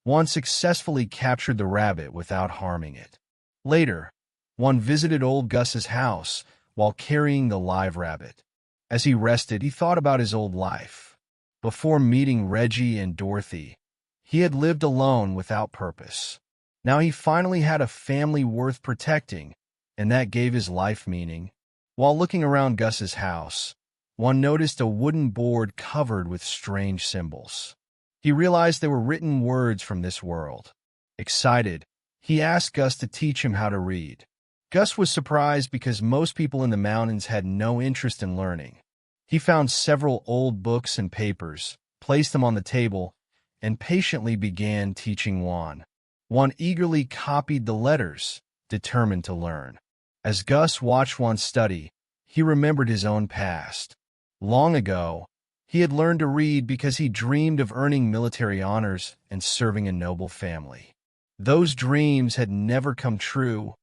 Juan successfully captured the rabbit without harming it. Later, Juan visited old Gus's house while carrying the live rabbit. As he rested, he thought about his old life. Before meeting Reggie and Dorothy, he had lived alone without purpose. Now he finally had a family worth protecting, and that gave his life meaning. While looking around Gus's house, Juan noticed a wooden board covered with strange symbols. He realized they were written words from this world. Excited, he asked Gus to teach him how to read. Gus was surprised because most people in the mountains had no interest in learning. He found several old books and papers, placed them on the table, and patiently began teaching Juan. Juan eagerly copied the letters, determined to learn. As Gus watched Juan study, he remembered his own past. Long ago, he had learned to read because he dreamed of earning military honors and serving a noble family. Those dreams had never come true,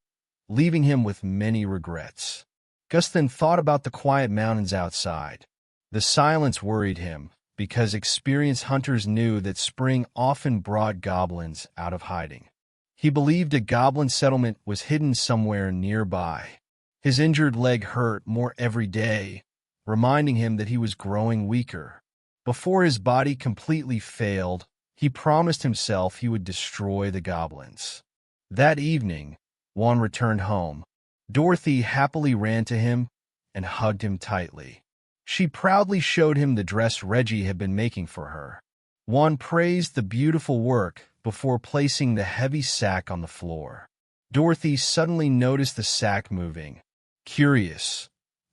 leaving him with many regrets. Gus then thought about the quiet mountains outside. The silence worried him because experienced hunters knew that spring often brought goblins out of hiding. He believed a goblin settlement was hidden somewhere nearby. His injured leg hurt more every day, reminding him that he was growing weaker. Before his body completely failed, he promised himself he would destroy the goblins. That evening, Juan returned home. Dorothy happily ran to him and hugged him tightly. She proudly showed him the dress Reggie had been making for her. Juan praised the beautiful work before placing the heavy sack on the floor. Dorothy suddenly noticed the sack moving. Curious,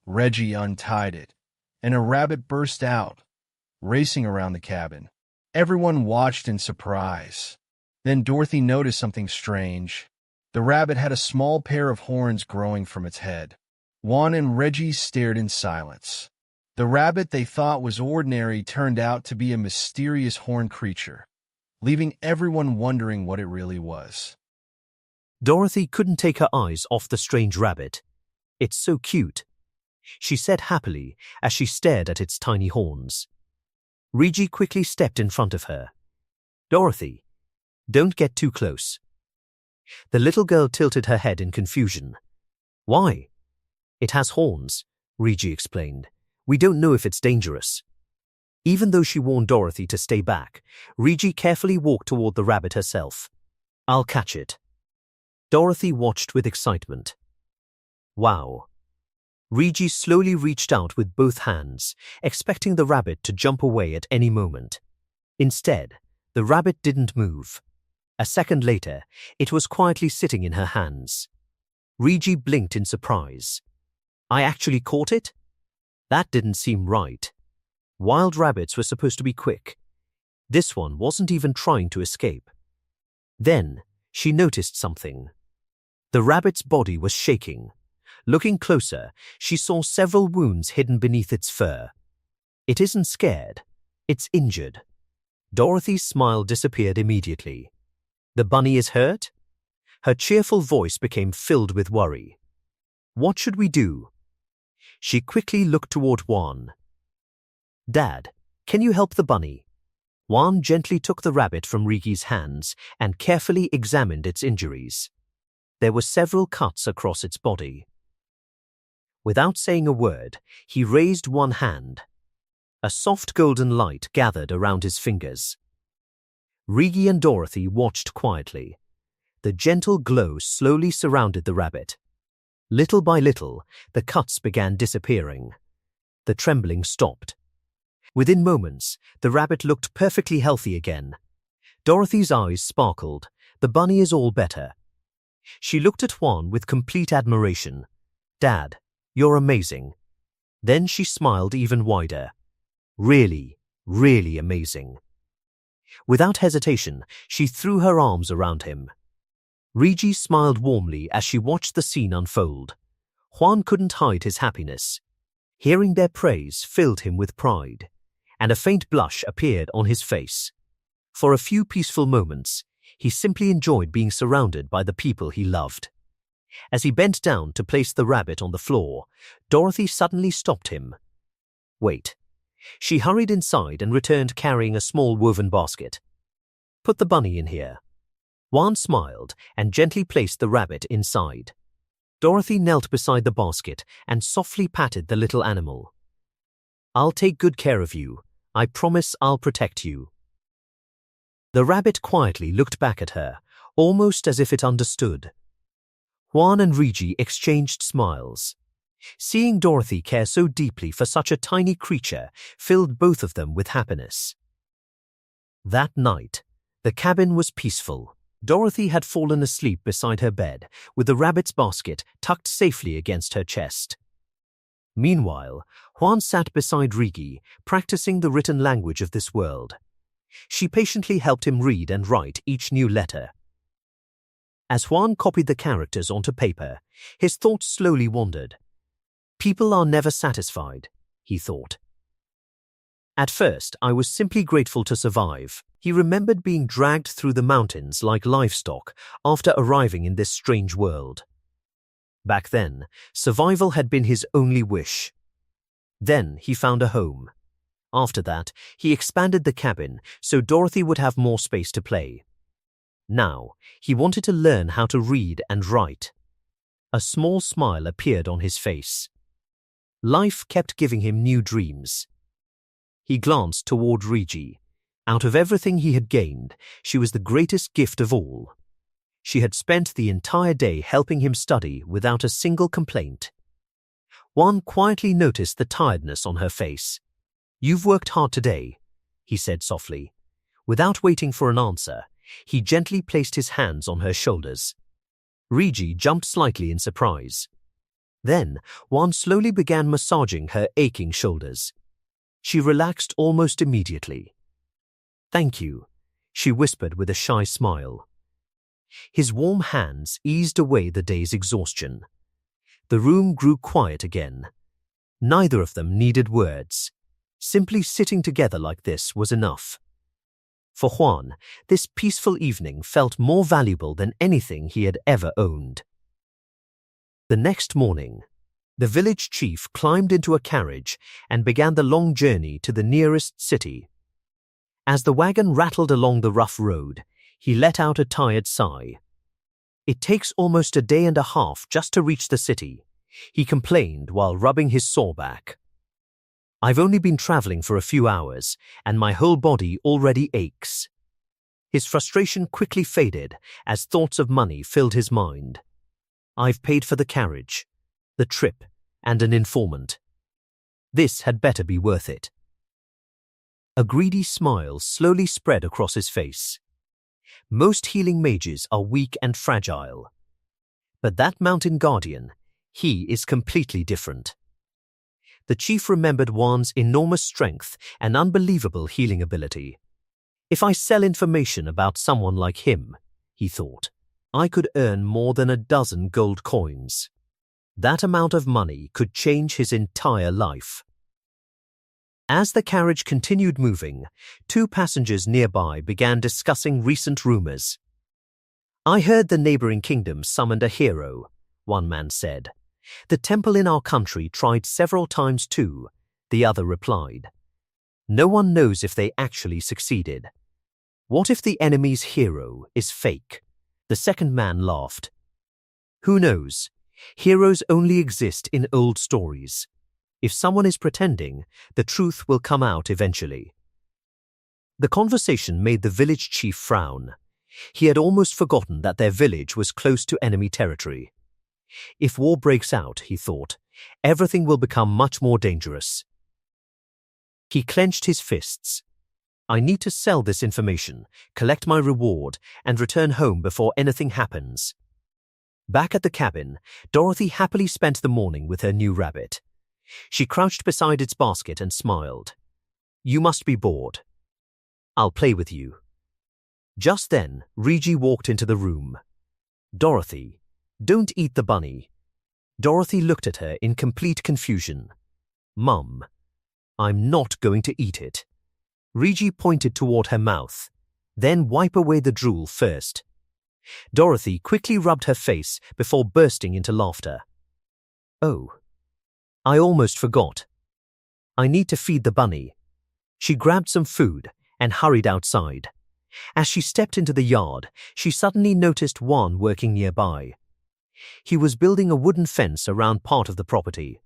Reggie untied it, and a rabbit burst out, racing around the cabin. Everyone watched in surprise. Then Dorothy noticed something strange. The rabbit had a small pair of horns growing from its head. Juan and Reggie stared in silence. The rabbit they thought was ordinary turned out to be a mysterious horned creature, leaving everyone wondering what it really was. Dorothy couldn't take her eyes off the strange rabbit. "It's so cute," she said happily as she stared at its tiny horns. Reggie quickly stepped in front of her. "Dorothy, don't get too close." The little girl tilted her head in confusion. "Why?" "It has horns," Reggie explained. "We don't know if it's dangerous." Even though she warned Dorothy to stay back, Reggie carefully walked toward the rabbit herself. "I'll catch it." Dorothy watched with excitement. "Wow." Reggie slowly reached out with both hands, expecting the rabbit to jump away at any moment. Instead, the rabbit didn't move. A second later, it was quietly sitting in her hands. Reggie blinked in surprise. "I actually caught it? That didn't seem right. Wild rabbits were supposed to be quick. This one wasn't even trying to escape." Then, she noticed something. The rabbit's body was shaking. Looking closer, she saw several wounds hidden beneath its fur. "It isn't scared. It's injured." Dorothy's smile disappeared immediately. "The bunny is hurt?" Her cheerful voice became filled with worry. "What should we do?" She quickly looked toward Juan. "Dad, can you help the bunny?" Juan gently took the rabbit from Reggie's hands and carefully examined its injuries. There were several cuts across its body. Without saying a word, he raised one hand. A soft golden light gathered around his fingers. Reggie and Dorothy watched quietly. The gentle glow slowly surrounded the rabbit. Little by little, the cuts began disappearing. The trembling stopped. Within moments, the rabbit looked perfectly healthy again. Dorothy's eyes sparkled. "The bunny is all better." She looked at Juan with complete admiration. "Dad, you're amazing." Then she smiled even wider. "Really, really amazing." Without hesitation, she threw her arms around him. Reggie smiled warmly as she watched the scene unfold. Juan couldn't hide his happiness. Hearing their praise filled him with pride, and a faint blush appeared on his face. For a few peaceful moments, he simply enjoyed being surrounded by the people he loved. As he bent down to place the rabbit on the floor, Dorothy suddenly stopped him. "Wait." She hurried inside and returned carrying a small woven basket. "Put the bunny in here." Juan smiled and gently placed the rabbit inside. Dorothy knelt beside the basket and softly patted the little animal. "I'll take good care of you. I promise I'll protect you." The rabbit quietly looked back at her, almost as if it understood. Juan and Reggie exchanged smiles. Seeing Dorothy care so deeply for such a tiny creature filled both of them with happiness. That night, the cabin was peaceful. Dorothy had fallen asleep beside her bed, with the rabbit's basket tucked safely against her chest. Meanwhile, Juan sat beside Reggie, practicing the written language of this world. She patiently helped him read and write each new letter. As Juan copied the characters onto paper, his thoughts slowly wandered. "People are never satisfied," he thought. "At first, I was simply grateful to survive." He remembered being dragged through the mountains like livestock after arriving in this strange world. Back then, survival had been his only wish. Then he found a home. After that, he expanded the cabin so Dorothy would have more space to play. Now, he wanted to learn how to read and write. A small smile appeared on his face. Life kept giving him new dreams. He glanced toward Reggie. Out of everything he had gained, she was the greatest gift of all. She had spent the entire day helping him study without a single complaint. Juan quietly noticed the tiredness on her face. "You've worked hard today," he said softly. Without waiting for an answer, he gently placed his hands on her shoulders. Riji jumped slightly in surprise. Then, Juan slowly began massaging her aching shoulders. She relaxed almost immediately. "Thank you," she whispered with a shy smile. His warm hands eased away the day's exhaustion. The room grew quiet again. Neither of them needed words. Simply sitting together like this was enough. For Juan, this peaceful evening felt more valuable than anything he had ever owned. The next morning, the village chief climbed into a carriage and began the long journey to the nearest city. As the wagon rattled along the rough road, he let out a tired sigh. "It takes almost a day and a half just to reach the city," he complained while rubbing his sore back. "I've only been traveling for a few hours, and my whole body already aches." His frustration quickly faded as thoughts of money filled his mind. "I've paid for the carriage, the trip, and an informant. This had better be worth it." A greedy smile slowly spread across his face. Most healing mages are weak and fragile. But that mountain guardian, he is completely different. The chief remembered Juan's enormous strength and unbelievable healing ability. "If I sell information about someone like him," he thought, "I could earn more than a dozen gold coins. That amount of money could change his entire life." As the carriage continued moving, two passengers nearby began discussing recent rumors. "I heard the neighboring kingdom summoned a hero," one man said. "The temple in our country tried several times too," the other replied. "No one knows if they actually succeeded. What if the enemy's hero is fake?" The second man laughed. "Who knows? Heroes only exist in old stories. If someone is pretending, the truth will come out eventually." The conversation made the village chief frown. He had almost forgotten that their village was close to enemy territory. If war breaks out, he thought, everything will become much more dangerous. He clenched his fists. "I need to sell this information, collect my reward, and return home before anything happens." Back at the cabin, Dorothy happily spent the morning with her new rabbit. She crouched beside its basket and smiled. "You must be bored. I'll play with you." Just then, Riji walked into the room. "Dorothy, don't eat the bunny." Dorothy looked at her in complete confusion. "Mum, I'm not going to eat it." Riji pointed toward her mouth. "Then wipe away the drool first." Dorothy quickly rubbed her face before bursting into laughter. "Oh, I almost forgot. I need to feed the bunny." She grabbed some food and hurried outside. As she stepped into the yard, she suddenly noticed Juan working nearby. He was building a wooden fence around part of the property.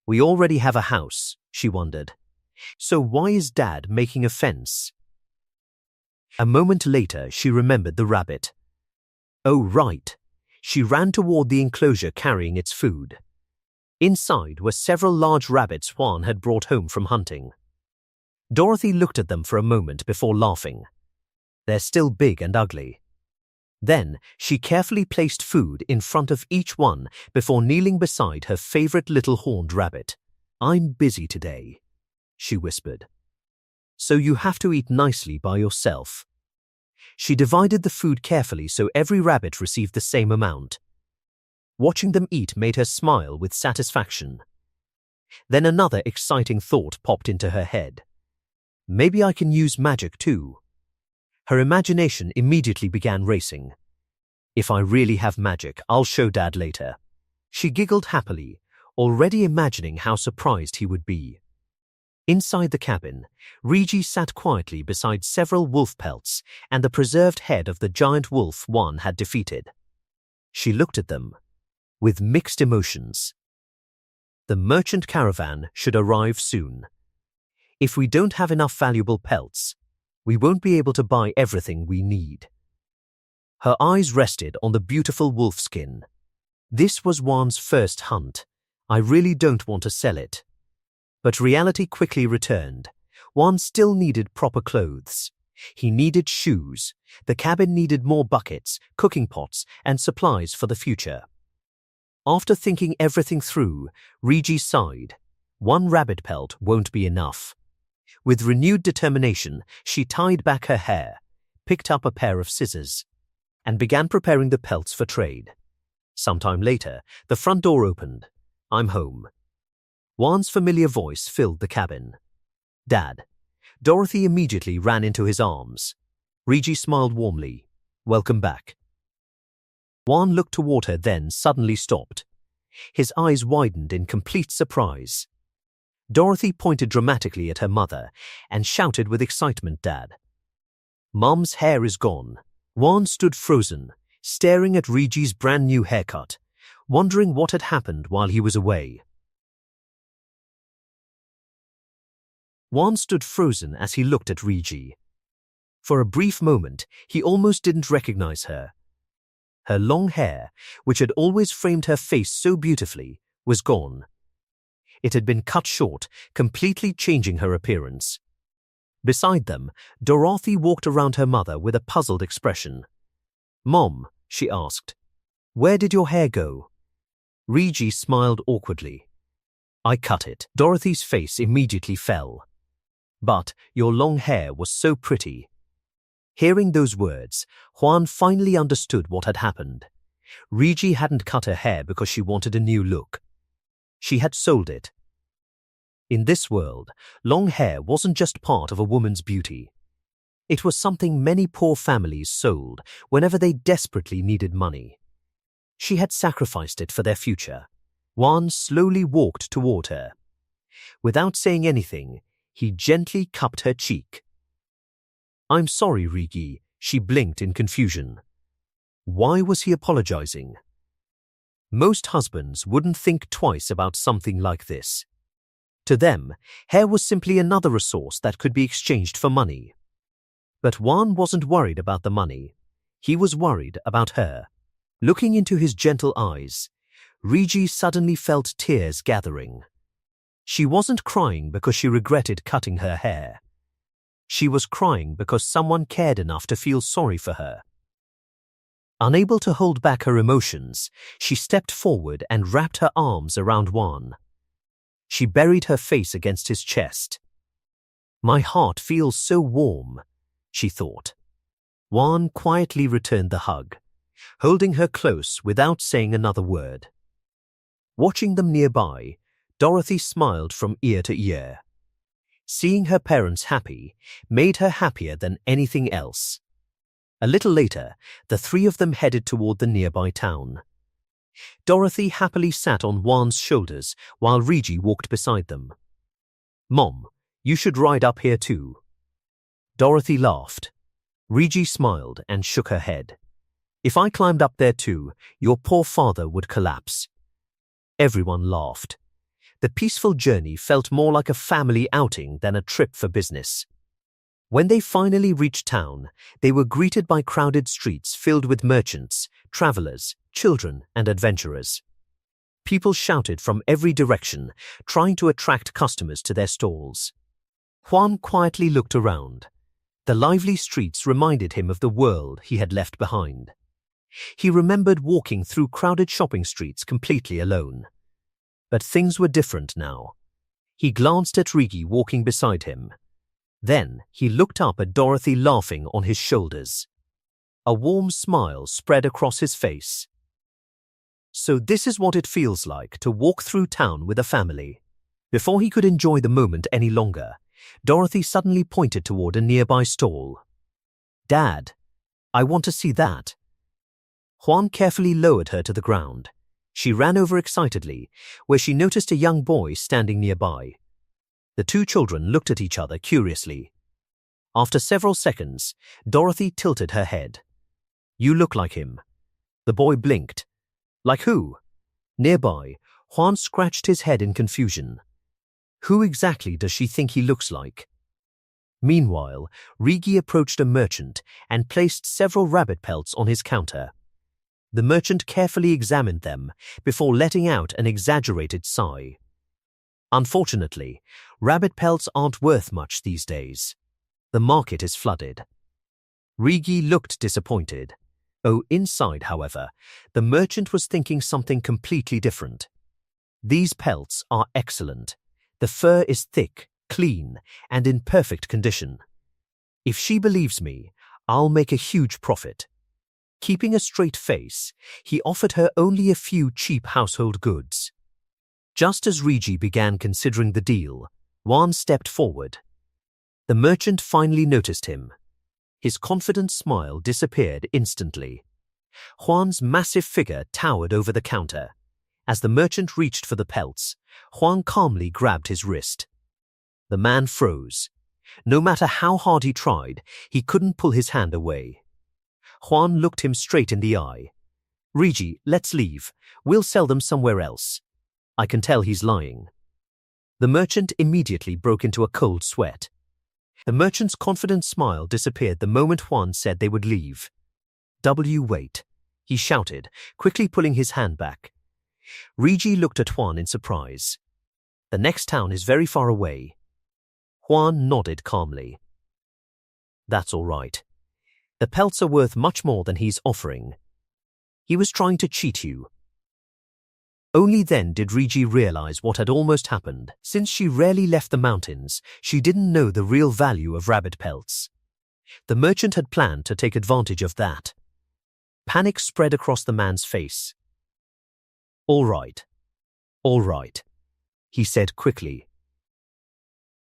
"We already have a house," she wondered. "So why is Dad making a fence?" A moment later, she remembered the rabbit. Oh, right. She ran toward the enclosure carrying its food. Inside were several large rabbits Juan had brought home from hunting. Dorothy looked at them for a moment before laughing. "They're still big and ugly." Then she carefully placed food in front of each one before kneeling beside her favorite little horned rabbit. "I'm busy today," she whispered. "So you have to eat nicely by yourself." She divided the food carefully so every rabbit received the same amount. Watching them eat made her smile with satisfaction. Then another exciting thought popped into her head. Maybe I can use magic too. Her imagination immediately began racing. If I really have magic, I'll show Dad later. She giggled happily, already imagining how surprised he would be. Inside the cabin, Riji sat quietly beside several wolf pelts and the preserved head of the giant wolf Juan had defeated. She looked at them with mixed emotions. The merchant caravan should arrive soon. If we don't have enough valuable pelts, we won't be able to buy everything we need. Her eyes rested on the beautiful wolf skin. This was Juan's first hunt. I really don't want to sell it. But reality quickly returned. Juan still needed proper clothes. He needed shoes. The cabin needed more buckets, cooking pots, and supplies for the future. After thinking everything through, Rigi sighed. One rabbit pelt won't be enough. With renewed determination, she tied back her hair, picked up a pair of scissors, and began preparing the pelts for trade. Sometime later, the front door opened. "I'm home." Juan's familiar voice filled the cabin. "Dad." Dorothy immediately ran into his arms. Rigi smiled warmly. "Welcome back." Juan looked toward her, then suddenly stopped. His eyes widened in complete surprise. Dorothy pointed dramatically at her mother and shouted with excitement, "Dad." "Mom's hair is gone." Juan stood frozen, staring at Rigi's brand new haircut, wondering what had happened while he was away. Juan stood frozen as he looked at Rigi. For a brief moment, he almost didn't recognize her. Her long hair, which had always framed her face so beautifully, was gone. It had been cut short, completely changing her appearance. Beside them, Dorothy walked around her mother with a puzzled expression. "Mom," she asked, "where did your hair go?" Rigi smiled awkwardly. "I cut it." Dorothy's face immediately fell. "But your long hair was so pretty." Hearing those words, Juan finally understood what had happened. Rigi hadn't cut her hair because she wanted a new look. She had sold it. In this world, long hair wasn't just part of a woman's beauty. It was something many poor families sold whenever they desperately needed money. She had sacrificed it for their future. Juan slowly walked toward her. Without saying anything, he gently cupped her cheek. "I'm sorry, Rigi," she blinked in confusion. Why was he apologizing? Most husbands wouldn't think twice about something like this. To them, hair was simply another resource that could be exchanged for money. But Juan wasn't worried about the money. He was worried about her. Looking into his gentle eyes, Rigi suddenly felt tears gathering. She wasn't crying because she regretted cutting her hair. She was crying because someone cared enough to feel sorry for her. Unable to hold back her emotions, she stepped forward and wrapped her arms around Juan. She buried her face against his chest. "My heart feels so warm," she thought. Juan quietly returned the hug, holding her close without saying another word. Watching them nearby, Dorothy smiled from ear to ear. Seeing her parents happy made her happier than anything else. A little later, the three of them headed toward the nearby town. Dorothy happily sat on Juan's shoulders while Rigi walked beside them. "Mom, you should ride up here too." Dorothy laughed. Rigi smiled and shook her head. "If I climbed up there too, your poor father would collapse." Everyone laughed. The peaceful journey felt more like a family outing than a trip for business. When they finally reached town, they were greeted by crowded streets filled with merchants, travelers, children, and adventurers. People shouted from every direction, trying to attract customers to their stalls. Juan quietly looked around. The lively streets reminded him of the world he had left behind. He remembered walking through crowded shopping streets completely alone. But things were different now. He glanced at Rigi walking beside him. Then he looked up at Dorothy laughing on his shoulders. A warm smile spread across his face. So this is what it feels like to walk through town with a family. Before he could enjoy the moment any longer, Dorothy suddenly pointed toward a nearby stall. "Dad, I want to see that." Juan carefully lowered her to the ground. She ran over excitedly, where she noticed a young boy standing nearby. The two children looked at each other curiously. After several seconds, Dorothy tilted her head. "You look like him." The boy blinked. "Like who?" Nearby, Juan scratched his head in confusion. Who exactly does she think he looks like? Meanwhile, Rigi approached a merchant and placed several rabbit pelts on his counter. The merchant carefully examined them before letting out an exaggerated sigh. Unfortunately, rabbit pelts aren't worth much these days. The market is flooded. Rigi looked disappointed. Oh, inside, however, the merchant was thinking something completely different. These pelts are excellent. The fur is thick, clean, and in perfect condition. If she believes me, I'll make a huge profit. Keeping a straight face, he offered her only a few cheap household goods. Just as Rigi began considering the deal, Juan stepped forward. The merchant finally noticed him. His confident smile disappeared instantly. Juan's massive figure towered over the counter. As the merchant reached for the pelts, Juan calmly grabbed his wrist. The man froze. No matter how hard he tried, he couldn't pull his hand away. Juan looked him straight in the eye. "Rigi, let's leave. We'll sell them somewhere else." I can tell he's lying. The merchant immediately broke into a cold sweat. The merchant's confident smile disappeared the moment Juan said they would leave. Wait, he shouted, quickly pulling his hand back. Rigi looked at Juan in surprise. "The next town is very far away." Juan nodded calmly. "That's all right. The pelts are worth much more than he's offering. He was trying to cheat you." Only then did Rigi realize what had almost happened. Since she rarely left the mountains, she didn't know the real value of rabbit pelts. The merchant had planned to take advantage of that. Panic spread across the man's face. All right, he said quickly.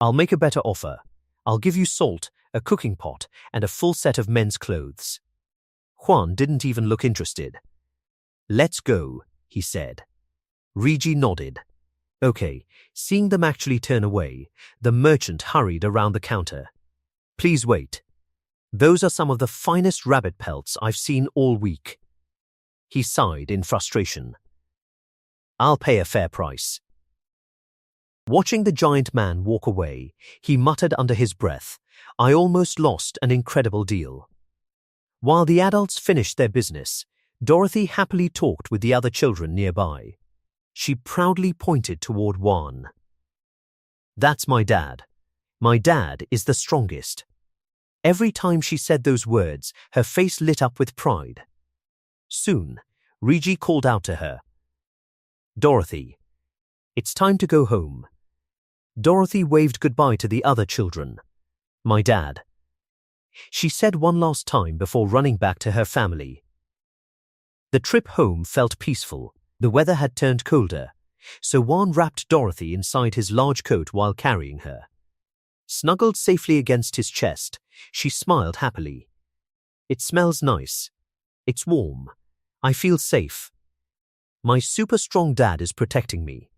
"I'll make a better offer. I'll give you salt, a cooking pot, and a full set of men's clothes." Juan didn't even look interested. "Let's go," he said. Rigi nodded. Okay, seeing them actually turn away, the merchant hurried around the counter. "Please wait. Those are some of the finest rabbit pelts I've seen all week." He sighed in frustration. "I'll pay a fair price." Watching the giant man walk away, he muttered under his breath, "I almost lost an incredible deal." While the adults finished their business, Dorothy happily talked with the other children nearby. She proudly pointed toward Juan. "That's my dad. My dad is the strongest." Every time she said those words, her face lit up with pride. Soon, Rigi called out to her. "Dorothy, it's time to go home." Dorothy waved goodbye to the other children. "My dad," she said one last time before running back to her family. The trip home felt peaceful. The weather had turned colder, so Juan wrapped Dorothy inside his large coat while carrying her. Snuggled safely against his chest, she smiled happily. "It smells nice. It's warm. I feel safe. My super strong dad is protecting me."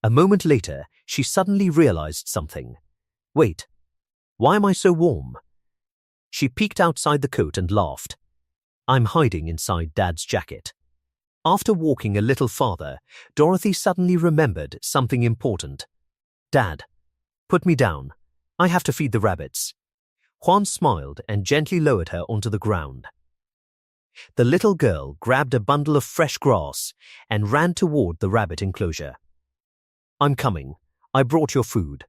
A moment later, she suddenly realized something. "Wait, why am I so warm?" She peeked outside the coat and laughed. "I'm hiding inside Dad's jacket." After walking a little farther, Dorothy suddenly remembered something important. "Dad, put me down. I have to feed the rabbits." Juan smiled and gently lowered her onto the ground. The little girl grabbed a bundle of fresh grass and ran toward the rabbit enclosure. "I'm coming. I brought your food."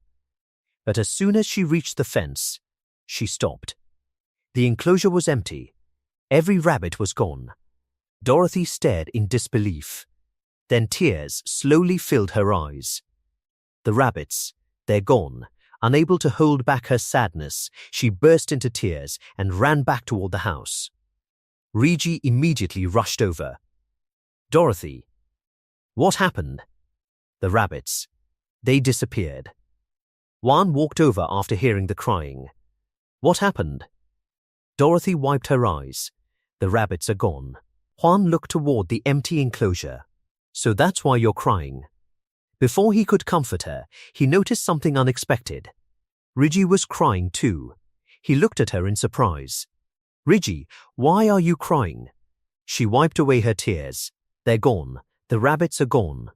But as soon as she reached the fence, she stopped. The enclosure was empty. Every rabbit was gone. Dorothy stared in disbelief. Then tears slowly filled her eyes. The rabbits, they're gone. Unable to hold back her sadness, she burst into tears and ran back toward the house. Rigi immediately rushed over. "Dorothy, what happened?" "The rabbits. They disappeared." Juan walked over after hearing the crying. "What happened?" Dorothy wiped her eyes. "The rabbits are gone." Juan looked toward the empty enclosure. "So that's why you're crying." Before he could comfort her, he noticed something unexpected. Rigi was crying too. He looked at her in surprise. "Rigi, why are you crying?" She wiped away her tears. "They're gone. The rabbits are gone."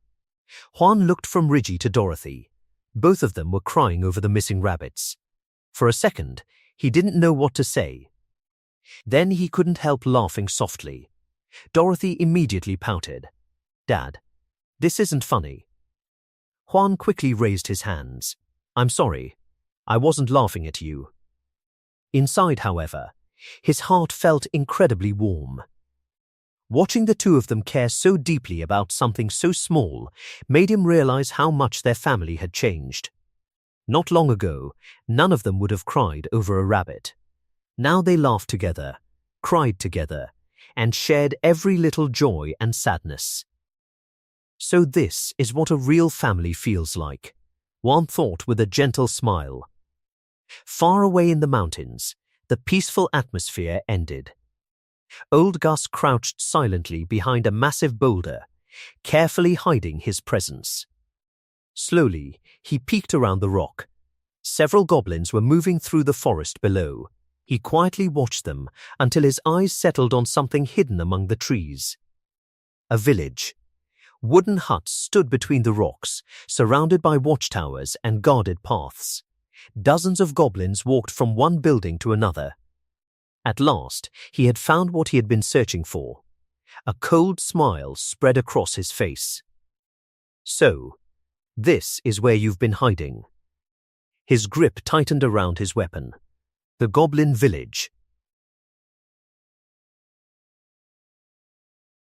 Juan looked from Rigi to Dorothy. Both of them were crying over the missing rabbits. For a second, he didn't know what to say. Then he couldn't help laughing softly. Dorothy immediately pouted. Dad, this isn't funny. Juan quickly raised his hands. I'm sorry. I wasn't laughing at you. Inside, however, his heart felt incredibly warm. Watching the two of them care so deeply about something so small made him realize how much their family had changed. Not long ago, none of them would have cried over a rabbit. Now they laughed together, cried together, and shared every little joy and sadness. So this is what a real family feels like, Juan thought with a gentle smile. Far away in the mountains, the peaceful atmosphere ended. Old Gus crouched silently behind a massive boulder, carefully hiding his presence. Slowly, he peeked around the rock. Several goblins were moving through the forest below. He quietly watched them until his eyes settled on something hidden among the trees. A village. Wooden huts stood between the rocks, surrounded by watchtowers and guarded paths. Dozens of goblins walked from one building to another. At last, he had found what he had been searching for. A cold smile spread across his face. So, this is where you've been hiding. His grip tightened around his weapon. The Goblin Village.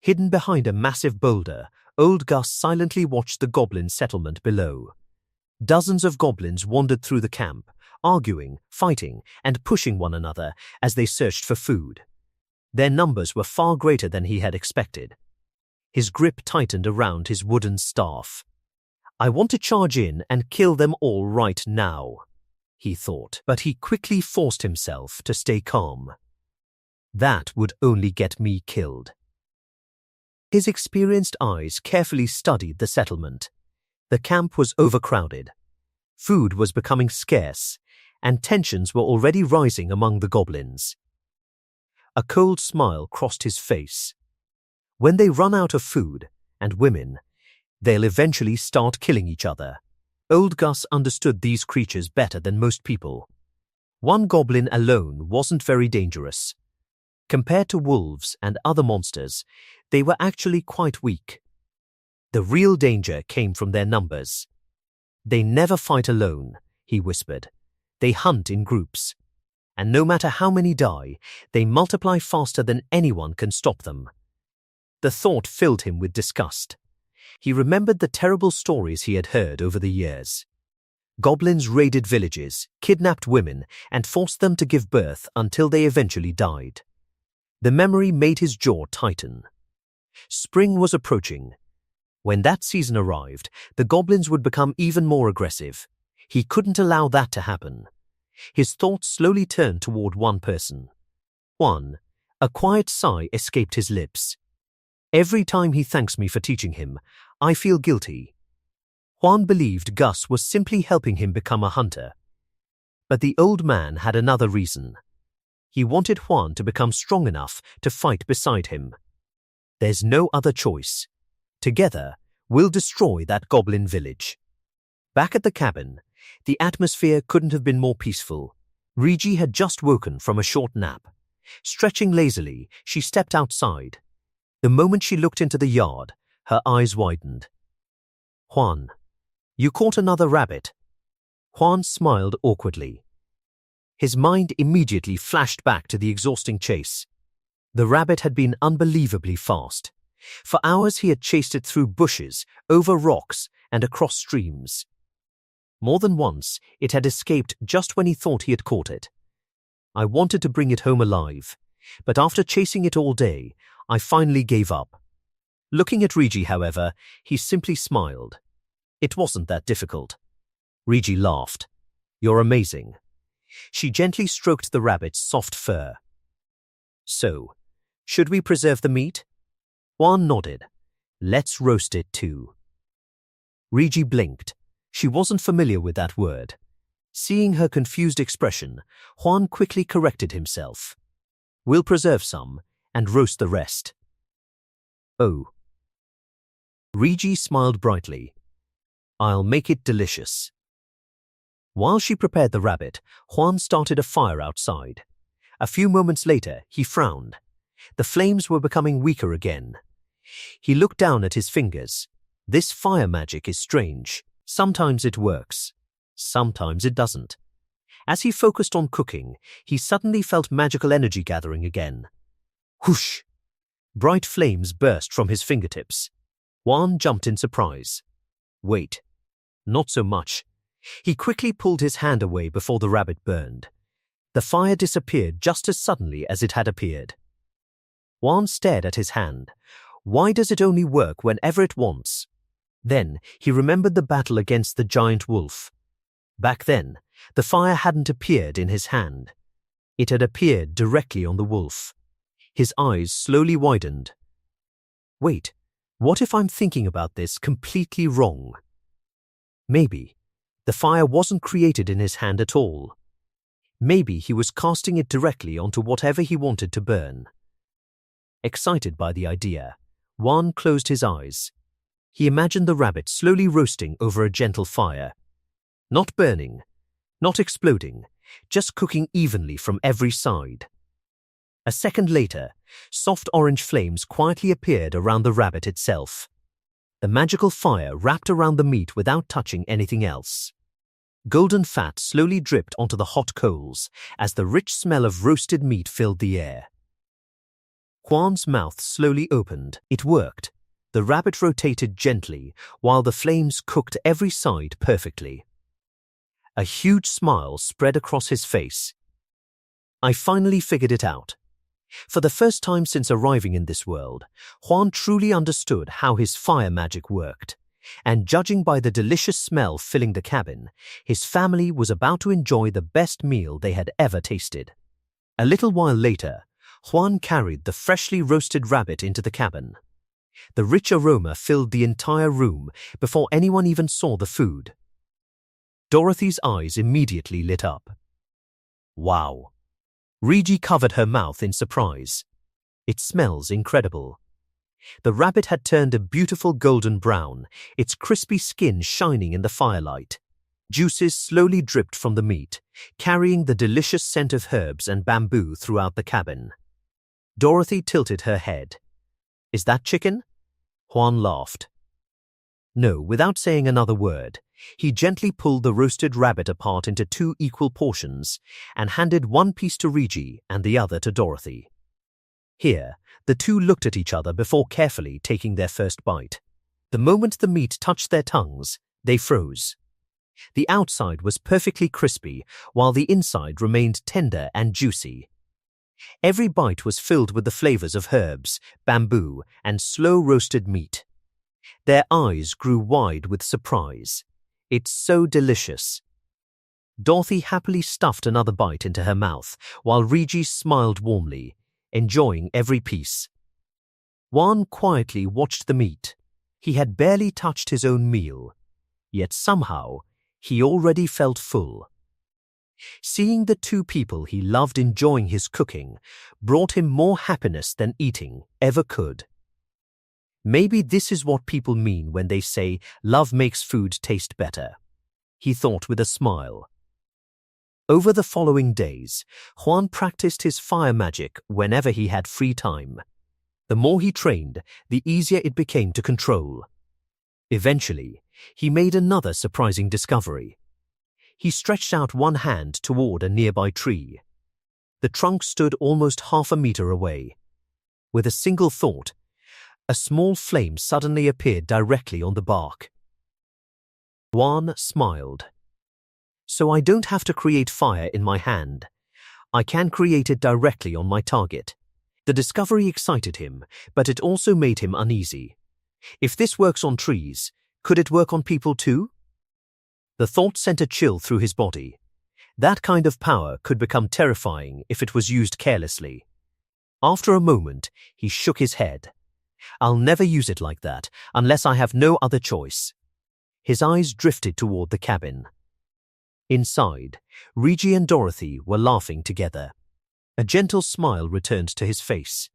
Hidden behind a massive boulder, old Gus silently watched the goblin settlement below. Dozens of goblins wandered through the camp, arguing, fighting, and pushing one another as they searched for food. Their numbers were far greater than he had expected. His grip tightened around his wooden staff. I want to charge in and kill them all right now, he thought, but he quickly forced himself to stay calm. That would only get me killed. His experienced eyes carefully studied the settlement. The camp was overcrowded. Food was becoming scarce, and tensions were already rising among the goblins. A cold smile crossed his face. When they run out of food, and women, they'll eventually start killing each other. Old Gus understood these creatures better than most people. One goblin alone wasn't very dangerous. Compared to wolves and other monsters, they were actually quite weak. The real danger came from their numbers. They never fight alone, he whispered. They hunt in groups. And no matter how many die, they multiply faster than anyone can stop them. The thought filled him with disgust. He remembered the terrible stories he had heard over the years. Goblins raided villages, kidnapped women, and forced them to give birth until they eventually died. The memory made his jaw tighten. Spring was approaching. When that season arrived, the goblins would become even more aggressive. He couldn't allow that to happen. His thoughts slowly turned toward one person. Juan. A quiet sigh escaped his lips. Every time he thanks me for teaching him, I feel guilty. Juan believed Gus was simply helping him become a hunter. But the old man had another reason. He wanted Juan to become strong enough to fight beside him. There's no other choice. Together, we'll destroy that goblin village. Back at the cabin, the atmosphere couldn't have been more peaceful. Rigi had just woken from a short nap. Stretching lazily, she stepped outside. The moment she looked into the yard, her eyes widened. Juan, you caught another rabbit. Juan smiled awkwardly. His mind immediately flashed back to the exhausting chase. The rabbit had been unbelievably fast. For hours he had chased it through bushes, over rocks, and across streams. More than once, it had escaped just when he thought he had caught it. I wanted to bring it home alive, but after chasing it all day, I finally gave up. Looking at Rigi, however, he simply smiled. It wasn't that difficult. Rigi laughed. You're amazing. She gently stroked the rabbit's soft fur. So, should we preserve the meat? Juan nodded. Let's roast it too. Rigi blinked. She wasn't familiar with that word. Seeing her confused expression, Juan quickly corrected himself. We'll preserve some and roast the rest. Oh. Rigi smiled brightly. I'll make it delicious. While she prepared the rabbit, Juan started a fire outside. A few moments later, he frowned. The flames were becoming weaker again. He looked down at his fingers. This fire magic is strange. Sometimes it works. Sometimes it doesn't. As he focused on cooking, he suddenly felt magical energy gathering again. Whoosh! Bright flames burst from his fingertips. Juan jumped in surprise. Wait. Not so much. He quickly pulled his hand away before the rabbit burned. The fire disappeared just as suddenly as it had appeared. Juan stared at his hand. Why does it only work whenever it wants? Then he remembered the battle against the giant wolf. Back then, the fire hadn't appeared in his hand. It had appeared directly on the wolf. His eyes slowly widened. Wait, what if I'm thinking about this completely wrong? Maybe the fire wasn't created in his hand at all. Maybe he was casting it directly onto whatever he wanted to burn. Excited by the idea, Juan closed his eyes. He imagined the rabbit slowly roasting over a gentle fire. Not burning, not exploding, just cooking evenly from every side. A second later, soft orange flames quietly appeared around the rabbit itself. The magical fire wrapped around the meat without touching anything else. Golden fat slowly dripped onto the hot coals as the rich smell of roasted meat filled the air. Juan's mouth slowly opened. It worked. The rabbit rotated gently while the flames cooked every side perfectly. A huge smile spread across his face. I finally figured it out. For the first time since arriving in this world, Juan truly understood how his fire magic worked, and judging by the delicious smell filling the cabin, his family was about to enjoy the best meal they had ever tasted. A little while later, Juan carried the freshly roasted rabbit into the cabin. The rich aroma filled the entire room before anyone even saw the food. Dorothy's eyes immediately lit up. Wow! Rigi covered her mouth in surprise. It smells incredible. The rabbit had turned a beautiful golden brown, its crispy skin shining in the firelight. Juices slowly dripped from the meat, carrying the delicious scent of herbs and bamboo throughout the cabin. Dorothy tilted her head. Is that chicken? Juan laughed. No, without saying another word, he gently pulled the roasted rabbit apart into 2 equal portions and handed one piece to Rigi and the other to Dorothy. Here, the two looked at each other before carefully taking their first bite. The moment the meat touched their tongues, they froze. The outside was perfectly crispy, while the inside remained tender and juicy. Every bite was filled with the flavors of herbs, bamboo, and slow-roasted meat. Their eyes grew wide with surprise. It's so delicious. Dorothy happily stuffed another bite into her mouth, while Rigi smiled warmly, enjoying every piece. Juan quietly watched the meat. He had barely touched his own meal, yet somehow he already felt full. Seeing the 2 people he loved enjoying his cooking brought him more happiness than eating ever could. Maybe this is what people mean when they say love makes food taste better, he thought with a smile. Over the following days, Juan practiced his fire magic whenever he had free time. The more he trained, the easier it became to control. Eventually, he made another surprising discovery. He stretched out one hand toward a nearby tree. The trunk stood almost half a meter away. With a single thought, a small flame suddenly appeared directly on the bark. Juan smiled. So I don't have to create fire in my hand. I can create it directly on my target. The discovery excited him, but it also made him uneasy. If this works on trees, could it work on people too? The thought sent a chill through his body. That kind of power could become terrifying if it was used carelessly. After a moment, he shook his head. I'll never use it like that, unless I have no other choice. His eyes drifted toward the cabin. Inside, Rigi and Dorothy were laughing together. A gentle smile returned to his face.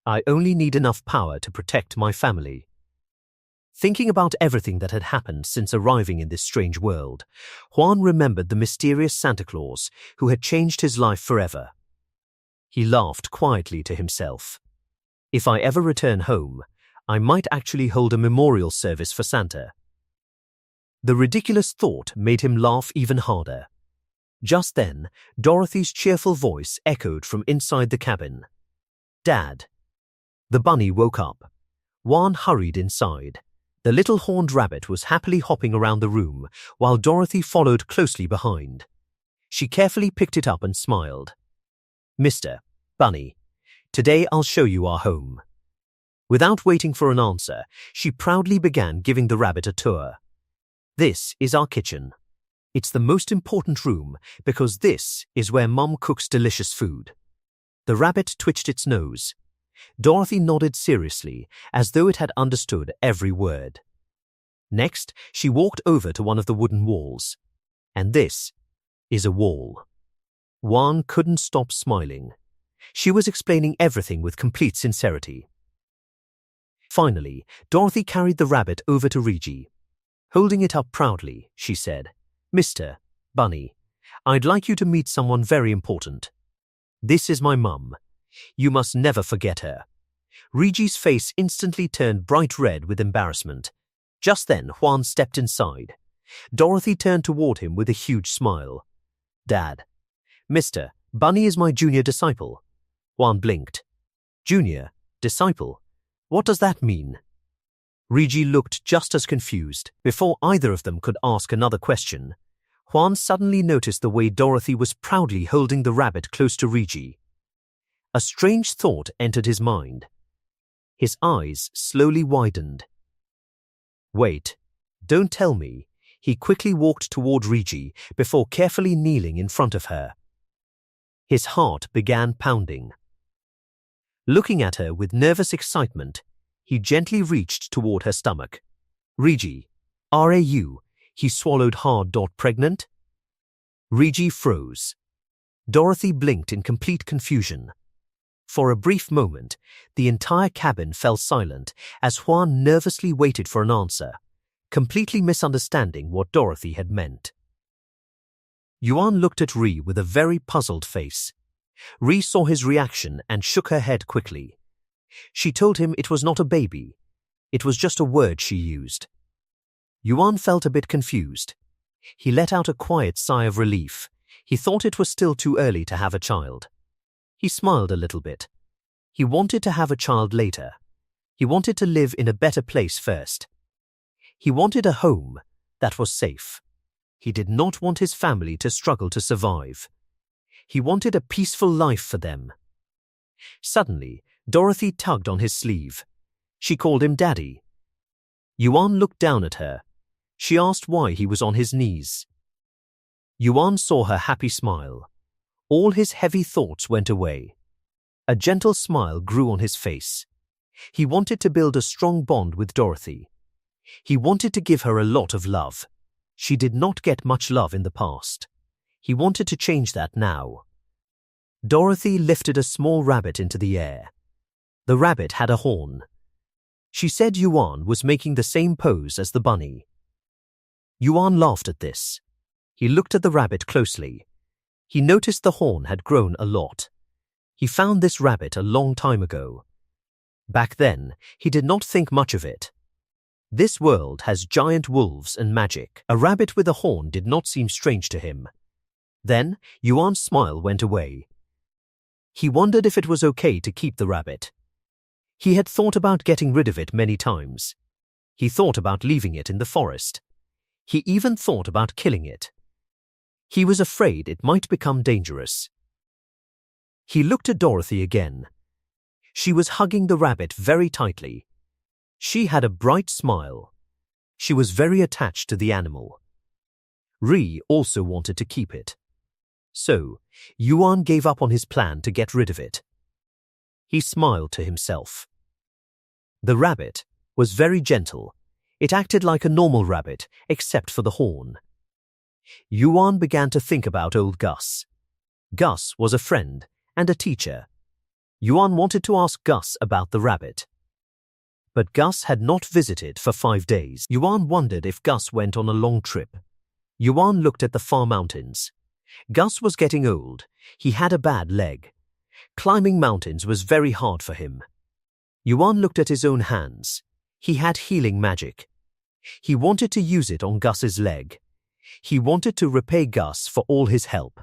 I only need enough power to protect my family. Thinking about everything that had happened since arriving in this strange world, Juan remembered the mysterious Santa Claus who had changed his life forever. He laughed quietly to himself. If I ever return home, I might actually hold a memorial service for Santa. The ridiculous thought made him laugh even harder. Just then, Dorothy's cheerful voice echoed from inside the cabin. "Dad." The bunny woke up. Juan hurried inside. The little horned rabbit was happily hopping around the room, while Dorothy followed closely behind. She carefully picked it up and smiled. "Mr. Bunny, today I'll show you our home." Without waiting for an answer, she proudly began giving the rabbit a tour. "This is our kitchen. It's the most important room because this is where Mum cooks delicious food." The rabbit twitched its nose. Dorothy nodded seriously, as though it had understood every word. Next, she walked over to one of the wooden walls. "And this is a wall." Juan couldn't stop smiling. She was explaining everything with complete sincerity. Finally, Dorothy carried the rabbit over to Regi. Holding it up proudly, she said, "Mr. Bunny, I'd like you to meet someone very important. This is my mum. You must never forget her." Regi's face instantly turned bright red with embarrassment. Just then, Juan stepped inside. Dorothy turned toward him with a huge smile. "Dad, Mr. Bunny is my junior disciple." Juan blinked. "Junior disciple? What does that mean?" Regi looked just as confused. Before either of them could ask another question, Juan suddenly noticed the way Dorothy was proudly holding the rabbit close to Regi. A strange thought entered his mind. His eyes slowly widened. "Wait, don't tell me." He quickly walked toward Regi before carefully kneeling in front of her. His heart began pounding. Looking at her with nervous excitement, he gently reached toward her stomach. "Regi, R-A-U," he swallowed hard. "Pregnant?" Regi froze. Dorothy blinked in complete confusion. For a brief moment, the entire cabin fell silent as Juan nervously waited for an answer, completely misunderstanding what Dorothy had meant. Yuan looked at Ri with a very puzzled face. Ri saw his reaction and shook her head quickly. She told him it was not a baby. It was just a word she used. Yuan felt a bit confused. He let out a quiet sigh of relief. He thought it was still too early to have a child. He smiled a little bit. He wanted to have a child later. He wanted to live in a better place first. He wanted a home that was safe. He did not want his family to struggle to survive. He wanted a peaceful life for them. Suddenly, Dorothy tugged on his sleeve. She called him Daddy. Yuan looked down at her. She asked why he was on his knees. Yuan saw her happy smile. All his heavy thoughts went away. A gentle smile grew on his face. He wanted to build a strong bond with Dorothy. He wanted to give her a lot of love. She did not get much love in the past. He wanted to change that now. Dorothy lifted a small rabbit into the air. The rabbit had a horn. She said Yuan was making the same pose as the bunny. Yuan laughed at this. He looked at the rabbit closely. He noticed the horn had grown a lot. He found this rabbit a long time ago. Back then, he did not think much of it. This world has giant wolves and magic. A rabbit with a horn did not seem strange to him. Then, Yuan's smile went away. He wondered if it was okay to keep the rabbit. He had thought about getting rid of it many times. He thought about leaving it in the forest. He even thought about killing it. He was afraid it might become dangerous. He looked at Dorothy again. She was hugging the rabbit very tightly. She had a bright smile. She was very attached to the animal. Ri also wanted to keep it. So, Yuan gave up on his plan to get rid of it. He smiled to himself. The rabbit was very gentle. It acted like a normal rabbit, except for the horn. Yuan began to think about old Gus. Gus was a friend and a teacher. Yuan wanted to ask Gus about the rabbit. But Gus had not visited for 5 days. Yuan wondered if Gus went on a long trip. Yuan looked at the far mountains. Gus was getting old. He had a bad leg. Climbing mountains was very hard for him. Yuan looked at his own hands. He had healing magic. He wanted to use it on Gus's leg. He wanted to repay Gus for all his help.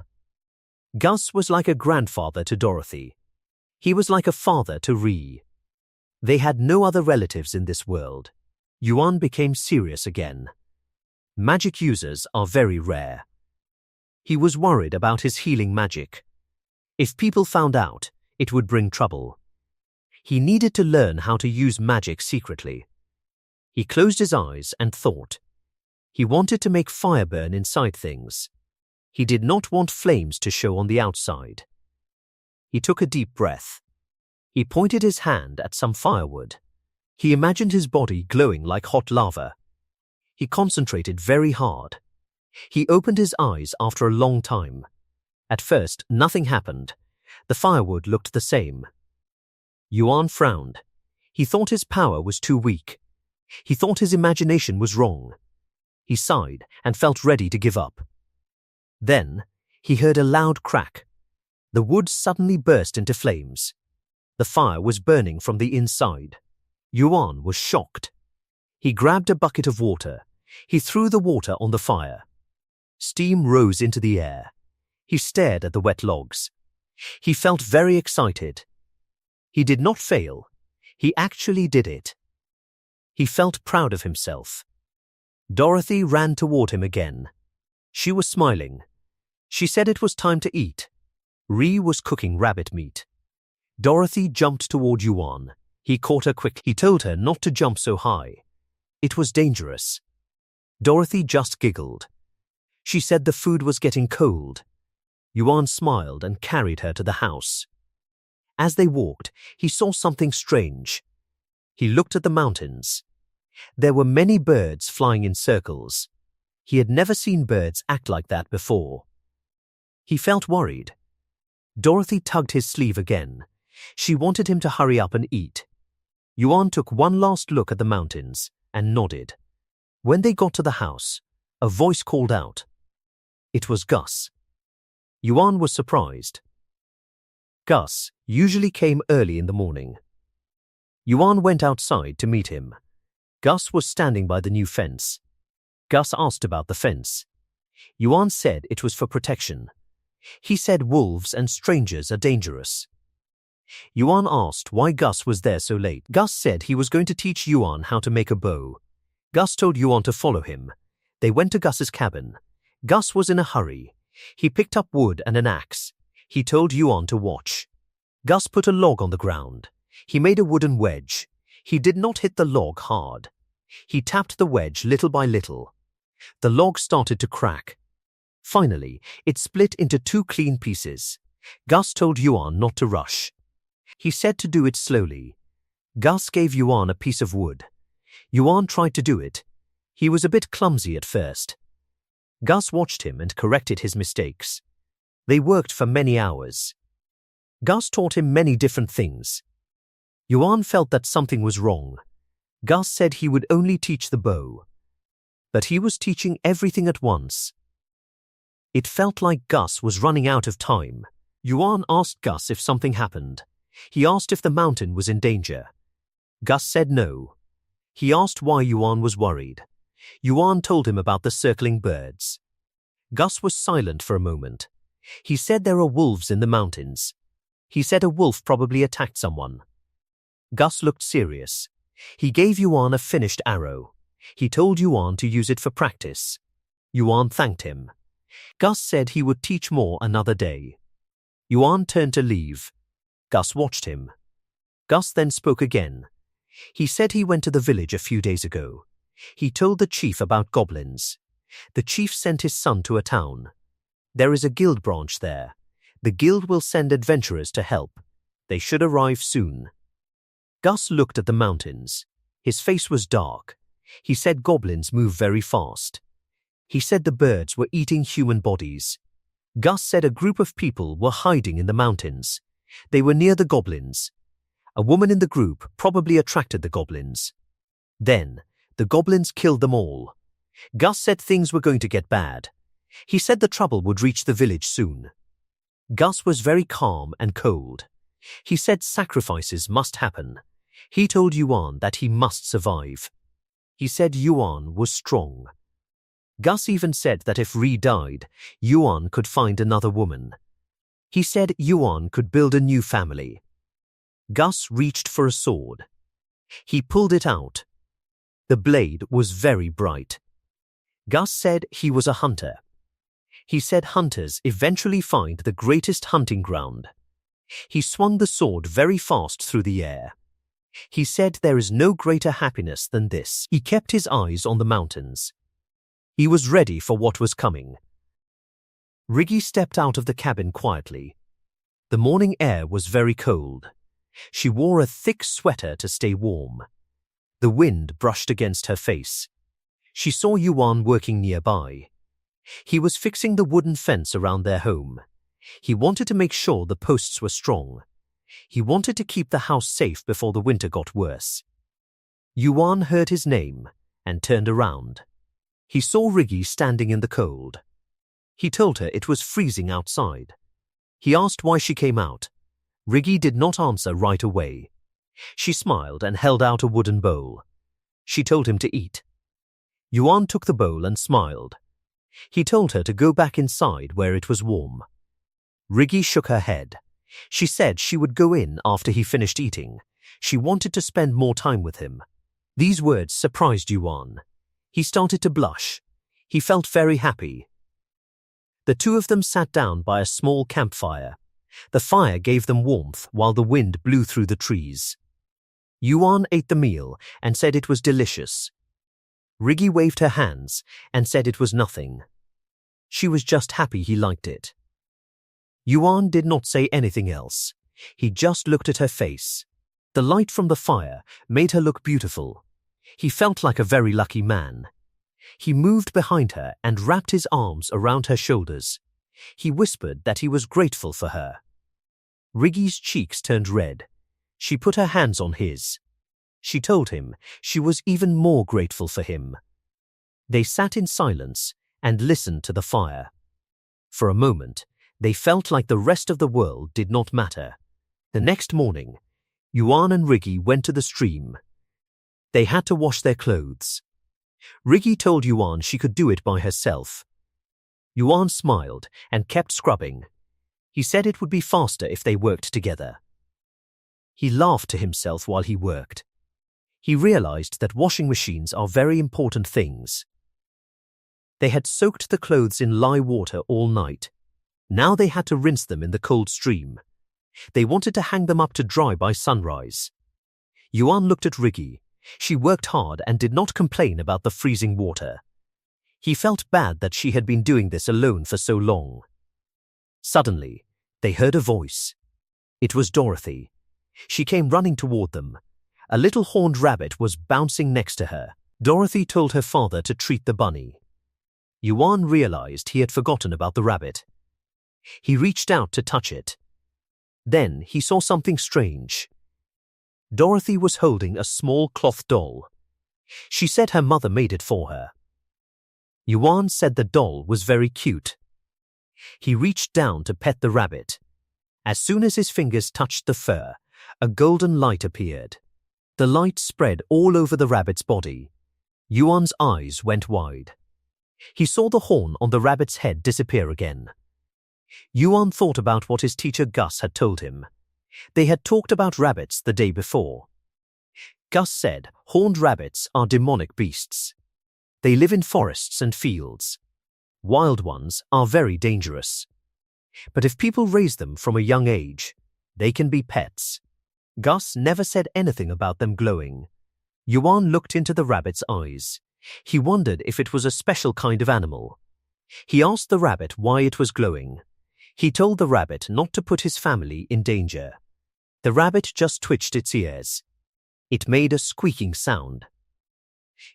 Gus was like a grandfather to Dorothy. He was like a father to Ree. They had no other relatives in this world. Yuan became serious again. Magic users are very rare. He was worried about his healing magic. If people found out, it would bring trouble. He needed to learn how to use magic secretly. He closed his eyes and thought. He wanted to make fire burn inside things. He did not want flames to show on the outside. He took a deep breath. He pointed his hand at some firewood. He imagined his body glowing like hot lava. He concentrated very hard. He opened his eyes after a long time. At first, nothing happened. The firewood looked the same. Yuan frowned. He thought his power was too weak. He thought his imagination was wrong. He sighed and felt ready to give up. Then, he heard a loud crack. The wood suddenly burst into flames. The fire was burning from the inside. Yuan was shocked. He grabbed a bucket of water. He threw the water on the fire. Steam rose into the air. He stared at the wet logs. He felt very excited. He did not fail. He actually did it. He felt proud of himself. Dorothy ran toward him again. She was smiling. She said it was time to eat. Ree was cooking rabbit meat. Dorothy jumped toward Yuan. He caught her quick. He told her not to jump so high. It was dangerous. Dorothy just giggled. She said the food was getting cold. Yuan smiled and carried her to the house. As they walked, he saw something strange. He looked at the mountains. There were many birds flying in circles. He had never seen birds act like that before. He felt worried. Dorothy tugged his sleeve again. She wanted him to hurry up and eat. Yuan took one last look at the mountains and nodded. When they got to the house, a voice called out. It was Gus. Yuan was surprised. Gus usually came early in the morning. Yuan went outside to meet him. Gus was standing by the new fence. Gus asked about the fence. Yuan said it was for protection. He said wolves and strangers are dangerous. Yuan asked why Gus was there so late. Gus said he was going to teach Yuan how to make a bow. Gus told Yuan to follow him. They went to Gus's cabin. Gus was in a hurry. He picked up wood and an axe. He told Yuan to watch. Gus put a log on the ground. He made a wooden wedge. He did not hit the log hard. He tapped the wedge little by little. The log started to crack. Finally, it split into 2 clean pieces. Gus told Yuan not to rush. He said to do it slowly. Gus gave Yuan a piece of wood. Yuan tried to do it. He was a bit clumsy at first. Gus watched him and corrected his mistakes. They worked for many hours. Gus taught him many different things. Yuan felt that something was wrong. Gus said he would only teach the bow. But he was teaching everything at once. It felt like Gus was running out of time. Yuan asked Gus if something happened. He asked if the mountain was in danger. Gus said no. He asked why Yuan was worried. Yuan told him about the circling birds. Gus was silent for a moment. He said there are wolves in the mountains. He said a wolf probably attacked someone. Gus looked serious. He gave Yuan a finished arrow. He told Yuan to use it for practice. Yuan thanked him. Gus said he would teach more another day. Yuan turned to leave. Gus watched him. Gus then spoke again. He said he went to the village a few days ago. He told the chief about goblins. The chief sent his son to a town. There is a guild branch there. The guild will send adventurers to help. They should arrive soon. Gus looked at the mountains. His face was dark. He said goblins move very fast. He said the birds were eating human bodies. Gus said a group of people were hiding in the mountains. They were near the goblins. A woman in the group probably attracted the goblins. Then, the goblins killed them all. Gus said things were going to get bad. He said the trouble would reach the village soon. Gus was very calm and cold. He said sacrifices must happen. He told Yuan that he must survive. He said Yuan was strong. Gus even said that if Ri died, Yuan could find another woman. He said Yuan could build a new family. Gus reached for a sword. He pulled it out. The blade was very bright. Gus said he was a hunter. He said hunters eventually find the greatest hunting ground. He swung the sword very fast through the air. He said there is no greater happiness than this. He kept his eyes on the mountains. He was ready for what was coming. Riggy stepped out of the cabin quietly. The morning air was very cold. She wore a thick sweater to stay warm. The wind brushed against her face. She saw Yuan working nearby. He was fixing the wooden fence around their home. He wanted to make sure the posts were strong. He wanted to keep the house safe before the winter got worse. Yuan heard his name and turned around. He saw Riggy standing in the cold. He told her it was freezing outside. He asked why she came out. Riggy did not answer right away. She smiled and held out a wooden bowl. She told him to eat. Yuan took the bowl and smiled. He told her to go back inside where it was warm. Riggy shook her head. She said she would go in after he finished eating. She wanted to spend more time with him. These words surprised Yuan. He started to blush. He felt very happy. The two of them sat down by a small campfire. The fire gave them warmth while the wind blew through the trees. Yuan ate the meal and said it was delicious. Riggy waved her hands and said it was nothing. She was just happy he liked it. Yuan did not say anything else. He just looked at her face. The light from the fire made her look beautiful. He felt like a very lucky man. He moved behind her and wrapped his arms around her shoulders. He whispered that he was grateful for her. Riggy's cheeks turned red. She put her hands on his. She told him she was even more grateful for him. They sat in silence and listened to the fire. For a moment, they felt like the rest of the world did not matter. The next morning, Yuan and Riggy went to the stream. They had to wash their clothes. Riggy told Yuan she could do it by herself. Yuan smiled and kept scrubbing. He said it would be faster if they worked together. He laughed to himself while he worked. He realized that washing machines are very important things. They had soaked the clothes in lye water all night. Now they had to rinse them in the cold stream. They wanted to hang them up to dry by sunrise. Yuan looked at Riggy. She worked hard and did not complain about the freezing water. He felt bad that she had been doing this alone for so long. Suddenly, they heard a voice. It was Dorothy. She came running toward them. A little horned rabbit was bouncing next to her. Dorothy told her father to treat the bunny. Yuan realized he had forgotten about the rabbit. He reached out to touch it. Then he saw something strange. Dorothy was holding a small cloth doll. She said her mother made it for her. Yuan said the doll was very cute. He reached down to pet the rabbit. As soon as his fingers touched the fur, a golden light appeared. The light spread all over the rabbit's body. Yuan's eyes went wide. He saw the horn on the rabbit's head disappear again. Yuan thought about what his teacher Gus had told him. They had talked about rabbits the day before. Gus said horned rabbits are demonic beasts. They live in forests and fields. Wild ones are very dangerous. But if people raise them from a young age, they can be pets. Gus never said anything about them glowing. Yuan looked into the rabbit's eyes. He wondered if it was a special kind of animal. He asked the rabbit why it was glowing. He told the rabbit not to put his family in danger. The rabbit just twitched its ears. It made a squeaking sound.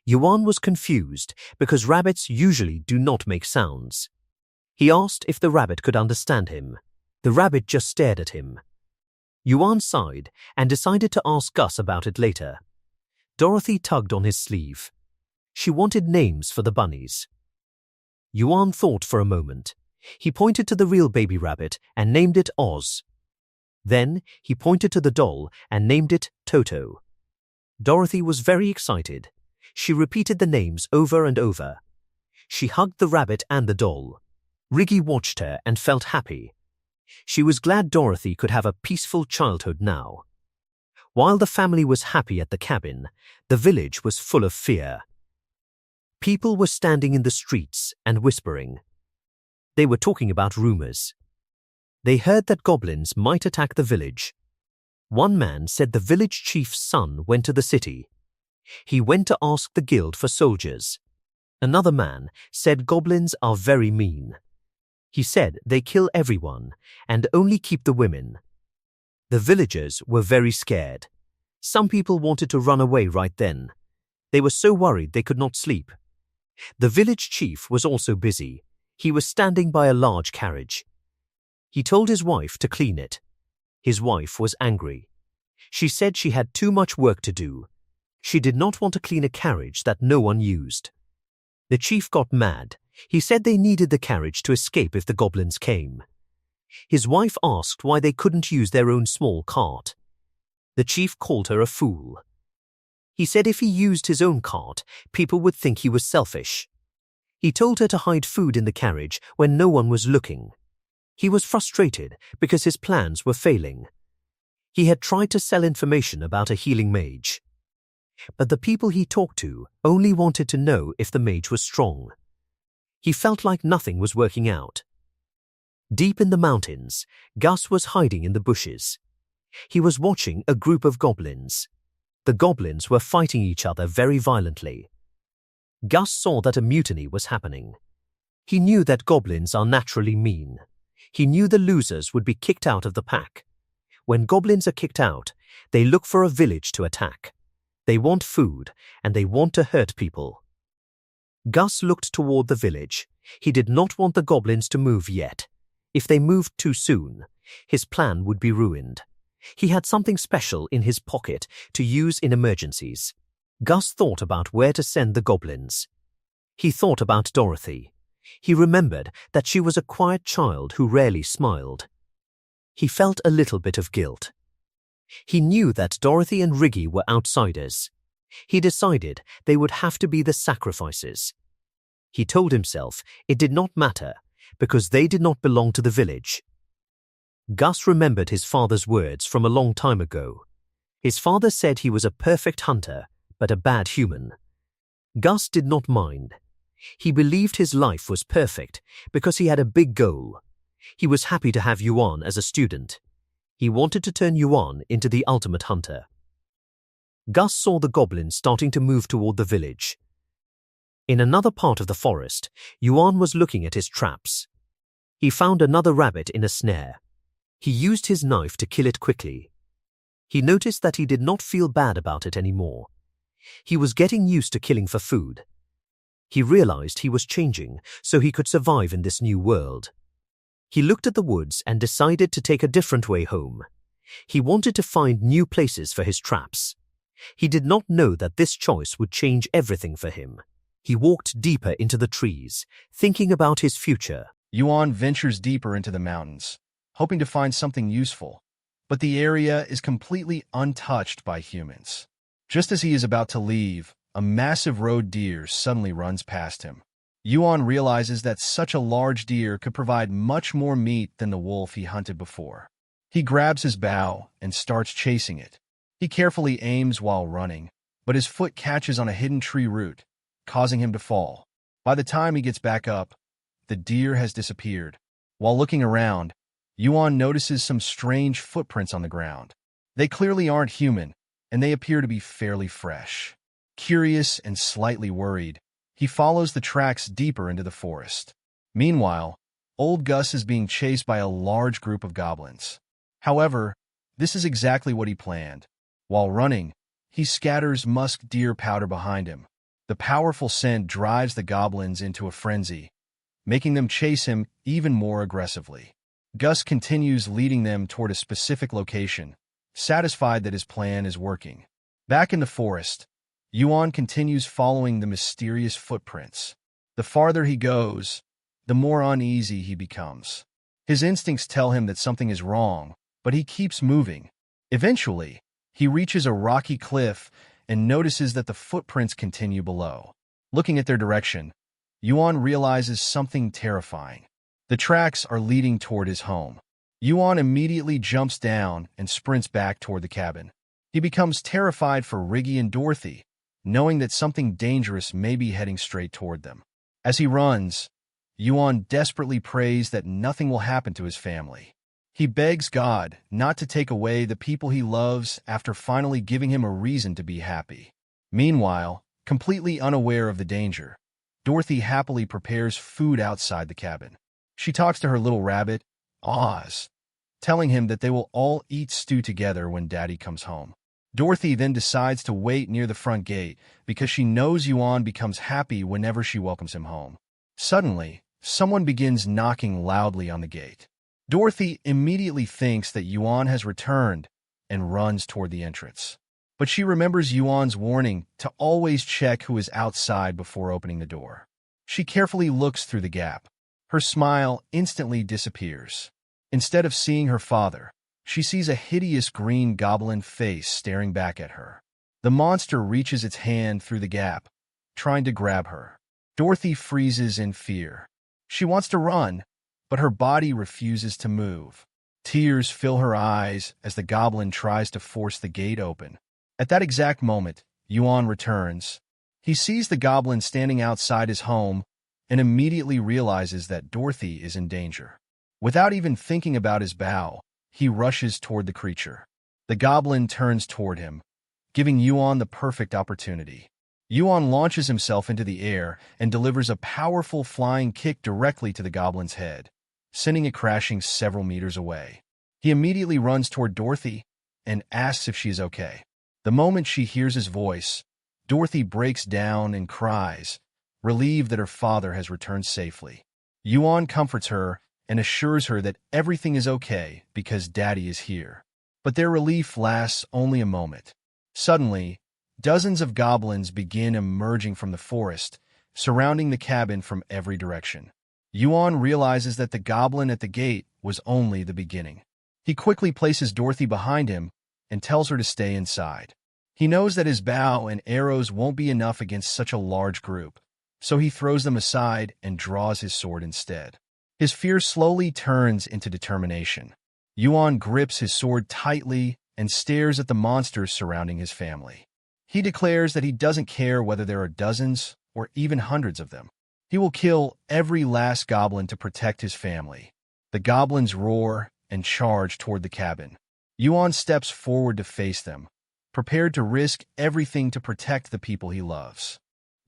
Yuan was confused because rabbits usually do not make sounds. He asked if the rabbit could understand him. The rabbit just stared at him. Yuan sighed and decided to ask Gus about it later. Dorothy tugged on his sleeve. She wanted names for the bunnies. Yuan thought for a moment. He pointed to the real baby rabbit and named it Oz. Then he pointed to the doll and named it Toto. Dorothy was very excited. She repeated the names over and over. She hugged the rabbit and the doll. Riggy watched her and felt happy. She was glad Dorothy could have a peaceful childhood now. While the family was happy at the cabin, the village was full of fear. People were standing in the streets and whispering. They were talking about rumors. They heard that goblins might attack the village. One man said the village chief's son went to the city. He went to ask the guild for soldiers. Another man said goblins are very mean. He said they kill everyone and only keep the women. The villagers were very scared. Some people wanted to run away right then. They were so worried they could not sleep. The village chief was also busy. He was standing by a large carriage. He told his wife to clean it. His wife was angry. She said she had too much work to do. She did not want to clean a carriage that no one used. The chief got mad. He said they needed the carriage to escape if the goblins came. His wife asked why they couldn't use their own small cart. The chief called her a fool. He said if he used his own cart, people would think he was selfish. He told her to hide food in the carriage when no one was looking. He was frustrated because his plans were failing. He had tried to sell information about a healing mage. But the people he talked to only wanted to know if the mage was strong. He felt like nothing was working out. Deep in the mountains, Gus was hiding in the bushes. He was watching a group of goblins. The goblins were fighting each other very violently. Gus saw that a mutiny was happening. He knew that goblins are naturally mean. He knew the losers would be kicked out of the pack. When goblins are kicked out, they look for a village to attack. They want food, and they want to hurt people. Gus looked toward the village. He did not want the goblins to move yet. If they moved too soon, his plan would be ruined. He had something special in his pocket to use in emergencies. Gus thought about where to send the goblins. He thought about Dorothy. He remembered that she was a quiet child who rarely smiled. He felt a little bit of guilt. He knew that Dorothy and Riggy were outsiders. He decided they would have to be the sacrifices. He told himself it did not matter because they did not belong to the village. Gus remembered his father's words from a long time ago. His father said he was a perfect hunter, but a bad human. Gus did not mind. He believed his life was perfect because he had a big goal. He was happy to have Yuan as a student. He wanted to turn Yuan into the ultimate hunter. Gus saw the goblins starting to move toward the village. In another part of the forest, Yuan was looking at his traps. He found another rabbit in a snare. He used his knife to kill it quickly. He noticed that he did not feel bad about it anymore. He was getting used to killing for food. He realized he was changing so he could survive in this new world. He looked at the woods and decided to take a different way home. He wanted to find new places for his traps. He did not know that this choice would change everything for him. He walked deeper into the trees, thinking about his future. Yuan ventures deeper into the mountains, hoping to find something useful, but the area is completely untouched by humans. Just as he is about to leave, a massive road deer suddenly runs past him. Yuan realizes that such a large deer could provide much more meat than the wolf he hunted before. He grabs his bow and starts chasing it. He carefully aims while running, but his foot catches on a hidden tree root, causing him to fall. By the time he gets back up, the deer has disappeared. While looking around, Yuan notices some strange footprints on the ground. They clearly aren't human, and they appear to be fairly fresh. Curious and slightly worried, he follows the tracks deeper into the forest. Meanwhile, old Gus is being chased by a large group of goblins. However, this is exactly what he planned. While running, he scatters musk deer powder behind him. The powerful scent drives the goblins into a frenzy, making them chase him even more aggressively. Gus continues leading them toward a specific location, satisfied that his plan is working. Back in the forest, Yuan continues following the mysterious footprints. The farther he goes, the more uneasy he becomes. His instincts tell him that something is wrong, but he keeps moving. Eventually, he reaches a rocky cliff and notices that the footprints continue below. Looking at their direction, Yuan realizes something terrifying. The tracks are leading toward his home. Yuan immediately jumps down and sprints back toward the cabin. He becomes terrified for Riggy and Dorothy, knowing that something dangerous may be heading straight toward them. As he runs, Yuan desperately prays that nothing will happen to his family. He begs God not to take away the people he loves after finally giving him a reason to be happy. Meanwhile, completely unaware of the danger, Dorothy happily prepares food outside the cabin. She talks to her little rabbit, Oz, telling him that they will all eat stew together when Daddy comes home. Dorothy then decides to wait near the front gate because she knows Yuan becomes happy whenever she welcomes him home. Suddenly, someone begins knocking loudly on the gate. Dorothy immediately thinks that Yuan has returned and runs toward the entrance. But she remembers Yuan's warning to always check who is outside before opening the door. She carefully looks through the gap. Her smile instantly disappears. Instead of seeing her father, she sees a hideous green goblin face staring back at her. The monster reaches its hand through the gap, trying to grab her. Dorothy freezes in fear. She wants to run, but her body refuses to move. Tears fill her eyes as the goblin tries to force the gate open. At that exact moment, Yuan returns. He sees the goblin standing outside his home and immediately realizes that Dorothy is in danger. Without even thinking about his bow, he rushes toward the creature. The goblin turns toward him, giving Yuan the perfect opportunity. Yuan launches himself into the air and delivers a powerful flying kick directly to the goblin's head, sending it crashing several meters away. He immediately runs toward Dorothy and asks if she is okay. The moment she hears his voice, Dorothy breaks down and cries, relieved that her father has returned safely. Yuan comforts her and assures her that everything is okay because Daddy is here. But their relief lasts only a moment. Suddenly, dozens of goblins begin emerging from the forest, surrounding the cabin from every direction. Yuan realizes that the goblin at the gate was only the beginning. He quickly places Dorothy behind him and tells her to stay inside. He knows that his bow and arrows won't be enough against such a large group, so he throws them aside and draws his sword instead. His fear slowly turns into determination. Yuan grips his sword tightly and stares at the monsters surrounding his family. He declares that he doesn't care whether there are dozens or even hundreds of them. He will kill every last goblin to protect his family. The goblins roar and charge toward the cabin. Yuan steps forward to face them, prepared to risk everything to protect the people he loves.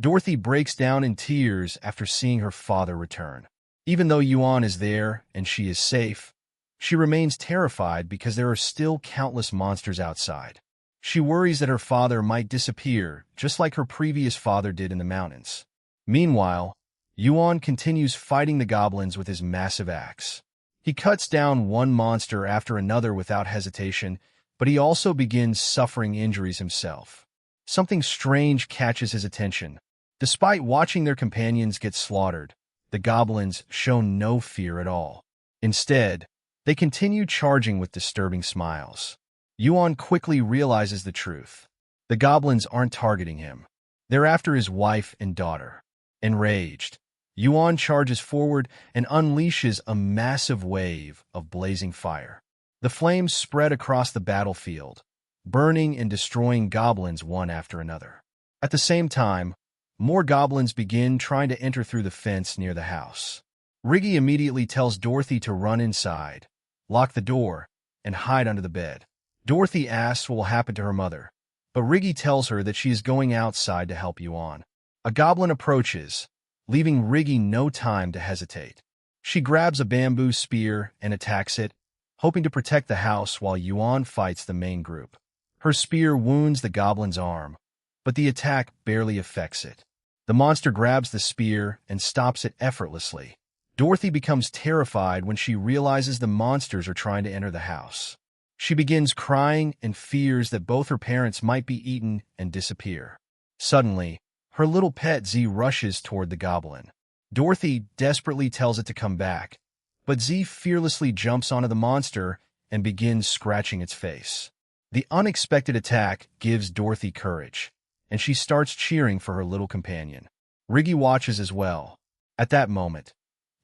Dorothy breaks down in tears after seeing her father return. Even though Yuan is there and she is safe, she remains terrified because there are still countless monsters outside. She worries that her father might disappear, just like her previous father did in the mountains. Meanwhile, Yuan continues fighting the goblins with his massive axe. He cuts down one monster after another without hesitation, but he also begins suffering injuries himself. Something strange catches his attention. Despite watching their companions get slaughtered, the goblins show no fear at all. Instead, they continue charging with disturbing smiles. Yuan quickly realizes the truth. The goblins aren't targeting him. They're after his wife and daughter. Enraged, Yuan charges forward and unleashes a massive wave of blazing fire. The flames spread across the battlefield, burning and destroying goblins one after another. At the same time, more goblins begin trying to enter through the fence near the house. Riggy immediately tells Dorothy to run inside, lock the door, and hide under the bed. Dorothy asks what will happen to her mother, but Riggy tells her that she is going outside to help Yuan. A goblin approaches, leaving Riggy no time to hesitate. She grabs a bamboo spear and attacks it, hoping to protect the house while Yuan fights the main group. Her spear wounds the goblin's arm, but the attack barely affects it. The monster grabs the spear and stops it effortlessly. Dorothy becomes terrified when she realizes the monsters are trying to enter the house. She begins crying and fears that both her parents might be eaten and disappear. Suddenly, her little pet Z rushes toward the goblin. Dorothy desperately tells it to come back, but Z fearlessly jumps onto the monster and begins scratching its face. The unexpected attack gives Dorothy courage, and she starts cheering for her little companion. Riggy watches as well. At that moment,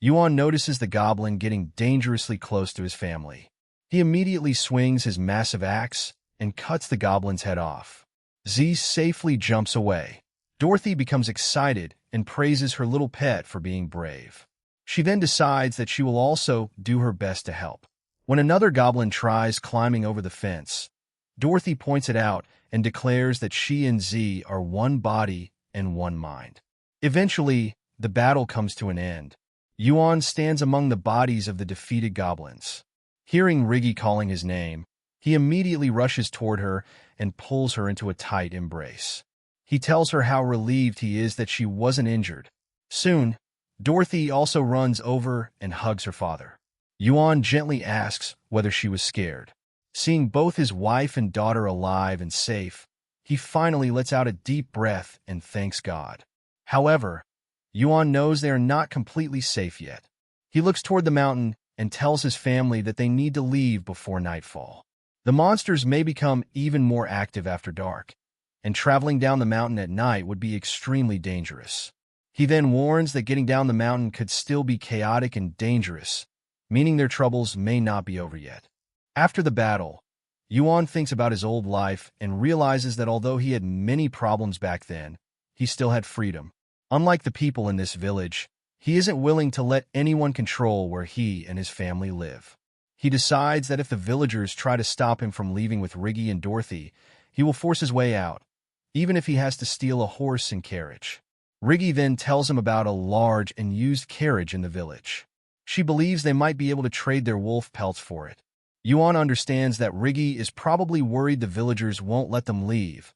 Yuan notices the goblin getting dangerously close to his family. He immediately swings his massive axe and cuts the goblin's head off. Z safely jumps away. Dorothy becomes excited and praises her little pet for being brave. She then decides that she will also do her best to help. When another goblin tries climbing over the fence, Dorothy points it out and declares that she and Z are one body and one mind. Eventually, the battle comes to an end. Yuan stands among the bodies of the defeated goblins. Hearing Riggy calling his name, he immediately rushes toward her and pulls her into a tight embrace. He tells her how relieved he is that she wasn't injured. Soon, Dorothy also runs over and hugs her father. Yuan gently asks whether she was scared. Seeing both his wife and daughter alive and safe, he finally lets out a deep breath and thanks God. However, Yuan knows they are not completely safe yet. He looks toward the mountain and tells his family that they need to leave before nightfall. The monsters may become even more active after dark, and traveling down the mountain at night would be extremely dangerous. He then warns that getting down the mountain could still be chaotic and dangerous, meaning their troubles may not be over yet. After the battle, Yuan thinks about his old life and realizes that although he had many problems back then, he still had freedom. Unlike the people in this village, he isn't willing to let anyone control where he and his family live. He decides that if the villagers try to stop him from leaving with Riggy and Dorothy, he will force his way out, even if he has to steal a horse and carriage. Riggy then tells him about a large and used carriage in the village. She believes they might be able to trade their wolf pelts for it. Yuan understands that Riggy is probably worried the villagers won't let them leave,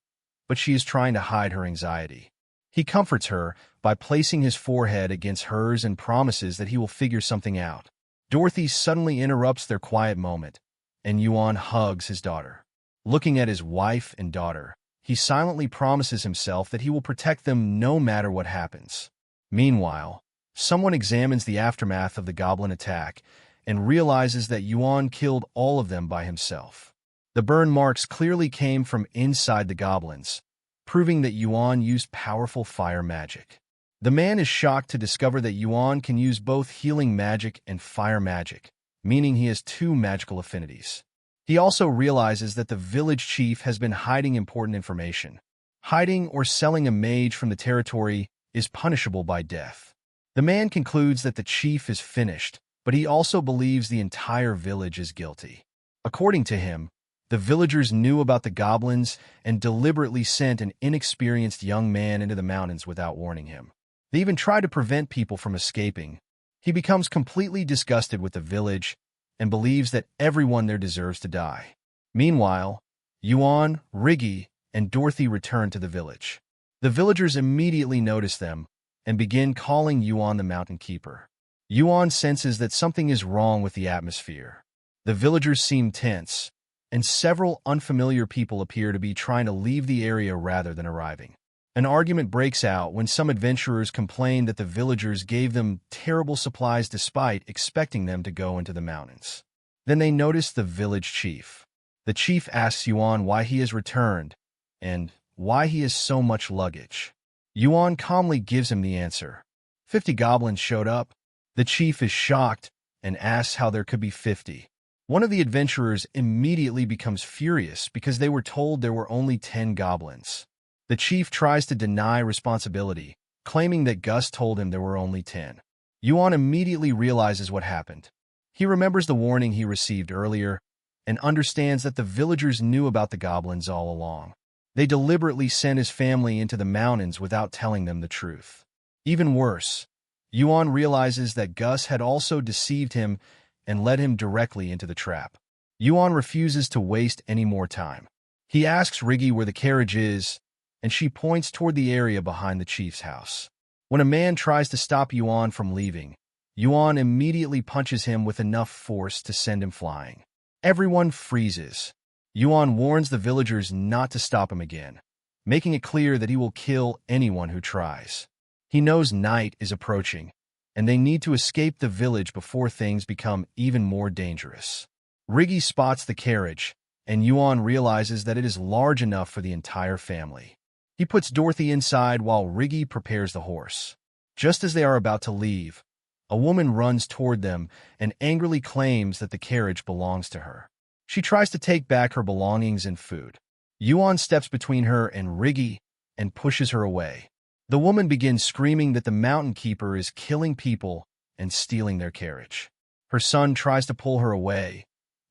but she is trying to hide her anxiety. He comforts her by placing his forehead against hers and promises that he will figure something out. Dorothy suddenly interrupts their quiet moment, and Yuan hugs his daughter. Looking at his wife and daughter, he silently promises himself that he will protect them no matter what happens. Meanwhile, someone examines the aftermath of the goblin attack and realizes that Yuan killed all of them by himself. The burn marks clearly came from inside the goblins, proving that Yuan used powerful fire magic. The man is shocked to discover that Yuan can use both healing magic and fire magic, meaning he has two magical affinities. He also realizes that the village chief has been hiding important information. Hiding or selling a mage from the territory is punishable by death. The man concludes that the chief is finished, but he also believes the entire village is guilty. According to him, the villagers knew about the goblins and deliberately sent an inexperienced young man into the mountains without warning him. They even tried to prevent people from escaping. He becomes completely disgusted with the village and believes that everyone there deserves to die. Meanwhile, Yuan, Riggy, and Dorothy return to the village. The villagers immediately notice them and begin calling Yuan the Mountain Keeper. Yuan senses that something is wrong with the atmosphere. The villagers seem tense, and several unfamiliar people appear to be trying to leave the area rather than arriving. An argument breaks out when some adventurers complain that the villagers gave them terrible supplies despite expecting them to go into the mountains. Then they notice the village chief. The chief asks Yuan why he has returned and why he has so much luggage. Yuan calmly gives him the answer. 50 goblins showed up. The chief is shocked and asks how there could be 50. One of the adventurers immediately becomes furious because they were told there were only 10 goblins. The chief tries to deny responsibility, claiming that Gus told him there were only 10. Yuan immediately realizes what happened. He remembers the warning he received earlier and understands that the villagers knew about the goblins all along. They deliberately sent his family into the mountains without telling them the truth. Even worse, Yuan realizes that Gus had also deceived him and led him directly into the trap. Yuan refuses to waste any more time. He asks Riggy where the carriage is, and she points toward the area behind the chief's house. When a man tries to stop Yuan from leaving, Yuan immediately punches him with enough force to send him flying. Everyone freezes. Yuan warns the villagers not to stop him again, making it clear that he will kill anyone who tries. He knows night is approaching, and they need to escape the village before things become even more dangerous. Riggy spots the carriage, and Yuan realizes that it is large enough for the entire family. He puts Dorothy inside while Riggy prepares the horse. Just as they are about to leave, a woman runs toward them and angrily claims that the carriage belongs to her. She tries to take back her belongings and food. Yuan steps between her and Riggy and pushes her away. The woman begins screaming that the mountain keeper is killing people and stealing their carriage. Her son tries to pull her away,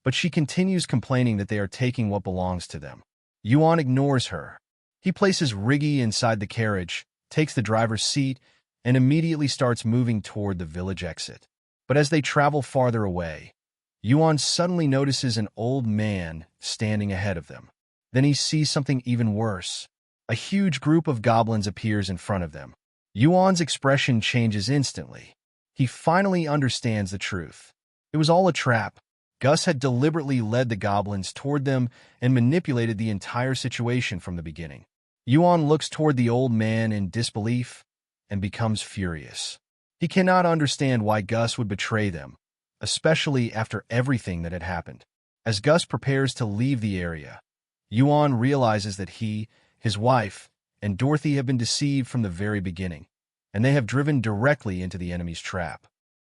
but she continues complaining that they are taking what belongs to them. Yuan ignores her. He places Riggy inside the carriage, takes the driver's seat, and immediately starts moving toward the village exit. But as they travel farther away, Yuan suddenly notices an old man standing ahead of them. Then he sees something even worse. A huge group of goblins appears in front of them. Yuan's expression changes instantly. He finally understands the truth. It was all a trap. Gus had deliberately led the goblins toward them and manipulated the entire situation from the beginning. Yuan looks toward the old man in disbelief and becomes furious. He cannot understand why Gus would betray them, especially after everything that had happened. As Gus prepares to leave the area, Yuan realizes that he, his wife, and Dorothy have been deceived from the very beginning, and they have driven directly into the enemy's trap.